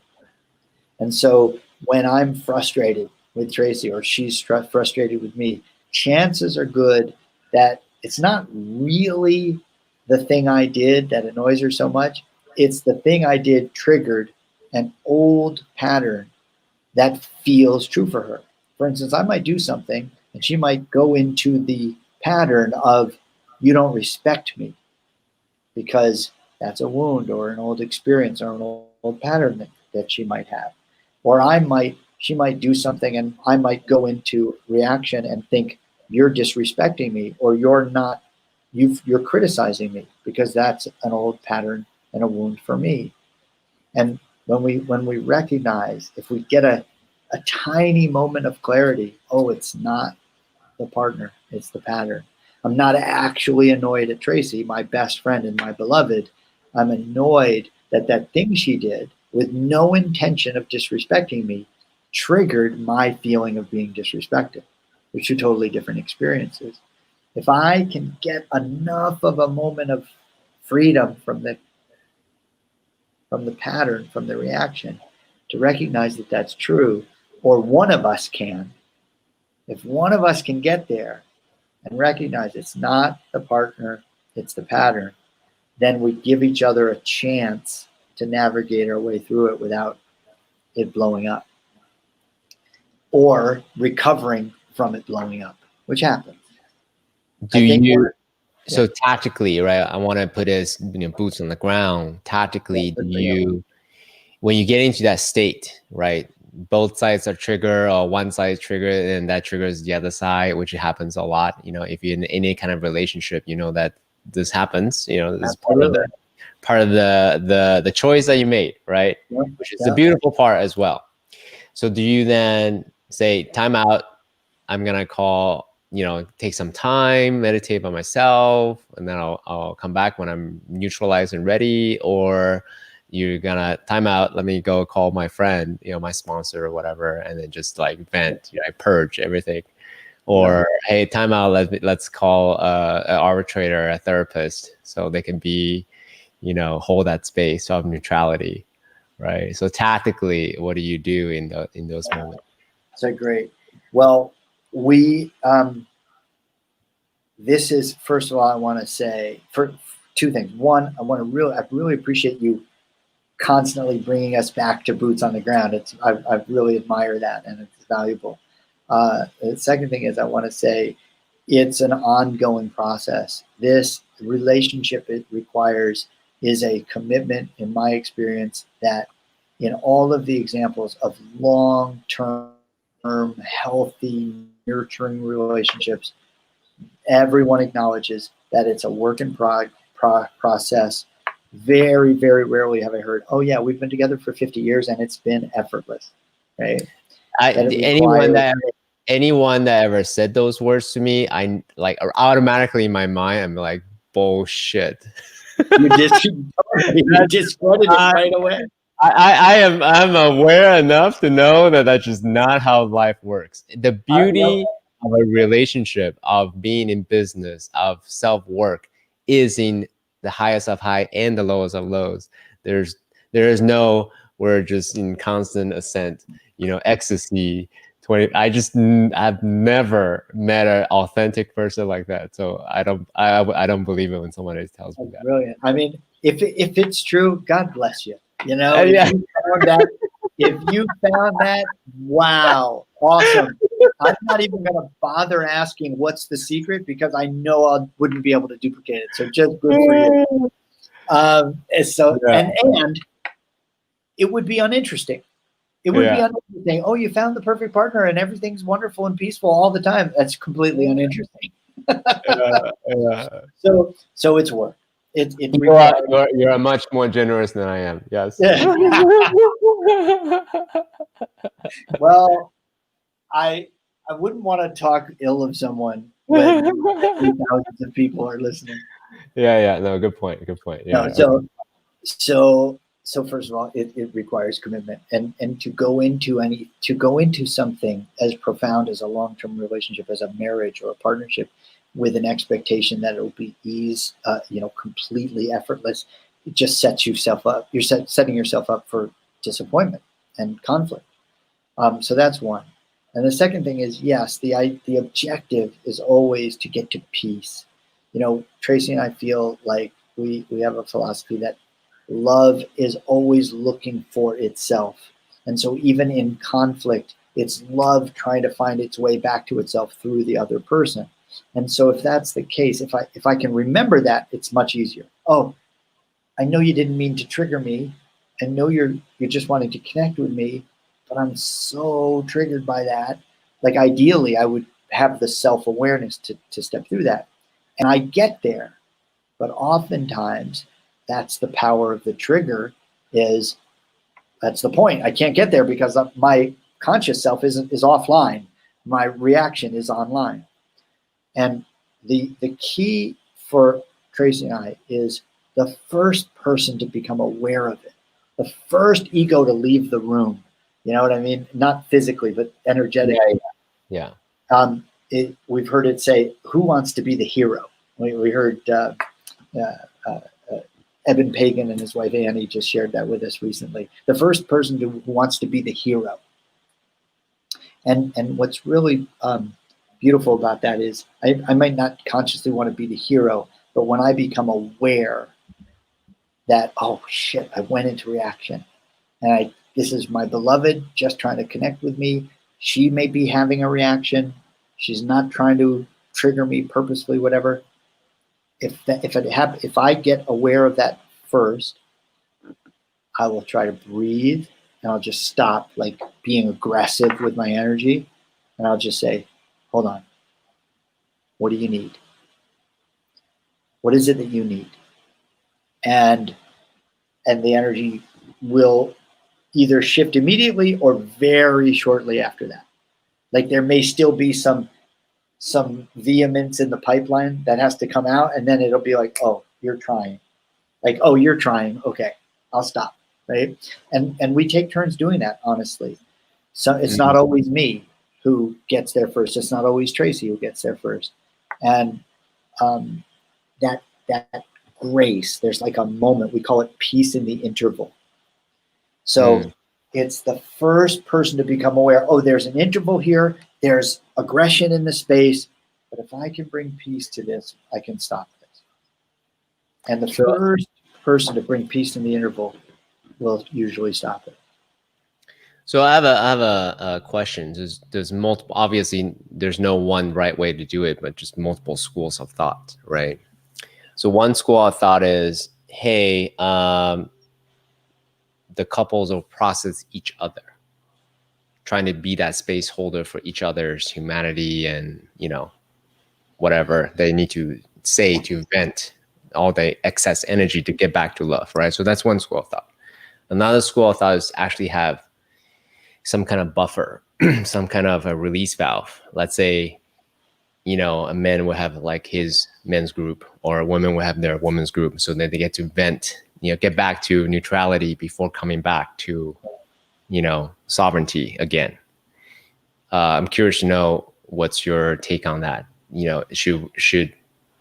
And so when I'm frustrated with Tracy or she's frustrated with me, chances are good that it's not really the thing I did that annoys her so much. It's the thing I did triggered an old pattern that feels true for her. For instance, I might do something and she might go into the pattern of, you don't respect me, because that's a wound or an old experience or an old pattern that she might have. Or she might do something and I might go into reaction and think, you're disrespecting me, or you're criticizing me, because that's an old pattern and a wound for me. And when we recognize, if we get a tiny moment of clarity, oh, it's not the partner, it's the pattern. I'm not actually annoyed at Tracy, my best friend and my beloved. I'm annoyed that that thing she did with no intention of disrespecting me triggered my feeling of being disrespected, which are totally different experiences. If I can get enough of a moment of freedom from the pattern, from the reaction, to recognize that that's true, or one of us can, if one of us can get there and recognize it's not the partner, it's the pattern, then we give each other a chance to navigate our way through it without it blowing up, or recovering from it blowing up, which happens. So tactically, right? I want to put this, boots on the ground. Tactically, when you get into that state, right? Both sides are triggered, or one side is triggered, and that triggers the other side, which happens a lot. If you're in any kind of relationship, that this happens. This is part of the choice that you made, right? Yeah. Which is the beautiful part as well. So do you then say, time out, I'm gonna call, take some time, meditate by myself, and then I'll come back when I'm neutralized and ready? Or you're gonna time out, let me go call my friend, my sponsor or whatever, and then just like vent, purge everything? Or hey, time out, let's call an arbitrator, a therapist, so they can be, hold that space of neutrality, right? So tactically, what do you do in those moments? So great. Well, this is, first of all, I want to say for two things. One, I really appreciate you constantly bringing us back to boots on the ground. I really admire that, and it's valuable. The second thing is, I want to say it's an ongoing process. This relationship it requires is a commitment, in my experience, that in all of the examples of long-term, healthy, nurturing relationships, everyone acknowledges that it's a work in process. Very, very rarely have I heard, oh yeah, we've been together for 50 years and it's been effortless, right? Anyone that ever said those words to me, I like automatically in my mind, I'm like, bullshit. You discredit it right away. I'm aware enough to know that that's just not how life works. The beauty of a relationship, of being in business, of self-work, is in the highest of high and the lowest of lows. There is no, we're just in constant ascent, ecstasy. I've never met an authentic person like that. So I don't believe it when someone tells me that. Brilliant. I mean, if it's true, God bless you. Yeah. If you found that, wow, awesome. I'm not even going to bother asking what's the secret, because I know I wouldn't be able to duplicate it. So just good for you. And it would be uninteresting. It would be uninteresting. Oh, you found the perfect partner and everything's wonderful and peaceful all the time. That's completely uninteresting. So it's work. It You are, requires. you're much more generous than I am. Yes. Yeah. Well, I wouldn't want to talk ill of someone when thousands of people are listening. Yeah. No, good point. Good point. Yeah. No, so first of all, it requires commitment, and to go into something as profound as a long-term relationship, as a marriage or a partnership, with an expectation that it will be completely effortless, it just sets yourself up. You're setting yourself up for disappointment and conflict. So that's one. And the second thing is, yes, the objective is always to get to peace. Tracy and I feel like we have a philosophy that love is always looking for itself. And so even in conflict, it's love trying to find its way back to itself through the other person. And so if that's the case, if I can remember that, it's much easier. Oh, I know you didn't mean to trigger me. I know you're just wanting to connect with me, but I'm so triggered by that. Like ideally, I would have the self-awareness to step through that. And I get there, but oftentimes that's the power of the trigger. That's the point. I can't get there because my conscious self is offline. My reaction is online. And the key for Tracy and I is the first person to become aware of it, the first ego to leave the room. You know what I mean? Not physically, but energetically. Yeah. We've heard it say, "Who wants to be the hero?" We heard Eben Pagan and his wife Annie just shared that with us recently. The first person who wants to be the hero. And what's really beautiful about that is I might not consciously want to be the hero, but when I become aware that, oh shit, I went into reaction, and this is my beloved just trying to connect with me. She may be having a reaction. She's not trying to trigger me purposefully, whatever. If I get aware of that first, I will try to breathe, and I'll just stop like being aggressive with my energy, and I'll just say, hold on. What do you need? What is it that you need? And the energy will either shift immediately or very shortly after that. Like there may still be some vehemence in the pipeline that has to come out, and then it'll be like, oh, you're trying. Like, oh, you're trying. Okay, I'll stop. Right? And we take turns doing that, honestly. So it's not always me who gets there first. It's not always Tracy who gets there first. And that grace, there's like a moment, we call it peace in the interval. So it's the first person to become aware, oh, there's an interval here, there's aggression in the space, but if I can bring peace to this, I can stop this. And the first person to bring peace in the interval will usually stop it. So I have a question. There's multiple. Obviously, there's no one right way to do it, but just multiple schools of thought, right? So one school of thought is, hey, the couples will process each other, trying to be that space holder for each other's humanity and whatever they need to say to vent all the excess energy to get back to love, right? So that's one school of thought. Another school of thought is actually have some kind of buffer, some kind of a release valve. Let's say, a man will have like his men's group, or a woman will have their women's group, so that they get to vent, get back to neutrality before coming back to, sovereignty again. I'm curious to know what's your take on that. Should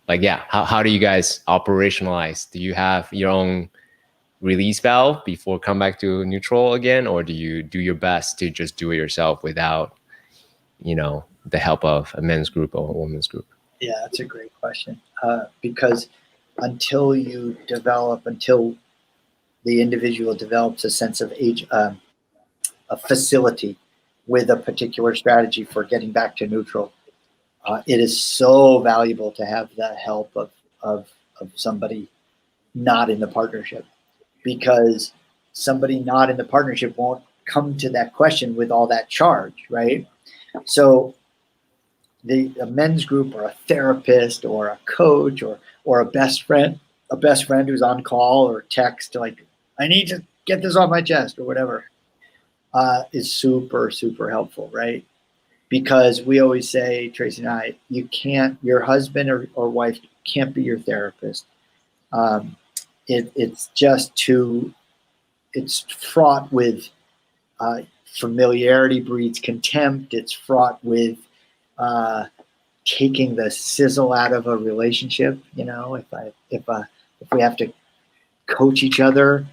like, yeah, how do you guys operationalize? Do you have your own release valve before come back to neutral again, or do you do your best to just do it yourself without the help of a men's group or a women's group? Yeah, that's a great question, because until the individual develops a sense of a facility with a particular strategy for getting back to neutral, it is so valuable to have the help of somebody not in the partnership, because somebody not in the partnership won't come to that question with all that charge, right? So a men's group or a therapist or a coach or a best friend a best friend who's on call or text, like, I need to get this off my chest or whatever, is super, super helpful, right? Because we always say, Tracy and I, your husband or wife can't be your therapist. It's just it's fraught with familiarity breeds contempt. It's fraught with taking the sizzle out of a relationship. If we have to coach each other,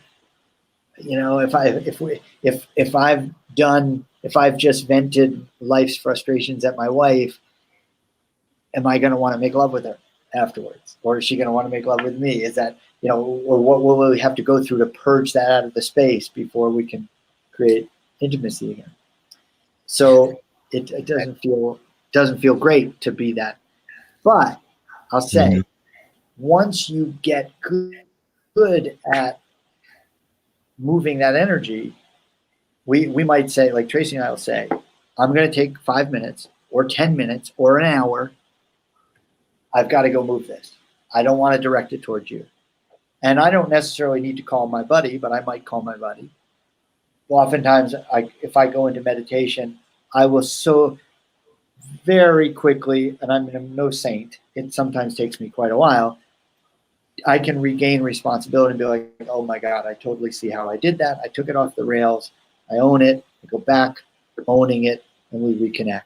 if I've just vented life's frustrations at my wife, am I going to want to make love with her afterwards, or is she going to want to make love with me? Is that, or what will we have to go through to purge that out of the space before we can create intimacy again? So it doesn't feel great to be that. But I'll say, once you get good at moving that energy, we might say, like Tracy and I will say, I'm going to take 5 minutes or 10 minutes or an hour. I've got to go move this. I don't want to direct it towards you. And I don't necessarily need to call my buddy, but I might call my buddy. Oftentimes, if I go into meditation, I will so very quickly, and I'm no saint, it sometimes takes me quite a while, I can regain responsibility and be like, oh my God, I totally see how I did that. I took it off the rails. I own it. I go back, owning it, and we reconnect.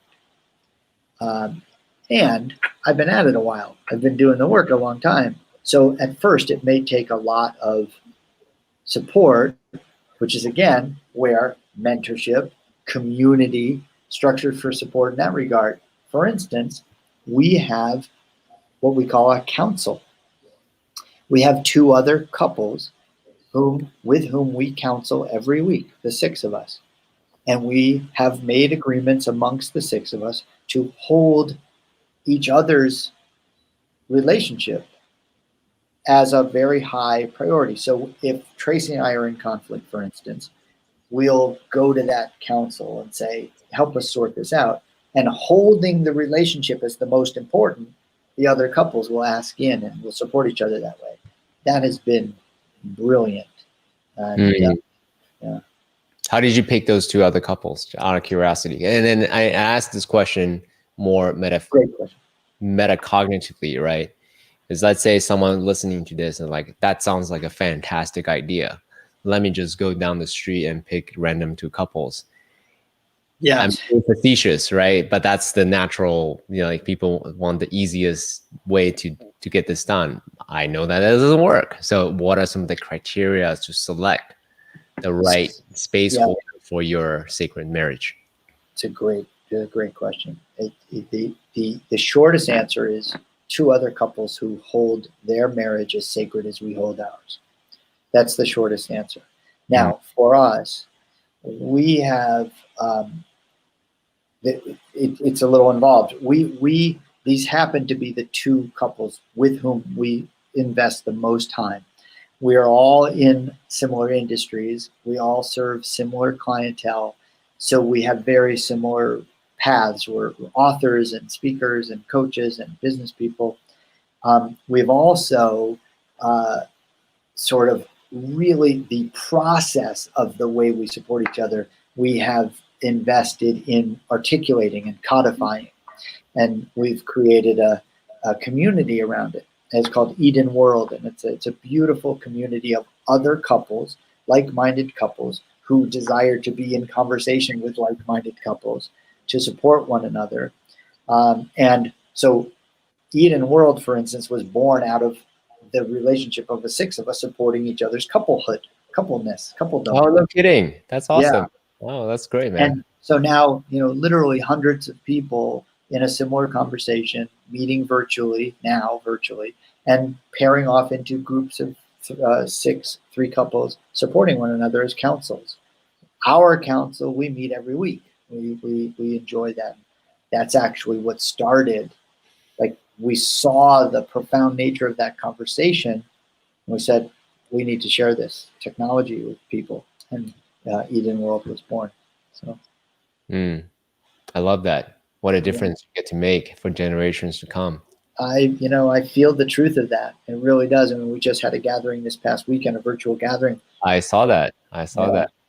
And I've been at it a while. I've been doing the work a long time. So at first, it may take a lot of support, which is, again, where mentorship, community, structured for support in that regard. For instance, we have what we call a council. We have 2 other couples with whom we counsel every week, the 6 of us. And we have made agreements amongst the 6 of us to hold each other's relationship as a very high priority. So if Tracy and I are in conflict, for instance, we'll go to that council and say, help us sort this out. And holding the relationship as the most important, the other couples will ask in and will support each other that way. That has been brilliant. And, yeah. How did you pick those 2 other couples, out of curiosity? And then I asked this question more metacognitively, right? Because let's say someone listening to this and like, that sounds like a fantastic idea. Let me just go down the street and pick random 2 couples. Yeah, I'm being facetious, right? But that's the natural, like people want the easiest way to get this done. I know that it doesn't work. So what are some of the criteria to select the right space holder for your sacred marriage? It's a great question. The shortest answer is 2 other couples who hold their marriage as sacred as we hold ours. That's the shortest answer. Now, for us, we have it's a little involved. These happen to be the 2 couples with whom we invest the most time. We are all in similar industries. We all serve similar clientele. So we have very similar paths. We're authors and speakers and coaches and business people. We've also sort of really the process of the way we support each other, we have invested in articulating and codifying. And we've created a community around it. And it's called Eden World. And it's a beautiful community of other couples, like-minded couples, who desire to be in conversation with like-minded couples to support one another. And so Eden World, for instance, was born out of the relationship of the 6 of us supporting each other's coupledom. Oh, no kidding. That's awesome. Yeah. Oh, that's great, man. And so now, literally hundreds of people in a similar conversation, meeting virtually, and pairing off into groups of 3 couples, supporting one another as councils. Our council, we meet every week. We enjoy that. That's actually what started. Like, we saw the profound nature of that conversation, and we said, we need to share this technology with people. And Eden World was born. So, I love that. What a difference you get to make for generations to come. I feel the truth of that. It really does. I mean, we just had a gathering this past weekend, a virtual gathering. I saw that.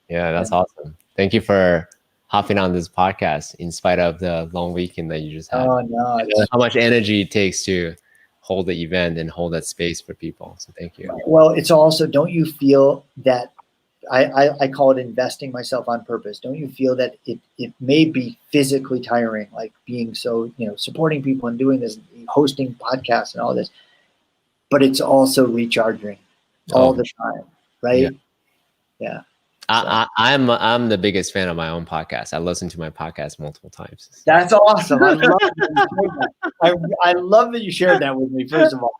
Yeah, that's awesome. Thank you for hopping on this podcast in spite of the long weekend that you just had. Oh no, I know how much energy it takes to hold the event and hold that space for people. So thank you. Well, it's also, don't you feel that I call it investing myself on purpose. Don't you feel that it may be physically tiring, like being so, supporting people and doing this, hosting podcasts and all this, but it's also recharging all the time, right? Yeah. I'm the biggest fan of my own podcast. I listen to my podcast multiple times. That's awesome. I love that. I love that you shared that with me, first of all.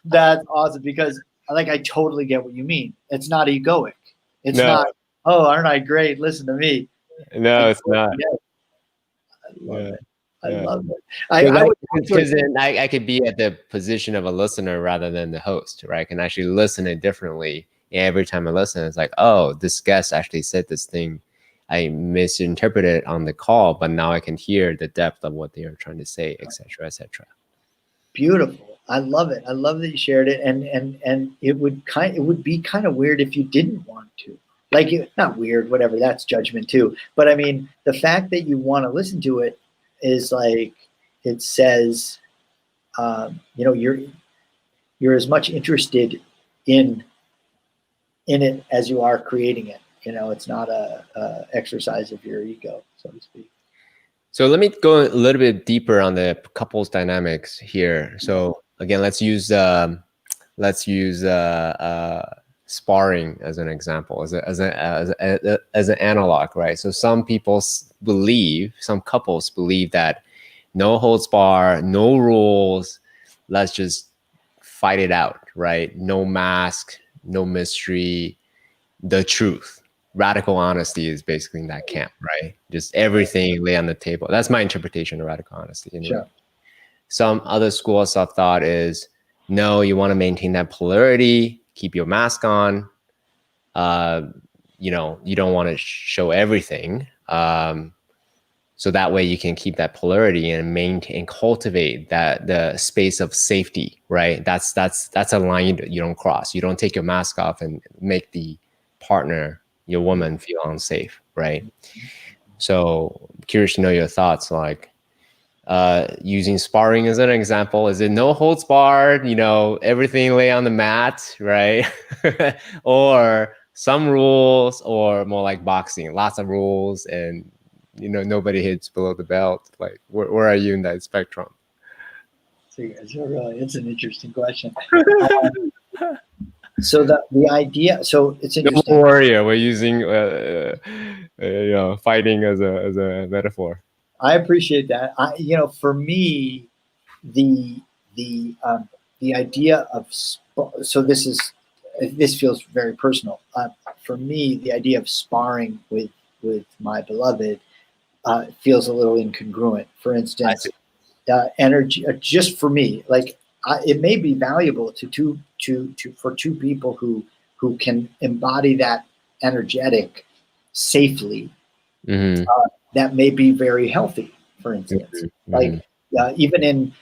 That's awesome, because I totally get what you mean. It's not egoic. It's not, oh, aren't I great? Listen to me. No, it's not. I love it. I love it. Because then I could be at the position of a listener rather than the host, right? I can actually listen it differently. Every time I listen, it's like, oh, this guest actually said this thing. I misinterpreted it on the call, but now I can hear the depth of what they are trying to say, et cetera, et cetera. Beautiful. I love it. I love that you shared it. And it would be kind of weird if you didn't want to. Not weird, whatever, that's judgment too. But I mean, the fact that you want to listen to it is it says, you're as much interested in it as you are creating it. It's not a exercise of your ego, so to speak. So let me go a little bit deeper on the couples dynamics here. So again, let's use sparring as an example, as an analog, right? So some couples believe that no holds bar, no rules, let's just fight it out, right? No mask, no mystery, the truth. Radical honesty is basically in that camp, right? Just everything lay on the table. That's my interpretation of radical honesty. Anyway. Sure. Some other schools of thought is, no, you want to maintain that polarity, keep your mask on. You don't want to show everything. So that way you can keep that polarity and maintain, cultivate the space of safety, right? That's a line you don't cross. You don't take your mask off and make the partner, your woman, feel unsafe, right? So curious to know your thoughts, using sparring as an example. Is it no holds barred, everything lay on the mat, right? Or some rules, or more like boxing, lots of rules and nobody hits below the belt. Where are you in that spectrum? It's an interesting question. So the idea, so it's interesting. No warrior, we're using fighting as a metaphor. I appreciate that. For me, the idea of, so this feels very personal. For me, the idea of sparring with my beloved feels a little incongruent. For instance, energy, just for me, it may be valuable for two people who can embody that energetic safely. Mm-hmm. That may be very healthy, for instance. Mm-hmm. Even in,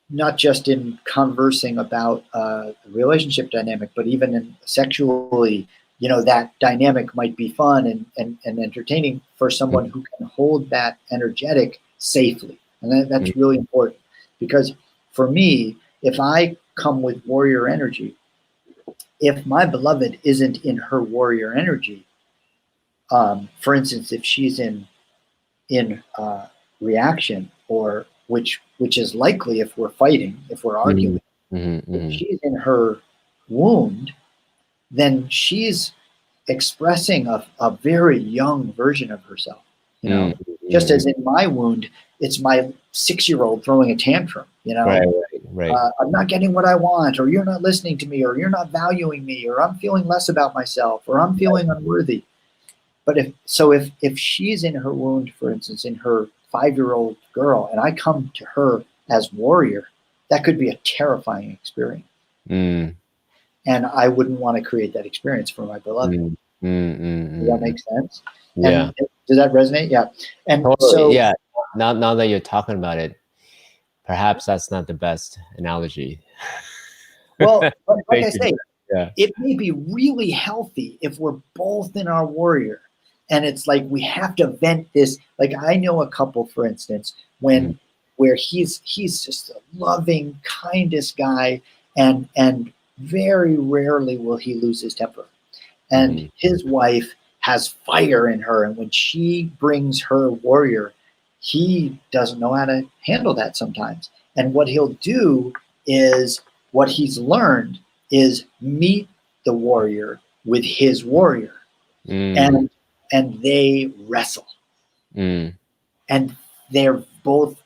not just in conversing about the relationship dynamic, but even in sexually, that dynamic might be fun and entertaining for someone who can hold that energetic safely. And that's really important, because for me, if I come with warrior energy, if my beloved isn't in her warrior energy, for instance, if she's in reaction, or which is likely if we're fighting, if we're arguing, if she's in her wound, then she's expressing a very young version of herself. Just as in my wound, it's my 6-year-old throwing a tantrum. Right. I'm not getting what I want, or you're not listening to me, or you're not valuing me, or I'm feeling less about myself, or I'm feeling unworthy. But if she's in her wound, for instance, in her 5-year-old girl, and I come to her as warrior, that could be a terrifying experience. And I wouldn't want to create that experience for my beloved. Does that make sense? Yeah. And does that resonate? Yeah. And totally, yeah. Now that you're talking about it, perhaps that's not the best analogy. Well, but like I Thank you. say, Yeah. it may be really healthy if we're both in our warrior. And it's like we have to vent this. Like I know a couple, for instance, when where he's just a loving, kindest guy, and very rarely will he lose his temper. And his wife has fire in her, and when she brings her warrior, he doesn't know how to handle that sometimes. And what he'll do is what he's learned is meet the warrior with his warrior, and they wrestle, and they're both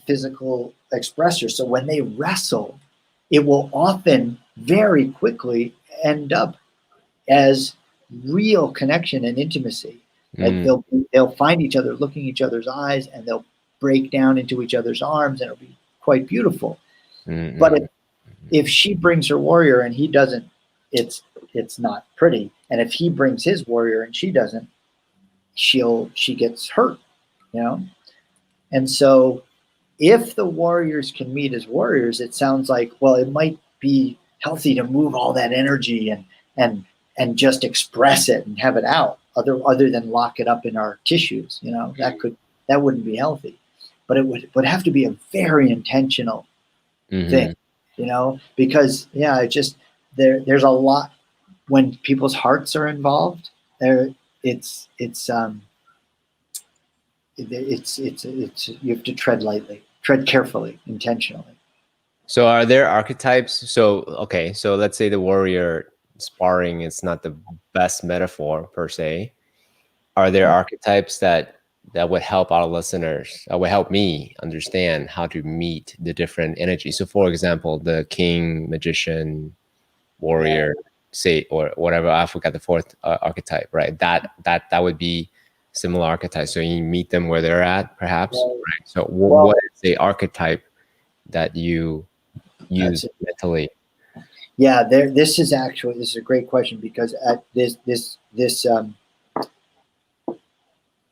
physical expressors. So when they wrestle, it will often very quickly end up as real connection and intimacy. Like they'll find each other looking each other's eyes, and they'll break down into each other's arms, and it'll be quite beautiful. But if she brings her warrior and he doesn't, it's not pretty. And if he brings his warrior and she doesn't, she gets hurt, you know? And so if the warriors can meet as warriors, it sounds like, well, it might be healthy to move all that energy and just express it and have it out, other than lock it up in our tissues. You know, that wouldn't be healthy. But it would have to be a very intentional thing, you know, because it just there's a lot when people's hearts are involved. It's you have to tread lightly, tread carefully, intentionally. So are there archetypes? So okay, so let's say the warrior sparring is not the best metaphor per se. Are there archetypes that would help our listeners, would help me understand how to meet the different energies? So for example, the king, magician, warrior, say, or whatever, I forgot the fourth archetype, right? That would be similar archetypes. So you meet them where they're at, perhaps. Right? So what is the archetype that you use mentally? Yeah, this is a great question, because at this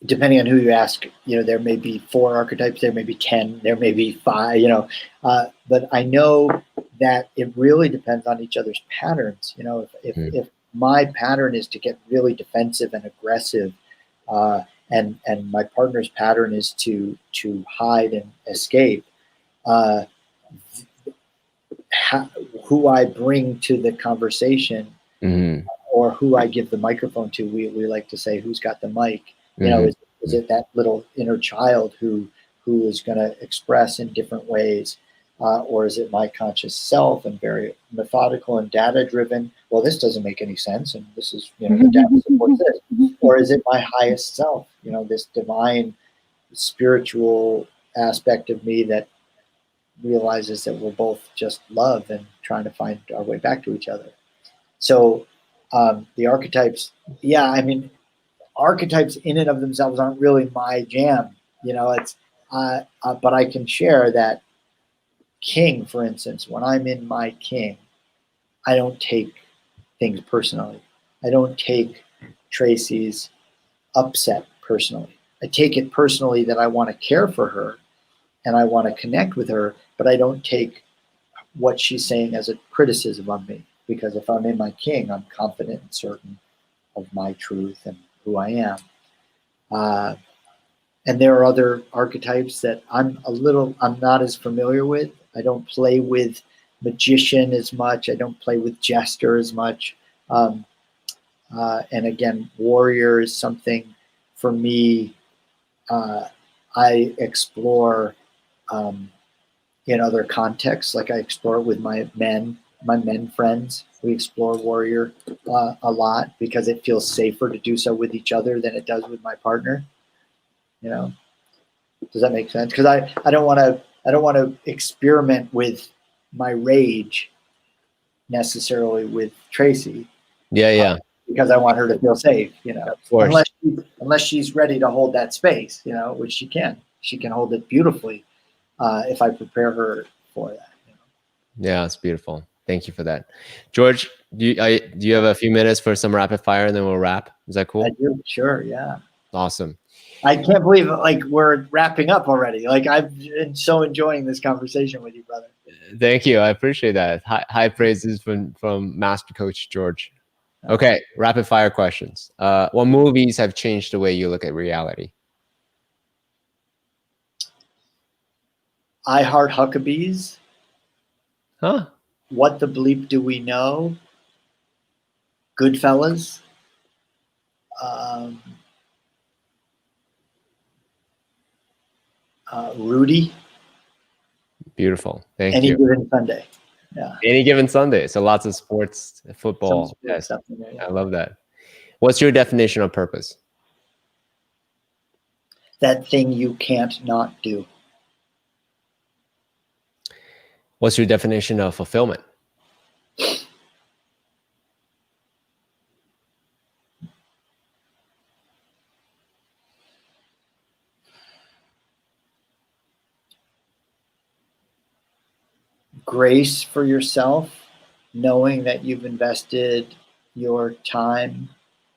depending on who you ask, you know, there may be 4 archetypes, there may be 10, there may be 5, you know, but I know that it really depends on each other's patterns. You know, if my pattern is to get really defensive and aggressive, and my partner's pattern is to hide and escape, who I bring to the conversation, or who I give the microphone to, we like to say, who's got the mic? You know, is it that little inner child who is going to express in different ways, or is it my conscious self and very methodical and data driven? Well, this doesn't make any sense, and this is, you know, the data supports this. Or is it my highest self? You know, this divine spiritual aspect of me that realizes that we're both just love and trying to find our way back to each other. So the archetypes, I mean, archetypes in and of themselves aren't really my jam. You know, it's but I can share that king, for instance, when I'm in my king, I don't take things personally. I don't take Tracy's upset personally. I take it personally that I want to care for her and I want to connect with her, but I don't take what she's saying as a criticism of me, because if I'm in my king, I'm confident and certain of my truth and who I am. And there are other archetypes that I'm not as familiar with. I don't play with magician as much. I don't play with jester as much. And again, warrior is something for me I explore in other contexts. Like I explore it with my men friends. We explore warrior a lot because it feels safer to do so with each other than it does with my partner. You know, does that make sense? Because I don't want to experiment with my rage necessarily with Tracy. Yeah. Because I want her to feel safe. You know, of course. Unless she's ready to hold that space. You know, which she can. She can hold it beautifully if I prepare her for that. You know? Yeah, it's beautiful. Thank you for that, George. Do you have a few minutes for some rapid fire, and then we'll wrap? Is that cool? I do. Sure. Yeah. Awesome. I can't believe like we're wrapping up already. Like I've been so enjoying this conversation with you, brother. Thank you. I appreciate that. High praises from Master Coach George. Okay, rapid fire questions. What movies have changed the way you look at reality? I Heart Huckabees. Huh? What the Bleep Do We Know? Goodfellas. Rudy. Beautiful. Thank Any you. Given Sunday. Yeah. Any Given Sunday. So lots of sports, football. Some Yes, stuff in there, yeah. I love that. What's your definition of purpose? That thing you can't not do. What's your definition of fulfillment? Grace for yourself, knowing that you've invested your time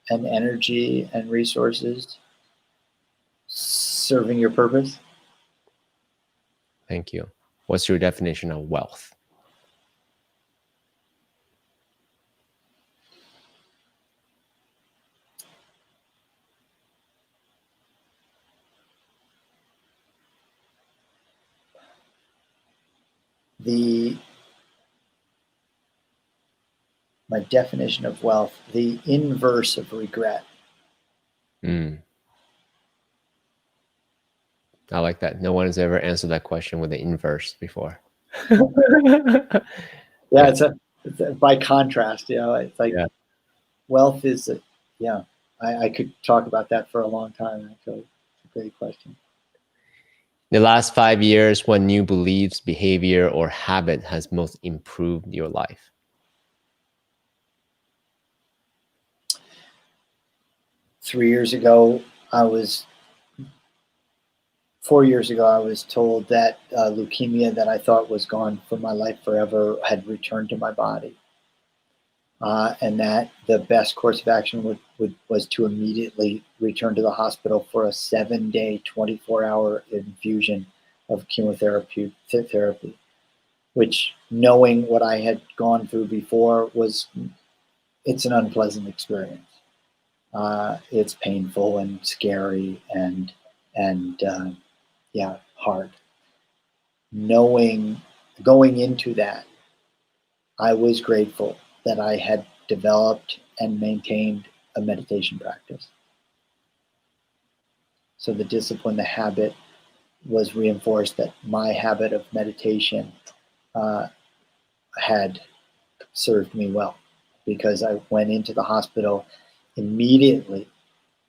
and energy and resources serving your purpose. Thank you. What's your definition of wealth? My definition of wealth, the inverse of regret. I like that. No one has ever answered that question with the inverse before. Yeah, it's by contrast, it's like wealth is I could talk about that for a long time. Actually, it's a great question. The last 5 years, what new beliefs, behavior, or habit has most improved your life? Four years ago, I was told that leukemia that I thought was gone from my life forever had returned to my body. And that the best course of action was to immediately return to the hospital for a 7-day, 24-hour infusion of chemotherapy, which, knowing what I had gone through before, it's an unpleasant experience. It's painful and scary and hard. Going into that, I was grateful that I had developed and maintained a meditation practice. So the discipline, the habit was reinforced, that my habit of meditation had served me well, because I went into the hospital immediately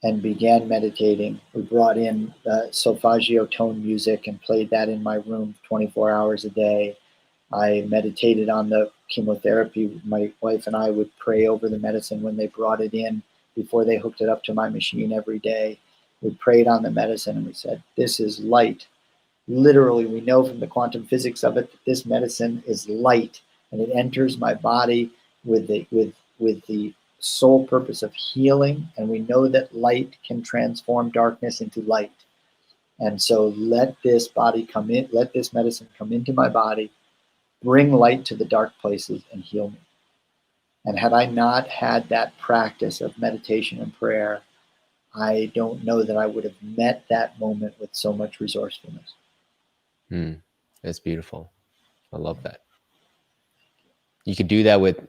and began meditating. We brought in solfeggio tone music and played that in my room 24 hours a day. I meditated on the chemotherapy. My wife and I would pray over the medicine when they brought it in before they hooked it up to my machine every day. We prayed on the medicine and we said, this is light. Literally, we know from the quantum physics of it that this medicine is light, and it enters my body with the sole purpose of healing. And we know that light can transform darkness into light. And so let this medicine come into my body, bring light to the dark places, and heal me. And had I not had that practice of meditation and prayer, I don't know that I would have met that moment with so much resourcefulness. That's beautiful. I love that. You could do that with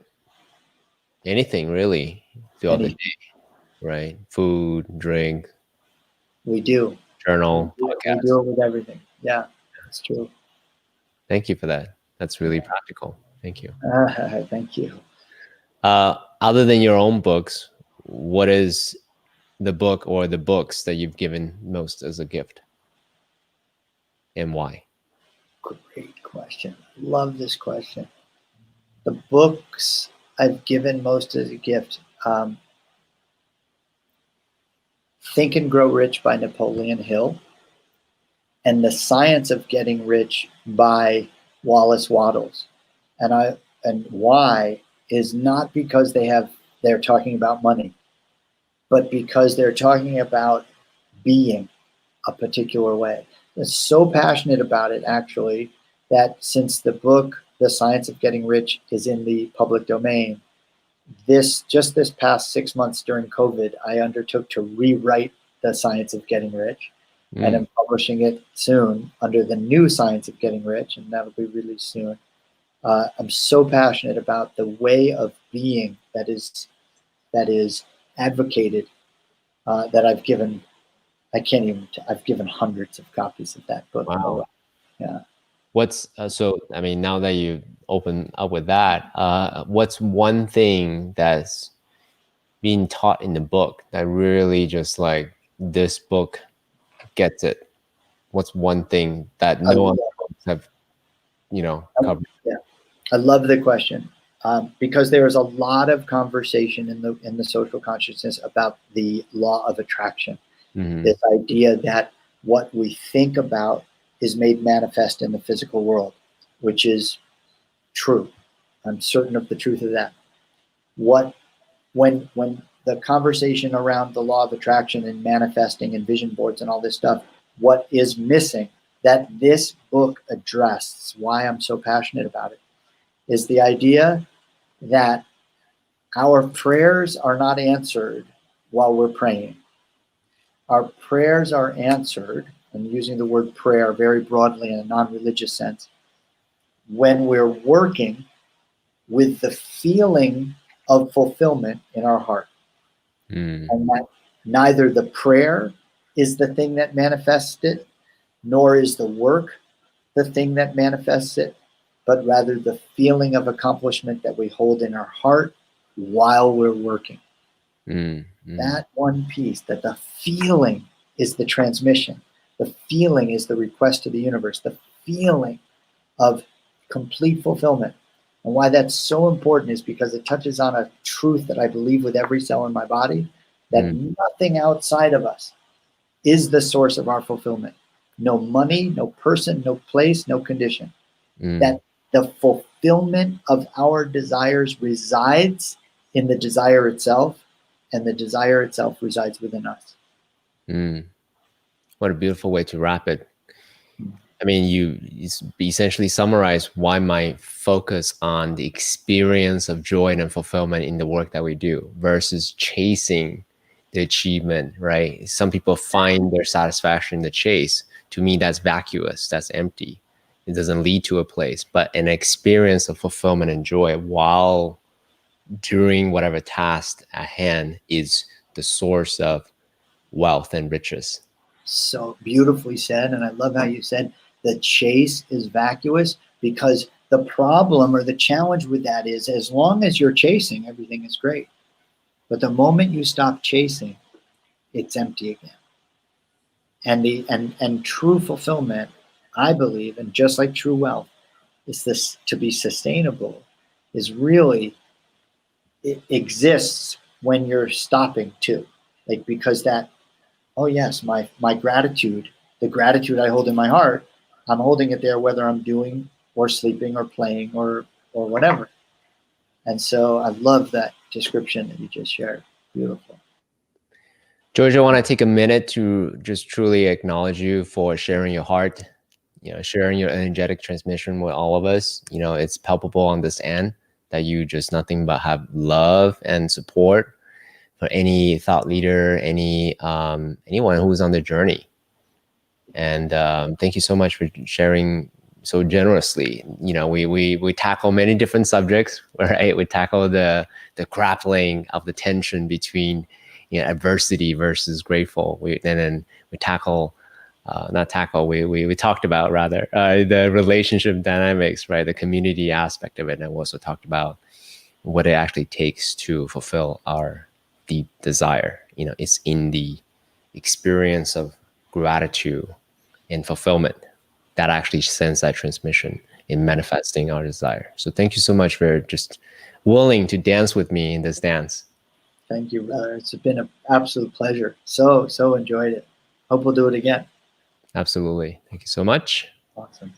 anything, really, throughout the day, right? Food, drink. We do. Journal, podcast. We do it with everything. Yeah, that's true. Thank you for that. That's really practical. Thank you. Thank you. Other than your own books, what is the book or the books that you've given most as a gift, and why? Great question. Love this question. The books I've given most as a gift. Think and Grow Rich by Napoleon Hill, and The Science of Getting Rich by Wallace Wattles. And why is not because they're talking about money, but because they're talking about being a particular way. I'm so passionate about it, actually, that since the book, The Science of Getting Rich, is in the public domain, this past 6 months during COVID, I undertook to rewrite The Science of Getting Rich, and I'm publishing it soon under the new Science of Getting Rich, and that'll be released soon. I'm so passionate about the way of being that is advocated, that I've given. I've given hundreds of copies of that book. Wow. Yeah. What's so? I mean, now that you open up with that, what's one thing that's being taught in the book that really just like this book gets it? What's one thing that no other books have, covered? Yeah, I love the question, because there is a lot of conversation in the social consciousness about the law of attraction. Mm-hmm. This idea that what we think about is made manifest in the physical world, which is true. I'm certain of the truth of that. When the conversation around the law of attraction and manifesting and vision boards and all this stuff, what is missing that this book addresses, why I'm so passionate about it, is the idea that our prayers are not answered while we're praying. Our prayers are answered, and using the word prayer very broadly in a non-religious sense, when we're working with the feeling of fulfillment in our heart. And that neither the prayer is the thing that manifests it, nor is the work the thing that manifests it, but rather the feeling of accomplishment that we hold in our heart while we're working. That one piece, that the feeling is the transmission, the feeling is the request to the universe, the feeling of complete fulfillment. And why that's so important is because it touches on a truth that I believe with every cell in my body, that nothing outside of us is the source of our fulfillment. No money, no person, no place, no condition. That the fulfillment of our desires resides in the desire itself, and the desire itself resides within us. What a beautiful way to wrap it. I mean, you essentially summarize why my focus on the experience of joy and fulfillment in the work that we do versus chasing the achievement, right? Some people find their satisfaction in the chase. To me, that's vacuous, that's empty. It doesn't lead to a place, but an experience of fulfillment and joy while doing whatever task at hand is the source of wealth and riches. So beautifully said. And I love how you said the chase is vacuous, because the problem or the challenge with that is, as long as you're chasing, everything is great. But the moment you stop chasing, it's empty again. And true fulfillment, I believe, and just like true wealth, is this to be sustainable, is really, it exists when you're stopping too. Like, because that, oh yes, my gratitude, the gratitude I hold in my heart, I'm holding it there whether I'm doing or sleeping or playing or whatever. And so I love that description that you just shared. Beautiful. George, I want to take a minute to just truly acknowledge you for sharing your heart, sharing your energetic transmission with all of us. It's palpable on this end that you just nothing but have love and support for any thought leader, anyone who's on the journey. And thank you so much for sharing so generously. We tackle many different subjects, right? We tackle the grappling of the tension between adversity versus grateful. We talked about rather the relationship dynamics, right? The community aspect of it. And we also talked about what it actually takes to fulfill our deep desire. It's in the experience of gratitude and fulfillment that actually sends that transmission in manifesting our desire. So thank you so much for just willing to dance with me in this dance. Thank you, brother. It's been an absolute pleasure. So enjoyed it. Hope we'll do it again. Absolutely. Thank you so much. Awesome.